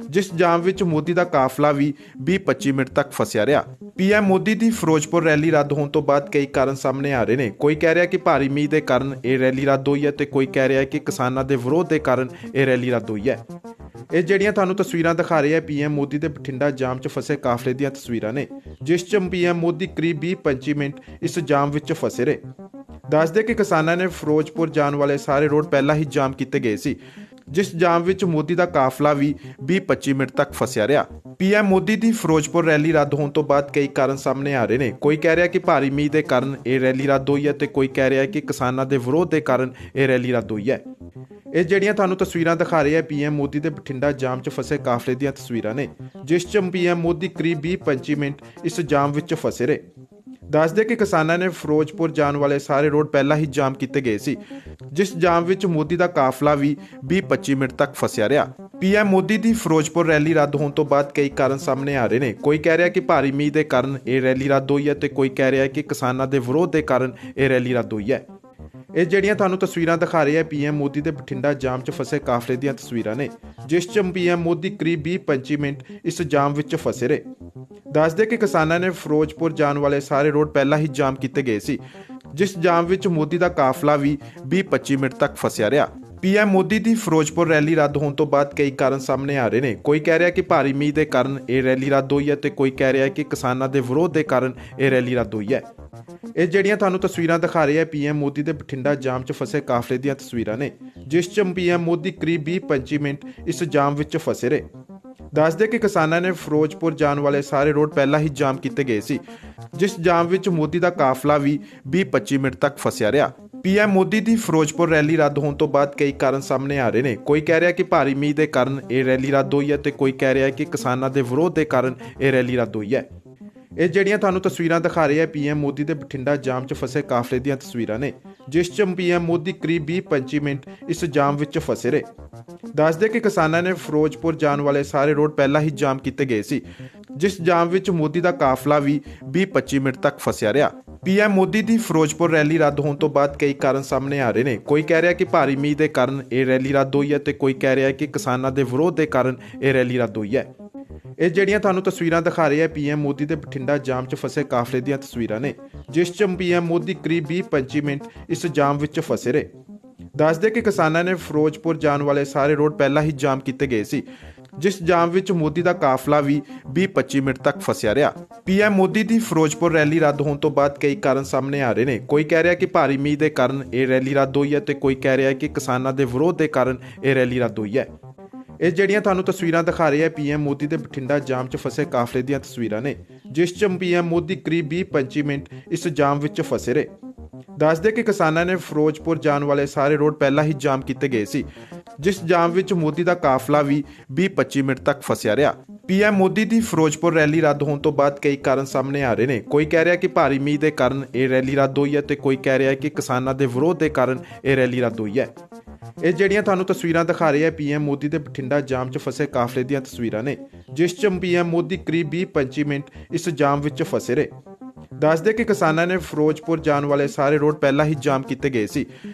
ਜਿਸ ਜਾਮ ਵਿੱਚ ਮੋਦੀ ਦਾ ਕਾਫਲਾ ਵੀ 20-25 ਮਿੰਟ ਤੱਕ ਫਸਿਆ ਰਿਹਾ। ਪੀਐਮ ਮੋਦੀ ਦੀ ਫਿਰੋਜ਼ਪੁਰ ਰੈਲੀ ਰੱਦ ਹੋਣ ਤੋਂ ਬਾਅਦ ਕਈ ਕਾਰਨ ਸਾਹਮਣੇ ਆ ਰਹੇ ਨੇ। ਕੋਈ ਕਹਿ ਰਿਹਾ ਕਿ ਭਾਰੀ ਮੀਂਹ ਦੇ ਕਾਰਨ ਇਹ ਰੈਲੀ ਰੱਦ ਹੋਈ ਹੈ ਤੇ ਕੋਈ ਕਹਿ ਰਿਹਾ ਕਿ ਕਿਸਾਨਾਂ ਦੇ ਵਿਰੋਧ ਦੇ ਕਾਰਨ ਇਹ ਰੈਲੀ ਰੱਦ ਹੋਈ ਹੈ। ਇਹ ਜਿਹੜੀਆਂ ਤੁਹਾਨੂੰ ਤਸਵੀਰਾਂ ਦਿਖਾ ਰਹੇ ਆ ਪੀਐਮ ਮੋਦੀ ਦੇ ਬਠਿੰਡਾ ਜਾਮ 'ਚ ਫਸੇ ਕਾਫਲੇ ਦੀਆਂ ਤਸਵੀਰਾਂ ਨੇ, ਜਿਸ 'ਚ ਪੀਐਮ ਮੋਦੀ ਕਰੀਬ 20-25 ਮਿੰਟ ਇਸ ਜਾਮ ਵਿੱਚ ਫਸੇ ਰਹੇ। ਦੱਸਦੇ ਕਿ ਕਿਸਾਨਾਂ ਨੇ ਫਿਰੋਜ਼ਪੁਰ ਜਾਣ ਵਾਲੇ ਸਾਰੇ ਰੋਡ ਪਹਿਲਾਂ ਹੀ ਜਾਮ ਕੀਤੇ ਗਏ ਸੀ, ਜਿਸ ਜਾਮ ਵਿੱਚ ਮੋਦੀ ਦਾ ਕਾਫਲਾ ਵੀ 20-25 ਮਿੰਟ ਤੱਕ ਫਸਿਆ ਰਿਹਾ। ਪੀਐਮ ਮੋਦੀ ਦੀ ਫਿਰੋਜ਼ਪੁਰ ਰੈਲੀ ਰੱਦ ਹੋਣ ਤੋਂ ਬਾਅਦ ਕਈ ਕਾਰਨ ਸਾਹਮਣੇ ਆ ਰਹੇ ਨੇ। ਕੋਈ ਕਹਿ ਰਿਹਾ ਕਿ ਭਾਰੀ ਮੀਂਹ ਦੇ ਕਾਰਨ ਇਹ ਰੈਲੀ ਰੱਦ ਹੋਈ ਹੈ ਤੇ ਕੋਈ ਕਹਿ ਰਿਹਾ ਕਿ ਕਿਸਾਨਾਂ ਦੇ ਵਿਰੋਧ ਦੇ ਕਾਰਨ ਇਹ ਰੈਲੀ ਰੱਦ ਹੋਈ ਹੈ। ਇਹ ਜਿਹੜੀਆਂ ਤੁਹਾਨੂੰ ਤਸਵੀਰਾਂ ਦਿਖਾ ਰਹੇ ਆ ਪੀਐਮ ਮੋਦੀ ਦੇ ਬਠਿੰਡਾ ਜਾਮ 'ਚ ਫਸੇ ਕਾਫਲੇ ਦੀਆਂ ਤਸਵੀਰਾਂ ਨੇ, ਜਿਸ 'ਚ ਪੀਐਮ ਮੋਦੀ ਕਰੀਬ 20-25 ਮਿੰਟ ਇਸ ਜਾਮ ਵਿੱਚ ਫਸੇ ਰਹੇ। ਦੱਸਦੇ ਕਿ ਕਿਸਾਨਾਂ ਨੇ ਫਿਰੋਜ਼ਪੁਰ ਜਾਣ ਵਾਲੇ ਸਾਰੇ ਰੋਡ ਪਹਿਲਾਂ ਹੀ ਜਾਮ ਕੀਤੇ ਗਏ ਸੀ, ਜਿਸ ਜਾਮ ਵਿੱਚ ਮੋਦੀ ਦਾ ਕਾਫਲਾ ਵੀ 20-25 ਮਿੰਟ ਤੱਕ ਫਸਿਆ ਰਿਹਾ। ਪੀਐਮ ਮੋਦੀ ਦੀ ਫਿਰੋਜ਼ਪੁਰ ਰੈਲੀ ਰੱਦ ਹੋਣ ਤੋਂ ਬਾਅਦ ਕਈ ਕਾਰਨ ਸਾਹਮਣੇ ਆ ਰਹੇ ਨੇ। ਕੋਈ ਕਹਿ ਰਿਹਾ ਕਿ ਭਾਰੀ ਮੀਂਹ ਦੇ ਕਾਰਨ ਇਹ ਰੈਲੀ ਰੱਦ ਹੋਈ ਹੈ ਤੇ ਕੋਈ ਕਹਿ ਰਿਹਾ ਕਿ ਕਿਸਾਨਾਂ ਦੇ ਵਿਰੋਧ ਦੇ ਕਾਰਨ ਇਹ ਰੈਲੀ ਰੱਦ ਹੋਈ ਹੈ। ਇਹ ਜਿਹੜੀਆਂ ਤੁਹਾਨੂੰ ਤਸਵੀਰਾਂ ਦਿਖਾ ਰਹੇ ਆ ਪੀਐਮ ਮੋਦੀ ਦੇ ਬਠਿੰਡਾ ਜਾਮ 'ਚ ਫਸੇ ਕਾਫਲੇ ਦੀਆਂ ਤਸਵੀਰਾਂ ਨੇ, ਜਿਸ 'ਚ ਪੀਐਮ ਮੋਦੀ ਕਰੀਬ 20-25 ਮਿੰਟ ਇਸ ਜਾਮ ਵਿੱਚ ਫਸੇ ਰਹੇ। ਦੱਸਦੇ ਕਿ ਕਿਸਾਨਾਂ ਨੇ ਫਿਰੋਜ਼ਪੁਰ ਜਾਣ ਵਾਲੇ ਸਾਰੇ ਰੋਡ ਪਹਿਲਾਂ ਹੀ ਜਾਮ ਕੀਤੇ ਗਏ ਸੀ, ਜਿਸ ਜਾਮ ਵਿੱਚ ਮੋਦੀ ਦਾ ਕਾਫਲਾ ਵੀ 20-25 ਮਿੰਟ ਤੱਕ ਫਸਿਆ ਰਿਹਾ। ਪੀਐਮ ਮੋਦੀ ਦੀ ਫਿਰੋਜ਼ਪੁਰ ਰੈਲੀ ਰੱਦ ਹੋਣ ਤੋਂ ਬਾਅਦ ਕਈ ਕਾਰਨ ਸਾਹਮਣੇ ਆ ਰਹੇ ਨੇ। ਕੋਈ ਕਹਿ ਰਿਹਾ ਕਿ ਭਾਰੀ ਮੀਂਹ ਦੇ ਕਾਰਨ ਇਹ ਰੈਲੀ ਰੱਦ ਹੋਈ ਹੈ ਤੇ ਕੋਈ ਕਹਿ ਰਿਹਾ ਕਿ ਕਿਸਾਨਾਂ ਦੇ ਵਿਰੋਧ ਦੇ ਕਾਰਨ ਇਹ ਰੈਲੀ ਰੱਦ ਹੋਈ ਹੈ। ਇਹ ਜਿਹੜੀਆਂ ਤੁਹਾਨੂੰ ਤਸਵੀਰਾਂ ਦਿਖਾ ਰਹੇ ਆ ਪੀਐਮ ਮੋਦੀ ਦੇ ਬਠਿੰਡਾ ਜਾਮ 'ਚ ਫਸੇ ਕਾਫਲੇ ਦੀਆਂ ਤਸਵੀਰਾਂ ਨੇ, ਜਿਸ 'ਚ ਪੀਐਮ ਮੋਦੀ ਕਰੀਬ 20-25 ਮਿੰਟ ਇਸ ਜਾਮ ਵਿੱਚ ਫਸੇ ਰਹੇ। ਦੱਸਦੇ ਕਿ ਕਿਸਾਨਾਂ ਨੇ ਫਿਰੋਜ਼ਪੁਰ ਜਾਣ ਵਾਲੇ ਸਾਰੇ ਰੋਡ ਪਹਿਲਾਂ ਹੀ ਜਾਮ ਕੀਤੇ ਗਏ ਸੀ, ਜਿਸ ਜਾਮ ਵਿੱਚ ਮੋਦੀ ਦਾ ਕਾਫਲਾ ਵੀ 20-25 ਮਿੰਟ ਤੱਕ ਫਸਿਆ ਰਿਹਾ। ਪੀਐਮ ਮੋਦੀ ਦੀ ਫਿਰੋਜ਼ਪੁਰ ਰੈਲੀ ਰੱਦ ਹੋਣ ਤੋਂ ਬਾਅਦ ਕਈ ਕਾਰਨ ਸਾਹਮਣੇ ਆ ਰਹੇ ਨੇ। ਕੋਈ ਕਹਿ ਰਿਹਾ ਕਿ ਭਾਰੀ ਮੀਂਹ ਦੇ ਕਾਰਨ ਇਹ ਰੈਲੀ ਰੱਦ ਹੋਈ ਹੈ ਤੇ ਕੋਈ ਕਹਿ ਰਿਹਾ ਕਿ ਕਿਸਾਨਾਂ ਦੇ ਵਿਰੋਧ ਦੇ ਕਾਰਨ ਇਹ ਰੈਲੀ ਰੱਦ ਹੋਈ ਹੈ। ਇਹ ਜਿਹੜੀਆਂ ਤੁਹਾਨੂੰ ਤਸਵੀਰਾਂ ਦਿਖਾ ਰਹੇ ਆ ਪੀਐਮ ਮੋਦੀ ਦੇ ਬਠਿੰਡਾ ਜਾਮ 'ਚ ਫਸੇ ਕਾਫਲੇ ਦੀਆਂ ਤਸਵੀਰਾਂ ਨੇ, ਜਿਸ 'ਚ ਪੀਐਮ ਮੋਦੀ ਕਰੀਬ 20-25 ਮਿੰਟ ਇਸ ਜਾਮ ਵਿੱਚ ਫਸੇ ਰਹੇ। ਦੱਸਦੇ ਕਿ ਕਿਸਾਨਾਂ ਨੇ ਫਿਰੋਜ਼ਪੁਰ ਜਾਣ ਵਾਲੇ ਸਾਰੇ ਰੋਡ ਪਹਿਲਾਂ ਹੀ ਜਾਮ ਕੀਤੇ ਗਏ ਸੀ, ਜਿਸ ਜਾਮ ਵਿੱਚ ਮੋਦੀ ਦਾ ਕਾਫਲਾ ਵੀ 20-25 ਮਿੰਟ ਤੱਕ ਫਸਿਆ ਰਿਹਾ। ਪੀਐਮ ਮੋਦੀ ਦੀ ਫਿਰੋਜ਼ਪੁਰ ਰੈਲੀ ਰੱਦ ਹੋਣ ਤੋਂ ਬਾਅਦ ਕਈ ਕਾਰਨ ਸਾਹਮਣੇ ਆ ਰਹੇ ਨੇ। ਕੋਈ ਕਹਿ ਰਿਹਾ ਕਿ ਭਾਰੀ ਮੀਂਹ ਦੇ ਕਾਰਨ ਇਹ ਰੈਲੀ ਰੱਦ ਹੋਈ ਹੈ ਤੇ ਕੋਈ ਕਹਿ ਰਿਹਾ ਕਿ ਕਿਸਾਨਾਂ ਦੇ ਵਿਰੋਧ ਦੇ ਕਾਰਨ ਇਹ ਰੈਲੀ ਰੱਦ ਹੋਈ ਹੈ। ਇਹ ਜਿਹੜੀਆਂ ਤੁਹਾਨੂੰ ਤਸਵੀਰਾਂ ਦਿਖਾ ਰਹੇ ਆ ਪੀਐਮ ਮੋਦੀ ਦੇ ਬਠਿੰਡਾ ਜਾਮ 'ਚ ਫਸੇ ਕਾਫਲੇ ਦੀਆਂ ਤਸਵੀਰਾਂ ਨੇ, ਜਿਸ 'ਚ ਪੀਐਮ ਮੋਦੀ ਕਰੀਬ 20-25 ਮਿੰਟ ਇਸ ਜਾਮ ਵਿੱਚ ਫਸੇ ਰਹੇ। ਦੱਸਦੇ ਕਿ ਕਿਸਾਨਾਂ ਨੇ ਫਿਰੋਜ਼ਪੁਰ ਜਾਣ ਵਾਲੇ ਸਾਰੇ ਰੋਡ ਪਹਿਲਾਂ ਹੀ ਜਾਮ ਕੀਤੇ ਗਏ ਸੀ, ਜਿਸ ਜਾਮ ਵਿੱਚ ਮੋਦੀ ਦਾ ਕਾਫਲਾ ਵੀ 20-25 ਮਿੰਟ ਤੱਕ ਫਸਿਆ ਰਿਹਾ। ਪੀਐਮ ਮੋਦੀ ਦੀ ਫਿਰੋਜ਼ਪੁਰ ਰੈਲੀ ਰੱਦ ਹੋਣ ਤੋਂ ਬਾਅਦ ਕਈ ਕਾਰਨ ਸਾਹਮਣੇ ਆ ਰਹੇ ਨੇ। ਕੋਈ ਕਹਿ ਰਿਹਾ ਕਿ ਭਾਰੀ ਮੀਂਹ ਦੇ ਕਾਰਨ ਇਹ ਰੈਲੀ ਰੱਦ ਹੋਈ ਹੈ ਤੇ ਕੋਈ ਕਹਿ ਰਿਹਾ ਕਿ ਕਿਸਾਨਾਂ ਦੇ ਵਿਰੋਧ ਦੇ ਕਾਰਨ ਇਹ ਰੈਲੀ ਰੱਦ ਹੋਈ ਹੈ। ਇਹ ਜਿਹੜੀਆਂ ਤੁਹਾਨੂੰ ਤਸਵੀਰਾਂ ਦਿਖਾ ਰਹੇ ਆ ਪੀਐਮ ਮੋਦੀ ਦੇ ਬਠਿੰਡਾ ਜਾਮ 'ਚ ਫਸੇ ਕਾਫਲੇ ਦੀਆਂ ਤਸਵੀਰਾਂ ਨੇ, ਜਿਸ 'ਚ ਪੀਐਮ ਮੋਦੀ ਕਰੀਬ 20-25 ਮਿੰਟ ਇਸ ਜਾਮ ਵਿੱਚ ਫਸੇ ਰਹੇ। ਦੱਸਦੇ ਕਿ ਕਿਸਾਨਾਂ ਨੇ ਫਿਰੋਜ਼ਪੁਰ ਜਾਣ ਵਾਲੇ ਸਾਰੇ ਰੋਡ ਪਹਿਲਾਂ ਹੀ ਜਾਮ ਕੀਤੇ ਗਏ ਸੀ, ਜਿਸ ਜਾਮ ਵਿੱਚ ਮੋਦੀ ਦਾ ਕਾਫਲਾ ਵੀ 20-25 ਮਿੰਟ ਤੱਕ ਫਸਿਆ ਰਿਹਾ। ਪੀਐਮ ਮੋਦੀ ਦੀ ਫਿਰੋਜ਼ਪੁਰ ਰੈਲੀ ਰੱਦ ਹੋਣ ਤੋਂ ਬਾਅਦ ਕਈ ਕਾਰਨ ਸਾਹਮਣੇ ਆ ਰਹੇ ਨੇ। ਕੋਈ ਕਹਿ ਰਿਹਾ ਕਿ ਭਾਰੀ ਮੀਂਹ ਦੇ ਕਾਰਨ ਇਹ ਰੈਲੀ ਰੱਦ ਹੋਈ ਹੈ ਤੇ ਕੋਈ ਕਹਿ ਰਿਹਾ ਕਿ ਕਿਸਾਨਾਂ ਦੇ ਵਿਰੋਧ ਦੇ ਕਾਰਨ ਇਹ ਰੈਲੀ ਰੱਦ ਹੋਈ ਹੈ। ਇਹ ਜਿਹੜੀਆਂ ਤੁਹਾਨੂੰ ਤਸਵੀਰਾਂ ਦਿਖਾ ਰਹੇ ਆ ਪੀਐਮ ਮੋਦੀ ਦੇ ਬਠਿੰਡਾ ਜਾਮ 'ਚ ਫਸੇ ਕਾਫਲੇ ਦੀਆਂ ਤਸਵੀਰਾਂ ਨੇ, ਜਿਸ 'ਚ ਪੀਐਮ ਮੋਦੀ ਕਰੀਬ 20-25 ਮਿੰਟ ਇਸ ਜਾਮ ਵਿੱਚ ਫਸੇ ਰਹੇ। ਦੱਸਦੇ ਕਿ ਕਿਸਾਨਾਂ ਨੇ ਫਿਰੋਜ਼ਪੁਰ ਜਾਣ ਵਾਲੇ ਸਾਰੇ ਰੋਡ ਪਹਿਲਾਂ ਹੀ ਜਾਮ ਕੀਤੇ ਗਏ ਸੀ,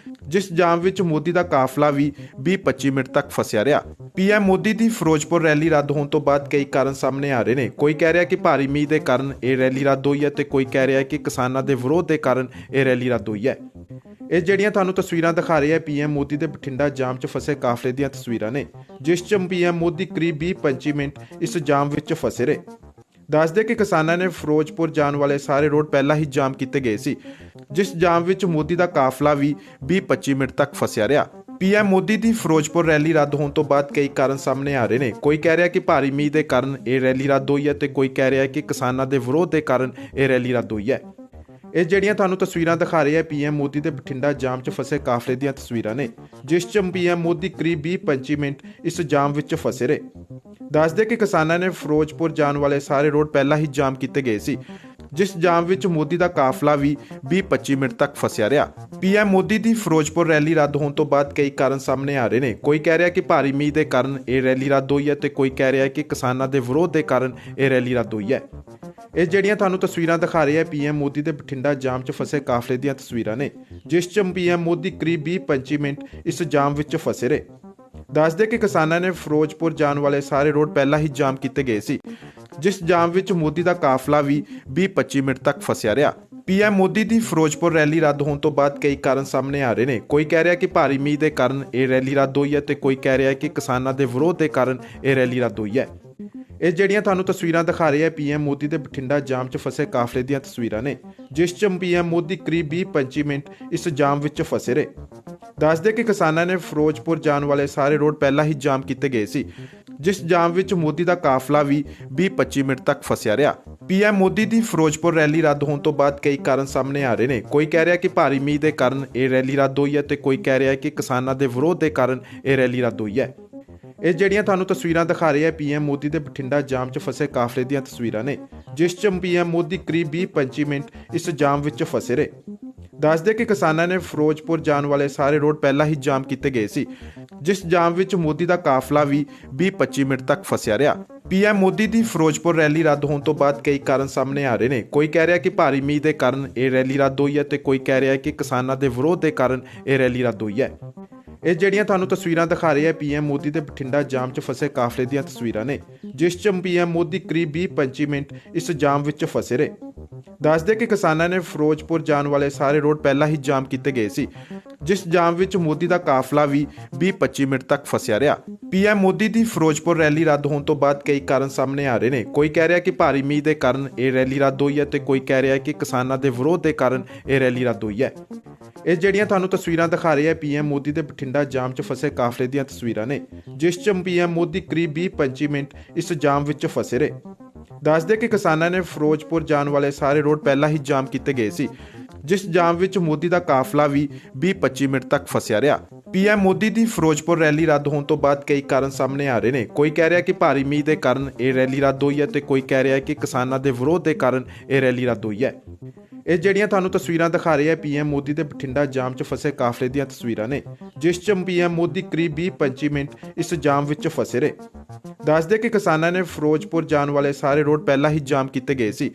ਜਿਸ ਜਾਮ ਵਿੱਚ ਮੋਦੀ ਦਾ ਕਾਫਲਾ ਵੀ 20-25 ਮਿੰਟ ਤੱਕ ਫਸਿਆ ਰਿਹਾ। ਪੀਐਮ ਮੋਦੀ ਦੀ ਫਿਰੋਜ਼ਪੁਰ ਰੈਲੀ ਰੱਦ ਹੋਣ ਤੋਂ ਬਾਅਦ ਕਈ ਕਾਰਨ ਸਾਹਮਣੇ ਆ ਰਹੇ ਨੇ। ਕੋਈ ਕਹਿ ਰਿਹਾ ਕਿ ਭਾਰੀ ਮੀਂਹ ਦੇ ਕਾਰਨ ਇਹ ਰੈਲੀ ਰੱਦ ਹੋਈ ਹੈ ਤੇ ਕੋਈ ਕਹਿ ਰਿਹਾ ਕਿ ਕਿਸਾਨਾਂ ਦੇ ਵਿਰੋਧ ਦੇ ਕਾਰਨ ਇਹ ਰੈਲੀ ਰੱਦ ਹੋਈ ਹੈ। ਇਹ ਜਿਹੜੀਆਂ ਤੁਹਾਨੂੰ ਤਸਵੀਰਾਂ ਦਿਖਾ ਰਹੇ ਆ ਪੀਐਮ ਮੋਦੀ ਦੇ ਬਠਿੰਡਾ ਜਾਮ 'ਚ ਫਸੇ ਕਾਫਲੇ ਦੀਆਂ ਤਸਵੀਰਾਂ ਨੇ, ਜਿਸ 'ਚ ਪੀਐਮ ਮੋਦੀ ਕਰੀਬ 20-25 ਮਿੰਟ ਇਸ ਜਾਮ ਵਿੱਚ ਫਸੇ ਰਹੇ। ਦੱਸਦੇ ਕਿ ਕਿਸਾਨਾਂ ਨੇ ਫਿਰੋਜ਼ਪੁਰ ਜਾਣ ਵਾਲੇ ਸਾਰੇ ਰੋਡ ਪਹਿਲਾਂ ਹੀ ਜਾਮ ਕੀਤੇ ਗਏ ਸੀ, ਜਿਸ ਜਾਮ ਵਿੱਚ ਮੋਦੀ ਦਾ ਕਾਫਲਾ ਵੀ 20-25 ਮਿੰਟ ਤੱਕ ਫਸਿਆ ਰਿਹਾ। ਪੀਐਮ ਮੋਦੀ ਦੀ ਫਿਰੋਜ਼ਪੁਰ ਰੈਲੀ ਰੱਦ ਹੋਣ ਤੋਂ ਬਾਅਦ ਕਈ ਕਾਰਨ ਸਾਹਮਣੇ ਆ ਰਹੇ ਨੇ। ਕੋਈ ਕਹਿ ਰਿਹਾ ਕਿ ਭਾਰੀ ਮੀਂਹ ਦੇ ਕਾਰਨ ਇਹ ਰੈਲੀ ਰੱਦ ਹੋਈ ਹੈ ਤੇ ਕੋਈ ਕਹਿ ਰਿਹਾ ਕਿ ਕਿਸਾਨਾਂ ਦੇ ਵਿਰੋਧ ਦੇ ਕਾਰਨ ਇਹ ਰੈਲੀ ਰੱਦ ਹੋਈ ਹੈ। ਇਹ ਜਿਹੜੀਆਂ ਤੁਹਾਨੂੰ ਤਸਵੀਰਾਂ ਦਿਖਾ ਰਹੇ ਆ ਪੀਐਮ ਮੋਦੀ ਦੇ ਬਠਿੰਡਾ ਜਾਮ 'ਚ ਫਸੇ ਕਾਫਲੇ ਦੀਆਂ ਤਸਵੀਰਾਂ ਨੇ, ਜਿਸ 'ਚ ਪੀਐਮ ਮੋਦੀ ਕਰੀਬ 20-25 ਮਿੰਟ ਇਸ ਜਾਮ ਵਿੱਚ ਫਸੇ ਰਹੇ। ਦੱਸਦੇ ਕਿ ਕਿਸਾਨਾਂ ਨੇ ਫਿਰੋਜ਼ਪੁਰ ਜਾਣ ਵਾਲੇ ਸਾਰੇ ਰੋਡ ਪਹਿਲਾਂ ਹੀ ਜਾਮ ਕੀਤੇ ਗਏ ਸੀ, ਜਿਸ ਜਾਮ ਵਿੱਚ ਮੋਦੀ ਦਾ ਕਾਫਲਾ ਵੀ 20-25 ਮਿੰਟ ਤੱਕ ਫਸਿਆ ਰਿਹਾ। ਪੀਐਮ ਮੋਦੀ ਦੀ ਫਿਰੋਜ਼ਪੁਰ ਰੈਲੀ ਰੱਦ ਹੋਣ ਤੋਂ ਬਾਅਦ ਕਈ ਕਾਰਨ ਸਾਹਮਣੇ ਆ ਰਹੇ ਨੇ। ਕੋਈ ਕਹਿ ਰਿਹਾ ਕਿ ਭਾਰੀ ਮੀਂਹ ਦੇ ਕਾਰਨ ਇਹ ਰੈਲੀ ਰੱਦ ਹੋਈ ਹੈ ਤੇ ਕੋਈ ਕਹਿ ਰਿਹਾ ਕਿ ਕਿਸਾਨਾਂ ਦੇ ਵਿਰੋਧ ਦੇ ਕਾਰਨ ਇਹ ਰੈਲੀ ਰੱਦ ਹੋਈ ਹੈ। ਇਹ ਜਿਹੜੀਆਂ ਤੁਹਾਨੂੰ ਤਸਵੀਰਾਂ ਦਿਖਾ ਰਹੇ ਆ ਪੀਐਮ ਮੋਦੀ ਦੇ ਬਠਿੰਡਾ ਜਾਮ 'ਚ ਫਸੇ ਕਾਫਲੇ ਦੀਆਂ ਤਸਵੀਰਾਂ ਨੇ, ਜਿਸ 'ਚ ਪੀਐਮ ਮੋਦੀ ਕਰੀਬ 20-25 ਮਿੰਟ ਇਸ ਜਾਮ ਵਿੱਚ ਫਸੇ ਰਹੇ। ਦੱਸਦੇ ਕਿ ਕਿਸਾਨਾਂ ਨੇ ਫਿਰੋਜ਼ਪੁਰ ਜਾਣ ਵਾਲੇ ਸਾਰੇ ਰੋਡ ਪਹਿਲਾਂ ਹੀ ਜਾਮ ਕੀਤੇ ਗਏ ਸੀ, ਜਿਸ ਜਾਮ ਵਿੱਚ ਮੋਦੀ ਦਾ ਕਾਫਲਾ ਵੀ 20-25 ਮਿੰਟ ਤੱਕ ਫਸਿਆ ਰਿਹਾ। ਪੀਐਮ ਮੋਦੀ ਦੀ ਫਿਰੋਜ਼ਪੁਰ ਰੈਲੀ ਰੱਦ ਹੋਣ ਤੋਂ ਬਾਅਦ ਕਈ ਕਾਰਨ ਸਾਹਮਣੇ ਆ ਰਹੇ ਨੇ। ਕੋਈ ਕਹਿ ਰਿਹਾ ਕਿ ਭਾਰੀ ਮੀਂਹ ਦੇ ਕਾਰਨ ਇਹ ਰੈਲੀ ਰੱਦ ਹੋਈ ਹੈ ਤੇ ਕੋਈ ਕਹਿ ਰਿਹਾ ਕਿ ਕਿਸਾਨਾਂ ਦੇ ਵਿਰੋਧ ਦੇ ਕਾਰਨ ਇਹ ਰੈਲੀ ਰੱਦ ਹੋਈ ਹੈ। ਇਹ ਜਿਹੜੀਆਂ ਤੁਹਾਨੂੰ ਤਸਵੀਰਾਂ ਦਿਖਾ ਰਹੇ ਆ ਪੀਐਮ ਮੋਦੀ ਦੇ ਬਠਿੰਡਾ ਜਾਮ 'ਚ ਫਸੇ ਕਾਫਲੇ ਦੀਆਂ ਤਸਵੀਰਾਂ ਨੇ, ਜਿਸ 'ਚ ਪੀਐਮ ਮੋਦੀ ਕਰੀਬ 20-25 ਮਿੰਟ ਇਸ ਜਾਮ ਵਿੱਚ ਫਸੇ ਰਹੇ। ਦੱਸਦੇ ਕਿ ਕਿਸਾਨਾਂ ਨੇ ਫਿਰੋਜ਼ਪੁਰ ਜਾਣ ਵਾਲੇ ਸਾਰੇ ਰੋਡ ਪਹਿਲਾਂ ਹੀ ਜਾਮ ਕੀਤੇ ਗਏ ਸੀ, ਜਿਸ ਜਾਮ ਵਿੱਚ ਮੋਦੀ ਦਾ ਕਾਫਲਾ ਵੀ 20-25 ਮਿੰਟ ਤੱਕ ਫਸਿਆ ਰਿਹਾ। ਪੀਐਮ ਮੋਦੀ ਦੀ ਫਿਰੋਜ਼ਪੁਰ ਰੈਲੀ ਰੱਦ ਹੋਣ ਤੋਂ ਬਾਅਦ ਕਈ ਕਾਰਨ ਸਾਹਮਣੇ ਆ ਰਹੇ ਨੇ। ਕੋਈ ਕਹਿ ਰਿਹਾ ਕਿ ਭਾਰੀ ਮੀਂਹ ਦੇ ਕਾਰਨ ਇਹ ਰੈਲੀ ਰੱਦ ਹੋਈ ਹੈ ਤੇ ਕੋਈ ਕਹਿ ਰਿਹਾ ਕਿ ਕਿਸਾਨਾਂ ਦੇ ਵਿਰੋਧ ਦੇ ਕਾਰਨ ਇਹ ਰੈਲੀ ਰੱਦ ਹੋਈ ਹੈ। ਇਹ ਜਿਹੜੀਆਂ ਤੁਹਾਨੂੰ ਤਸਵੀਰਾਂ ਦਿਖਾ ਰਹੇ ਆ ਪੀਐਮ ਮੋਦੀ ਦੇ ਬਠਿੰਡਾ ਜਾਮ 'ਚ ਫਸੇ ਕਾਫਲੇ ਦੀਆਂ ਤਸਵੀਰਾਂ ਨੇ, ਜਿਸ 'ਚ ਪੀਐਮ ਮੋਦੀ ਕਰੀਬ 20-25 ਮਿੰਟ ਇਸ ਜਾਮ ਵਿੱਚ ਫਸੇ ਰਹੇ। ਦੱਸਦੇ ਕਿ ਕਿਸਾਨਾਂ ਨੇ ਫਿਰੋਜ਼ਪੁਰ ਜਾਣ ਵਾਲੇ ਸਾਰੇ ਰੋਡ ਪਹਿਲਾਂ ਹੀ ਜਾਮ ਕੀਤੇ ਗਏ ਸੀ, ਜਿਸ ਜਾਮ ਵਿੱਚ ਮੋਦੀ ਦਾ ਕਾਫਲਾ ਵੀ 20-25 ਮਿੰਟ ਤੱਕ ਫਸਿਆ ਰਿਹਾ। ਪੀਐਮ ਮੋਦੀ ਦੀ ਫਿਰੋਜ਼ਪੁਰ ਰੈਲੀ ਰੱਦ ਹੋਣ ਤੋਂ ਬਾਅਦ ਕਈ ਕਾਰਨ ਸਾਹਮਣੇ ਆ ਰਹੇ ਨੇ। ਕੋਈ ਕਹਿ ਰਿਹਾ ਕਿ ਭਾਰੀ ਮੀਂਹ ਦੇ ਕਾਰਨ ਇਹ ਰੈਲੀ ਰੱਦ ਹੋਈ ਹੈ ਤੇ ਕੋਈ ਕਹਿ ਰਿਹਾ ਕਿ ਕਿਸਾਨਾਂ ਦੇ ਵਿਰੋਧ ਦੇ ਕਾਰਨ ਇਹ ਰੈਲੀ ਰੱਦ ਹੋਈ ਹੈ। ਇਹ ਜਿਹੜੀਆਂ ਤੁਹਾਨੂੰ ਤਸਵੀਰਾਂ ਦਿਖਾ ਰਹੇ ਆ ਪੀਐਮ ਮੋਦੀ ਦੇ ਬਠਿੰਡਾ ਜਾਮ 'ਚ ਫਸੇ ਕਾਫਲੇ ਦੀਆਂ ਤਸਵੀਰਾਂ ਨੇ, ਜਿਸ 'ਚ ਪੀਐਮ ਮੋਦੀ ਕਰੀਬ 20-25 ਮਿੰਟ ਇਸ ਜਾਮ ਵਿੱਚ ਫਸੇ ਰਹੇ। ਦੱਸਦੇ ਕਿ ਕਿਸਾਨਾਂ ਨੇ ਫਿਰੋਜ਼ਪੁਰ ਜਾਣ ਵਾਲੇ ਸਾਰੇ ਰੋਡ ਪਹਿਲਾਂ ਹੀ ਜਾਮ ਕੀਤੇ ਗਏ ਸੀ, ਜਿਸ ਜਾਮ ਵਿੱਚ ਮੋਦੀ ਦਾ ਕਾਫਲਾ ਵੀ 20-25 ਮਿੰਟ ਤੱਕ ਫਸਿਆ ਰਿਹਾ। ਪੀਐਮ ਮੋਦੀ ਦੀ ਫਿਰੋਜ਼ਪੁਰ ਰੈਲੀ ਰੱਦ ਹੋਣ ਤੋਂ ਬਾਅਦ ਕਈ ਕਾਰਨ ਸਾਹਮਣੇ ਆ ਰਹੇ ਨੇ। ਕੋਈ ਕਹਿ ਰਿਹਾ ਕਿ ਭਾਰੀ ਮੀਂਹ ਦੇ ਕਾਰਨ ਇਹ ਰੈਲੀ ਰੱਦ ਹੋਈ ਹੈ ਤੇ ਕੋਈ ਕਹਿ ਰਿਹਾ ਕਿ ਕਿਸਾਨਾਂ ਦੇ ਵਿਰੋਧ ਦੇ ਕਾਰਨ ਇਹ ਰੈਲੀ ਰੱਦ ਹੋਈ ਹੈ। ਇਹ ਜਿਹੜੀਆਂ ਤੁਹਾਨੂੰ ਤਸਵੀਰਾਂ ਦਿਖਾ ਰਹੇ ਆ ਪੀਐਮ ਮੋਦੀ ਦੇ ਬਠਿੰਡਾ ਜਾਮ 'ਚ ਫਸੇ ਕਾਫਲੇ ਦੀਆਂ ਤਸਵੀਰਾਂ ਨੇ, ਜਿਸ 'ਚ ਪੀਐਮ ਮੋਦੀ ਕਰੀਬ 20-25 ਮਿੰਟ ਇਸ ਜਾਮ ਵਿੱਚ ਫਸੇ ਰਹੇ। ਦੱਸਦੇ ਕਿ ਕਿਸਾਨਾਂ ਨੇ ਫਿਰੋਜ਼ਪੁਰ ਜਾਣ ਵਾਲੇ ਸਾਰੇ ਰੋਡ ਪਹਿਲਾਂ ਹੀ ਜਾਮ ਕੀਤੇ ਗਏ ਸੀ, ਜਿਸ ਜਾਮ ਵਿੱਚ ਮੋਦੀ ਦਾ ਕਾਫਲਾ ਵੀ 20-25 ਮਿੰਟ ਤੱਕ ਫਸਿਆ ਰਿਹਾ। ਪੀਐਮ ਮੋਦੀ ਦੀ ਫਿਰੋਜ਼ਪੁਰ ਰੈਲੀ ਰੱਦ ਹੋਣ ਤੋਂ ਬਾਅਦ ਕਈ ਕਾਰਨ ਸਾਹਮਣੇ ਆ ਰਹੇ ਨੇ। ਕੋਈ ਕਹਿ ਰਿਹਾ ਕਿ ਭਾਰੀ ਮੀਂਹ ਦੇ ਕਾਰਨ ਇਹ ਰੈਲੀ ਰੱਦ ਹੋਈ ਹੈ ਤੇ ਕੋਈ ਕਹਿ ਰਿਹਾ ਕਿ ਕਿਸਾਨਾਂ ਦੇ ਵਿਰੋਧ ਦੇ ਕਾਰਨ ਇਹ ਰੈਲੀ ਰੱਦ ਹੋਈ ਹੈ। ਇਹ ਜਿਹੜੀਆਂ ਤੁਹਾਨੂੰ ਤਸਵੀਰਾਂ ਦਿਖਾ ਰਹੇ ਆ ਪੀਐਮ ਮੋਦੀ ਦੇ ਬਠਿੰਡਾ ਜਾਮ 'ਚ ਫਸੇ ਕਾਫਲੇ ਦੀਆਂ ਤਸਵੀਰਾਂ ਨੇ, ਜਿਸ 'ਚ ਪੀਐਮ ਮੋਦੀ ਕਰੀਬ 20-25 ਮਿੰਟ ਇਸ ਜਾਮ ਵਿੱਚ ਫਸੇ ਰਹੇ। ਦੱਸਦੇ ਕਿ ਕਿਸਾਨਾਂ ਨੇ ਫਿਰੋਜ਼ਪੁਰ ਜਾਣ ਵਾਲੇ ਸਾਰੇ ਰੋਡ ਪਹਿਲਾਂ ਹੀ ਜਾਮ ਕੀਤੇ ਗਏ ਸੀ,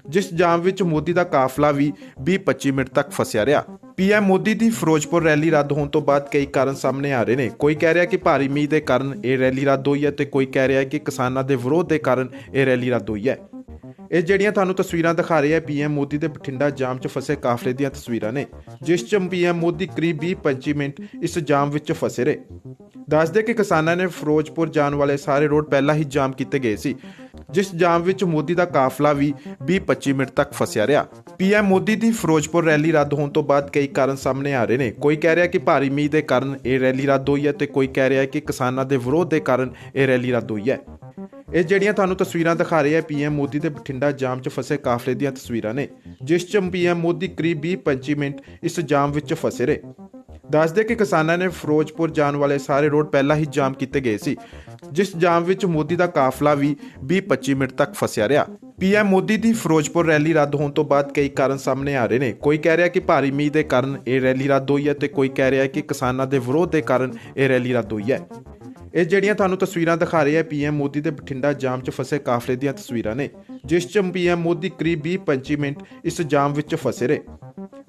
ਜਿਸ ਜਾਮ ਵਿੱਚ ਮੋਦੀ ਦਾ ਕਾਫਲਾ ਵੀ 20-25 ਮਿੰਟ ਤੱਕ ਫਸਿਆ ਰਿਹਾ। ਪੀਐਮ ਮੋਦੀ ਦੀ ਫਿਰੋਜ਼ਪੁਰ ਰੈਲੀ ਰੱਦ ਹੋਣ ਤੋਂ ਬਾਅਦ ਕਈ ਕਾਰਨ ਸਾਹਮਣੇ ਆ ਰਹੇ ਨੇ। ਕੋਈ ਕਹਿ ਰਿਹਾ ਕਿ ਭਾਰੀ ਮੀਂਹ ਦੇ ਕਾਰਨ ਇਹ ਰੈਲੀ ਰੱਦ ਹੋਈ ਹੈ ਤੇ ਕੋਈ ਕਹਿ ਰਿਹਾ ਕਿ ਕਿਸਾਨਾਂ ਦੇ ਵਿਰੋਧ ਦੇ ਕਾਰਨ ਇਹ ਰੈਲੀ ਰੱਦ ਹੋਈ ਹੈ। ਇਹ ਜਿਹੜੀਆਂ ਤੁਹਾਨੂੰ ਤਸਵੀਰਾਂ ਦਿਖਾ ਰਹੇ ਆ ਪੀਐਮ ਮੋਦੀ ਦੇ ਬਠਿੰਡਾ ਜਾਮ 'ਚ ਫਸੇ ਕਾਫਲੇ ਦੀਆਂ ਤਸਵੀਰਾਂ ਨੇ, ਜਿਸ 'ਚ ਪੀਐਮ ਮੋਦੀ ਕਰੀਬ 20-25 ਮਿੰਟ ਇਸ ਜਾਮ ਵਿੱਚ ਫਸੇ ਰਹੇ। ਦੱਸਦੇ ਕਿ ਕਿਸਾਨਾਂ ਨੇ ਫਿਰੋਜ਼ਪੁਰ ਜਾਣ ਵਾਲੇ ਸਾਰੇ ਰੋਡ ਪਹਿਲਾਂ ਹੀ ਜਾਮ ਕੀਤੇ ਗਏ ਸੀ, ਜਿਸ ਜਾਮ ਵਿੱਚ ਮੋਦੀ ਦਾ ਕਾਫਲਾ ਵੀ 20-25 ਮਿੰਟ ਤੱਕ ਫਸਿਆ ਰਿਹਾ। ਪੀਐਮ ਮੋਦੀ ਦੀ ਫਿਰੋਜ਼ਪੁਰ ਰੈਲੀ ਰੱਦ ਹੋਣ ਤੋਂ ਬਾਅਦ ਕਈ ਕਾਰਨ ਸਾਹਮਣੇ ਆ ਰਹੇ ਨੇ। ਕੋਈ ਕਹਿ ਰਿਹਾ ਕਿ ਭਾਰੀ ਮੀਂਹ ਦੇ ਕਾਰਨ ਇਹ ਰੈਲੀ ਰੱਦ ਹੋਈ ਹੈ ਤੇ ਕੋਈ ਕਹਿ ਰਿਹਾ ਕਿ ਕਿਸਾਨਾਂ ਦੇ ਵਿਰੋਧ ਦੇ ਕਾਰਨ ਇਹ ਰੈਲੀ ਰੱਦ ਹੋਈ ਹੈ। ਇਹ ਜਿਹੜੀਆਂ ਤੁਹਾਨੂੰ ਤਸਵੀਰਾਂ ਦਿਖਾ ਰਹੇ ਆ ਪੀਐਮ ਮੋਦੀ ਦੇ ਬਠਿੰਡਾ ਜਾਮ 'ਚ ਫਸੇ ਕਾਫਲੇ ਦੀਆਂ ਤਸਵੀਰਾਂ ਨੇ, ਜਿਸ 'ਚ ਪੀਐਮ ਮੋਦੀ ਕਰੀਬ 20-25 ਮਿੰਟ ਇਸ ਜਾਮ ਵਿੱਚ ਫਸੇ ਰਹੇ। ਦੱਸਦੇ ਕਿ ਕਿਸਾਨਾਂ ਨੇ ਫਿਰੋਜ਼ਪੁਰ ਜਾਣ ਵਾਲੇ ਸਾਰੇ ਰੋਡ ਪਹਿਲਾਂ ਹੀ ਜਾਮ ਕੀਤੇ ਗਏ ਸੀ, ਜਿਸ ਜਾਮ ਵਿੱਚ ਮੋਦੀ ਦਾ ਕਾਫਲਾ ਵੀ 20-25 ਮਿੰਟ ਤੱਕ ਫਸਿਆ ਰਿਹਾ। ਪੀਐਮ ਮੋਦੀ ਦੀ ਫਿਰੋਜ਼ਪੁਰ ਰੈਲੀ ਰੱਦ ਹੋਣ ਤੋਂ ਬਾਅਦ ਕਈ ਕਾਰਨ ਸਾਹਮਣੇ ਆ ਰਹੇ ਨੇ। ਕੋਈ ਕਹਿ ਰਿਹਾ ਕਿ ਭਾਰੀ ਮੀਂਹ ਦੇ ਕਾਰਨ ਇਹ ਰੈਲੀ ਰੱਦ ਹੋਈ ਹੈ ਤੇ ਕੋਈ ਕਹਿ ਰਿਹਾ ਕਿ ਕਿਸਾਨਾਂ ਦੇ ਵਿਰੋਧ ਦੇ ਕਾਰਨ ਇਹ ਰੈਲੀ ਰੱਦ ਹੋਈ ਹੈ। ਇਹ ਜਿਹੜੀਆਂ ਤੁਹਾਨੂੰ ਤਸਵੀਰਾਂ ਦਿਖਾ ਰਹੇ ਆ ਪੀਐਮ ਮੋਦੀ ਦੇ ਬਠਿੰਡਾ ਜਾਮ 'ਚ ਫਸੇ ਕਾਫਲੇ ਦੀਆਂ ਤਸਵੀਰਾਂ ਨੇ, ਜਿਸ 'ਚ ਪੀਐਮ ਮੋਦੀ ਕਰੀਬ 20-25 ਮਿੰਟ ਇਸ ਜਾਮ ਵਿੱਚ ਫਸੇ ਰਹੇ।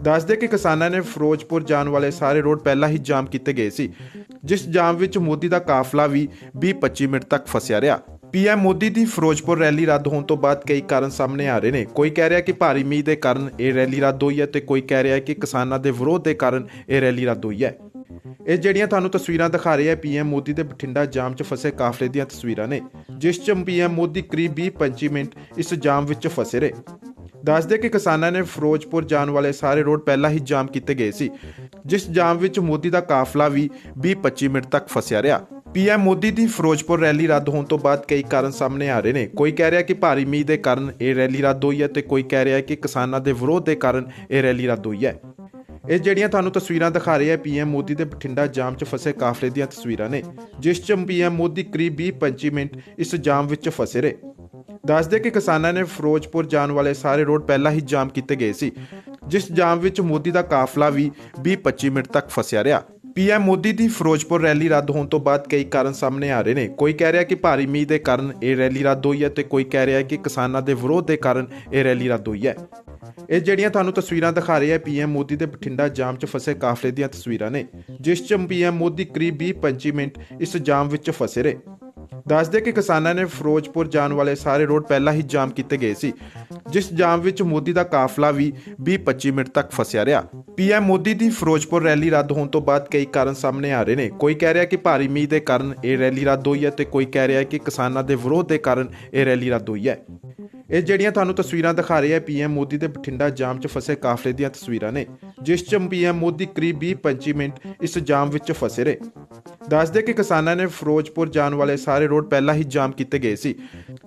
ਦੱਸਦੇ ਕਿ ਕਿਸਾਨਾਂ ਨੇ ਫਿਰੋਜ਼ਪੁਰ ਜਾਣ ਵਾਲੇ ਸਾਰੇ ਰੋਡ ਪਹਿਲਾਂ ਹੀ ਜਾਮ ਕੀਤੇ ਗਏ ਸੀ, ਜਿਸ ਜਾਮ ਵਿੱਚ ਮੋਦੀ ਦਾ ਕਾਫਲਾ ਵੀ 20-25 ਮਿੰਟ ਤੱਕ ਫਸਿਆ ਰਿਹਾ। ਪੀਐਮ ਮੋਦੀ ਦੀ ਫਿਰੋਜ਼ਪੁਰ ਰੈਲੀ ਰੱਦ ਹੋਣ ਤੋਂ ਬਾਅਦ ਕਈ ਕਾਰਨ ਸਾਹਮਣੇ ਆ ਰਹੇ ਨੇ। ਕੋਈ ਕਹਿ ਰਿਹਾ ਕਿ ਭਾਰੀ ਮੀਂਹ ਦੇ ਕਾਰਨ ਇਹ ਰੈਲੀ ਰੱਦ ਹੋਈ ਹੈ ਤੇ ਕੋਈ ਕਹਿ ਰਿਹਾ ਕਿ ਕਿਸਾਨਾਂ ਦੇ ਵਿਰੋਧ ਦੇ ਕਾਰਨ ਇਹ ਰੈਲੀ ਰੱਦ ਹੋਈ ਹੈ। ਇਹ ਜਿਹੜੀਆਂ ਤੁਹਾਨੂੰ ਤਸਵੀਰਾਂ ਦਿਖਾ ਰਹੇ ਆ ਪੀਐਮ ਮੋਦੀ ਦੇ ਬਠਿੰਡਾ ਜਾਮ 'ਚ ਫਸੇ ਕਾਫਲੇ ਦੀਆਂ ਤਸਵੀਰਾਂ ਨੇ, ਜਿਸ 'ਚ ਪੀਐਮ ਮੋਦੀ ਕਰੀਬ 20-25 ਮਿੰਟ ਇਸ ਜਾਮ ਵਿੱਚ ਫਸੇ ਰਹੇ। ਦੱਸਦੇ ਕਿ ਕਿਸਾਨਾਂ ਨੇ ਫਿਰੋਜ਼ਪੁਰ ਜਾਣ ਵਾਲੇ ਸਾਰੇ ਰੋਡ ਪਹਿਲਾਂ ਹੀ ਜਾਮ ਕੀਤੇ ਗਏ ਸੀ, ਜਿਸ ਜਾਮ ਵਿੱਚ ਮੋਦੀ ਦਾ ਕਾਫਲਾ ਵੀ 20-25 ਮਿੰਟ ਤੱਕ ਫਸਿਆ ਰਿਹਾ। ਪੀਐਮ ਮੋਦੀ ਦੀ ਫਿਰੋਜ਼ਪੁਰ ਰੈਲੀ ਰੱਦ ਹੋਣ ਤੋਂ ਬਾਅਦ ਕਈ ਕਾਰਨ ਸਾਹਮਣੇ ਆ ਰਹੇ ਨੇ। ਕੋਈ ਕਹਿ ਰਿਹਾ ਕਿ ਭਾਰੀ ਮੀਂਹ ਦੇ ਕਾਰਨ ਇਹ ਰੈਲੀ ਰੱਦ ਹੋਈ ਹੈ ਤੇ ਕੋਈ ਕਹਿ ਰਿਹਾ ਕਿ ਕਿਸਾਨਾਂ ਦੇ ਵਿਰੋਧ ਦੇ ਕਾਰਨ ਇਹ ਰੈਲੀ ਰੱਦ ਹੋਈ ਹੈ। ਇਹ ਜਿਹੜੀਆਂ ਤੁਹਾਨੂੰ ਤਸਵੀਰਾਂ ਦਿਖਾ ਰਹੇ ਆ ਪੀਐਮ ਮੋਦੀ ਦੇ ਬਠਿੰਡਾ ਜਾਮ 'ਚ ਫਸੇ ਕਾਫਲੇ ਦੀਆਂ ਤਸਵੀਰਾਂ ਨੇ, ਜਿਸ 'ਚ ਪੀਐਮ ਮੋਦੀ ਕਰੀਬ 20-25 ਮਿੰਟ ਇਸ ਜਾਮ ਵਿੱਚ ਫਸੇ ਰਹੇ। ਦੱਸਦੇ ਕਿ ਕਿਸਾਨਾਂ ਨੇ ਫਿਰੋਜ਼ਪੁਰ ਜਾਣ ਵਾਲੇ ਸਾਰੇ ਰੋਡ ਪਹਿਲਾਂ ਹੀ ਜਾਮ ਕੀਤੇ ਗਏ ਸੀ, ਜਿਸ ਜਾਮ ਵਿੱਚ ਮੋਦੀ ਦਾ ਕਾਫਲਾ ਵੀ 20-25 ਮਿੰਟ ਤੱਕ ਫਸਿਆ ਰਿਹਾ। ਪੀਐਮ ਮੋਦੀ ਦੀ ਫਿਰੋਜ਼ਪੁਰ ਰੈਲੀ ਰੱਦ ਹੋਣ ਤੋਂ ਬਾਅਦ ਕਈ ਕਾਰਨ ਸਾਹਮਣੇ ਆ ਰਹੇ ਨੇ। ਕੋਈ ਕਹਿ ਰਿਹਾ ਕਿ ਭਾਰੀ ਮੀਂਹ ਦੇ ਕਾਰਨ ਇਹ ਰੈਲੀ ਰੱਦ ਹੋਈ ਹੈ ਤੇ ਕੋਈ ਕਹਿ ਰਿਹਾ ਕਿ ਕਿਸਾਨਾਂ ਦੇ ਵਿਰੋਧ ਦੇ ਕਾਰਨ ਇਹ ਰੈਲੀ ਰੱਦ ਹੋਈ ਹੈ। ਇਹ ਜਿਹੜੀਆਂ ਤੁਹਾਨੂੰ ਤਸਵੀਰਾਂ ਦਿਖਾ ਰਹੇ ਆ ਪੀਐਮ ਮੋਦੀ ਦੇ ਬਠਿੰਡਾ ਜਾਮ 'ਚ ਫਸੇ ਕਾਫਲੇ ਦੀਆਂ ਤਸਵੀਰਾਂ ਨੇ, ਜਿਸ 'ਚ ਪੀਐਮ ਮੋਦੀ ਕਰੀਬ 20-25 ਮਿੰਟ ਇਸ ਜਾਮ ਵਿੱਚ ਫਸੇ ਰਹੇ। ਦੱਸਦੇ ਕਿ ਕਿਸਾਨਾਂ ਨੇ ਫਿਰੋਜ਼ਪੁਰ ਜਾਣ ਵਾਲੇ ਸਾਰੇ ਰੋਡ ਪਹਿਲਾਂ ਹੀ ਜਾਮ ਕੀਤੇ ਗਏ ਸੀ, ਜਿਸ ਜਾਮ ਵਿੱਚ ਮੋਦੀ ਦਾ ਕਾਫਲਾ ਵੀ 20-25 ਮਿੰਟ ਤੱਕ ਫਸਿਆ ਰਿਹਾ। ਪੀਐਮ ਮੋਦੀ ਦੀ ਫਿਰੋਜ਼ਪੁਰ ਰੈਲੀ ਰੱਦ ਹੋਣ ਤੋਂ ਬਾਅਦ ਕਈ ਕਾਰਨ ਸਾਹਮਣੇ ਆ ਰਹੇ ਨੇ। ਕੋਈ ਕਹਿ ਰਿਹਾ ਕਿ ਭਾਰੀ ਮੀਂਹ ਦੇ ਕਾਰਨ ਇਹ ਰੈਲੀ ਰੱਦ ਹੋਈ ਹੈ ਤੇ ਕੋਈ ਕਹਿ ਰਿਹਾ ਕਿ ਕਿਸਾਨਾਂ ਦੇ ਵਿਰੋਧ ਦੇ ਕਾਰਨ ਇਹ ਰੈਲੀ ਰੱਦ ਹੋਈ ਹੈ। ਇਹ ਜਿਹੜੀਆਂ ਤੁਹਾਨੂੰ ਤਸਵੀਰਾਂ ਦਿਖਾ ਰਹੇ ਆ ਪੀਐਮ ਮੋਦੀ ਦੇ ਬਠਿੰਡਾ ਜਾਮ 'ਚ ਫਸੇ ਕਾਫਲੇ ਦੀਆਂ ਤਸਵੀਰਾਂ ਨੇ, ਜਿਸ 'ਚ ਪੀਐਮ ਮੋਦੀ ਕਰੀਬ 20-25 ਮਿੰਟ ਇਸ ਜਾਮ ਵਿੱਚ ਫਸੇ ਰਹੇ। ਦੱਸਦੇ ਕਿ ਕਿਸਾਨਾਂ ਨੇ ਫਿਰੋਜ਼ਪੁਰ ਜਾਣ ਵਾਲੇ ਸਾਰੇ ਰੋਡ ਪਹਿਲਾਂ ਹੀ ਜਾਮ ਕੀਤੇ ਗਏ ਸੀ,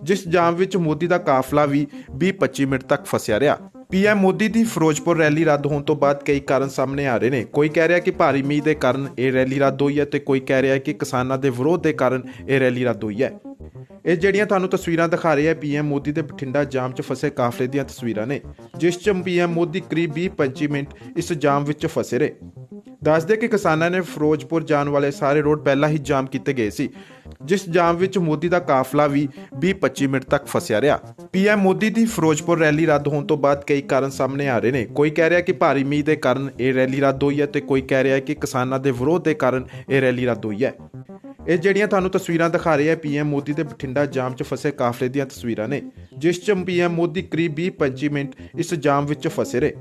ਜਿਸ ਜਾਮ ਵਿੱਚ ਮੋਦੀ ਦਾ ਕਾਫਲਾ ਵੀ 20-25 ਮਿੰਟ ਤੱਕ ਫਸਿਆ ਰਿਹਾ। ਪੀਐਮ ਮੋਦੀ ਦੀ ਫਿਰੋਜ਼ਪੁਰ ਰੈਲੀ ਰੱਦ ਹੋਣ ਤੋਂ ਬਾਅਦ ਕਈ ਕਾਰਨ ਸਾਹਮਣੇ ਆ ਰਹੇ ਨੇ। ਕੋਈ ਕਹਿ ਰਿਹਾ ਕਿ ਭਾਰੀ ਮੀਂਹ ਦੇ ਕਾਰਨ ਇਹ ਰੈਲੀ ਰੱਦ ਹੋਈ ਹੈ ਤੇ ਕੋਈ ਕਹਿ ਰਿਹਾ ਕਿ ਕਿਸਾਨਾਂ ਦੇ ਵਿਰੋਧ ਦੇ ਕਾਰਨ ਇਹ ਰੈਲੀ ਰੱਦ ਹੋਈ ਹੈ। ਇਹ ਜਿਹੜੀਆਂ ਤੁਹਾਨੂੰ ਤਸਵੀਰਾਂ ਦਿਖਾ ਰਹੇ ਆ ਪੀਐਮ ਮੋਦੀ ਦੇ ਬਠਿੰਡਾ ਜਾਮ 'ਚ ਫਸੇ ਕਾਫਲੇ ਦੀਆਂ ਤਸਵੀਰਾਂ ਨੇ, ਜਿਸ 'ਚ ਪੀਐਮ ਮੋਦੀ ਕਰੀਬ 20-25 ਮਿੰਟ ਇਸ ਜਾਮ ਵਿੱਚ ਫਸੇ ਰਹੇ। ਦੱਸਦੇ ਕਿ ਕਿਸਾਨਾਂ ਨੇ ਫਿਰੋਜ਼ਪੁਰ ਜਾਣ ਵਾਲੇ ਸਾਰੇ ਰੋਡ ਪਹਿਲਾਂ ਹੀ ਜਾਮ ਕੀਤੇ ਗਏ ਸੀ, ਜਿਸ ਜਾਮ ਵਿੱਚ ਮੋਦੀ ਦਾ ਕਾਫਲਾ ਵੀ 20-25 ਮਿੰਟ ਤੱਕ ਫਸਿਆ ਰਿਹਾ। ਪੀਐਮ ਮੋਦੀ ਦੀ ਫਿਰੋਜ਼ਪੁਰ ਰੈਲੀ ਰੱਦ ਹੋਣ ਤੋਂ ਬਾਅਦ ਕਈ ਕਾਰਨ ਸਾਹਮਣੇ ਆ ਰਹੇ ਨੇ। ਕੋਈ ਕਹਿ ਰਿਹਾ ਕਿ ਭਾਰੀ ਮੀਂਹ ਦੇ ਕਾਰਨ ਇਹ ਰੈਲੀ ਰੱਦ ਹੋਈ ਹੈ ਤੇ ਕੋਈ ਕਹਿ ਰਿਹਾ ਕਿ ਕਿਸਾਨਾਂ ਦੇ ਵਿਰੋਧ ਦੇ ਕਾਰਨ ਇਹ ਰੈਲੀ ਰੱਦ ਹੋਈ ਹੈ। ਇਹ ਜਿਹੜੀਆਂ ਤੁਹਾਨੂੰ ਤਸਵੀਰਾਂ ਦਿਖਾ ਰਹੇ ਆ ਪੀਐਮ ਮੋਦੀ ਦੇ ਬਠਿੰਡਾ ਜਾਮ 'ਚ ਫਸੇ ਕਾਫਲੇ ਦੀਆਂ ਤਸਵੀਰਾਂ ਨੇ, ਜਿਸ 'ਚ ਪੀਐਮ ਮੋਦੀ ਕਰੀਬ 20-25 ਮਿੰਟ ਇਸ ਜਾਮ ਵਿੱਚ ਫਸੇ ਰਹੇ।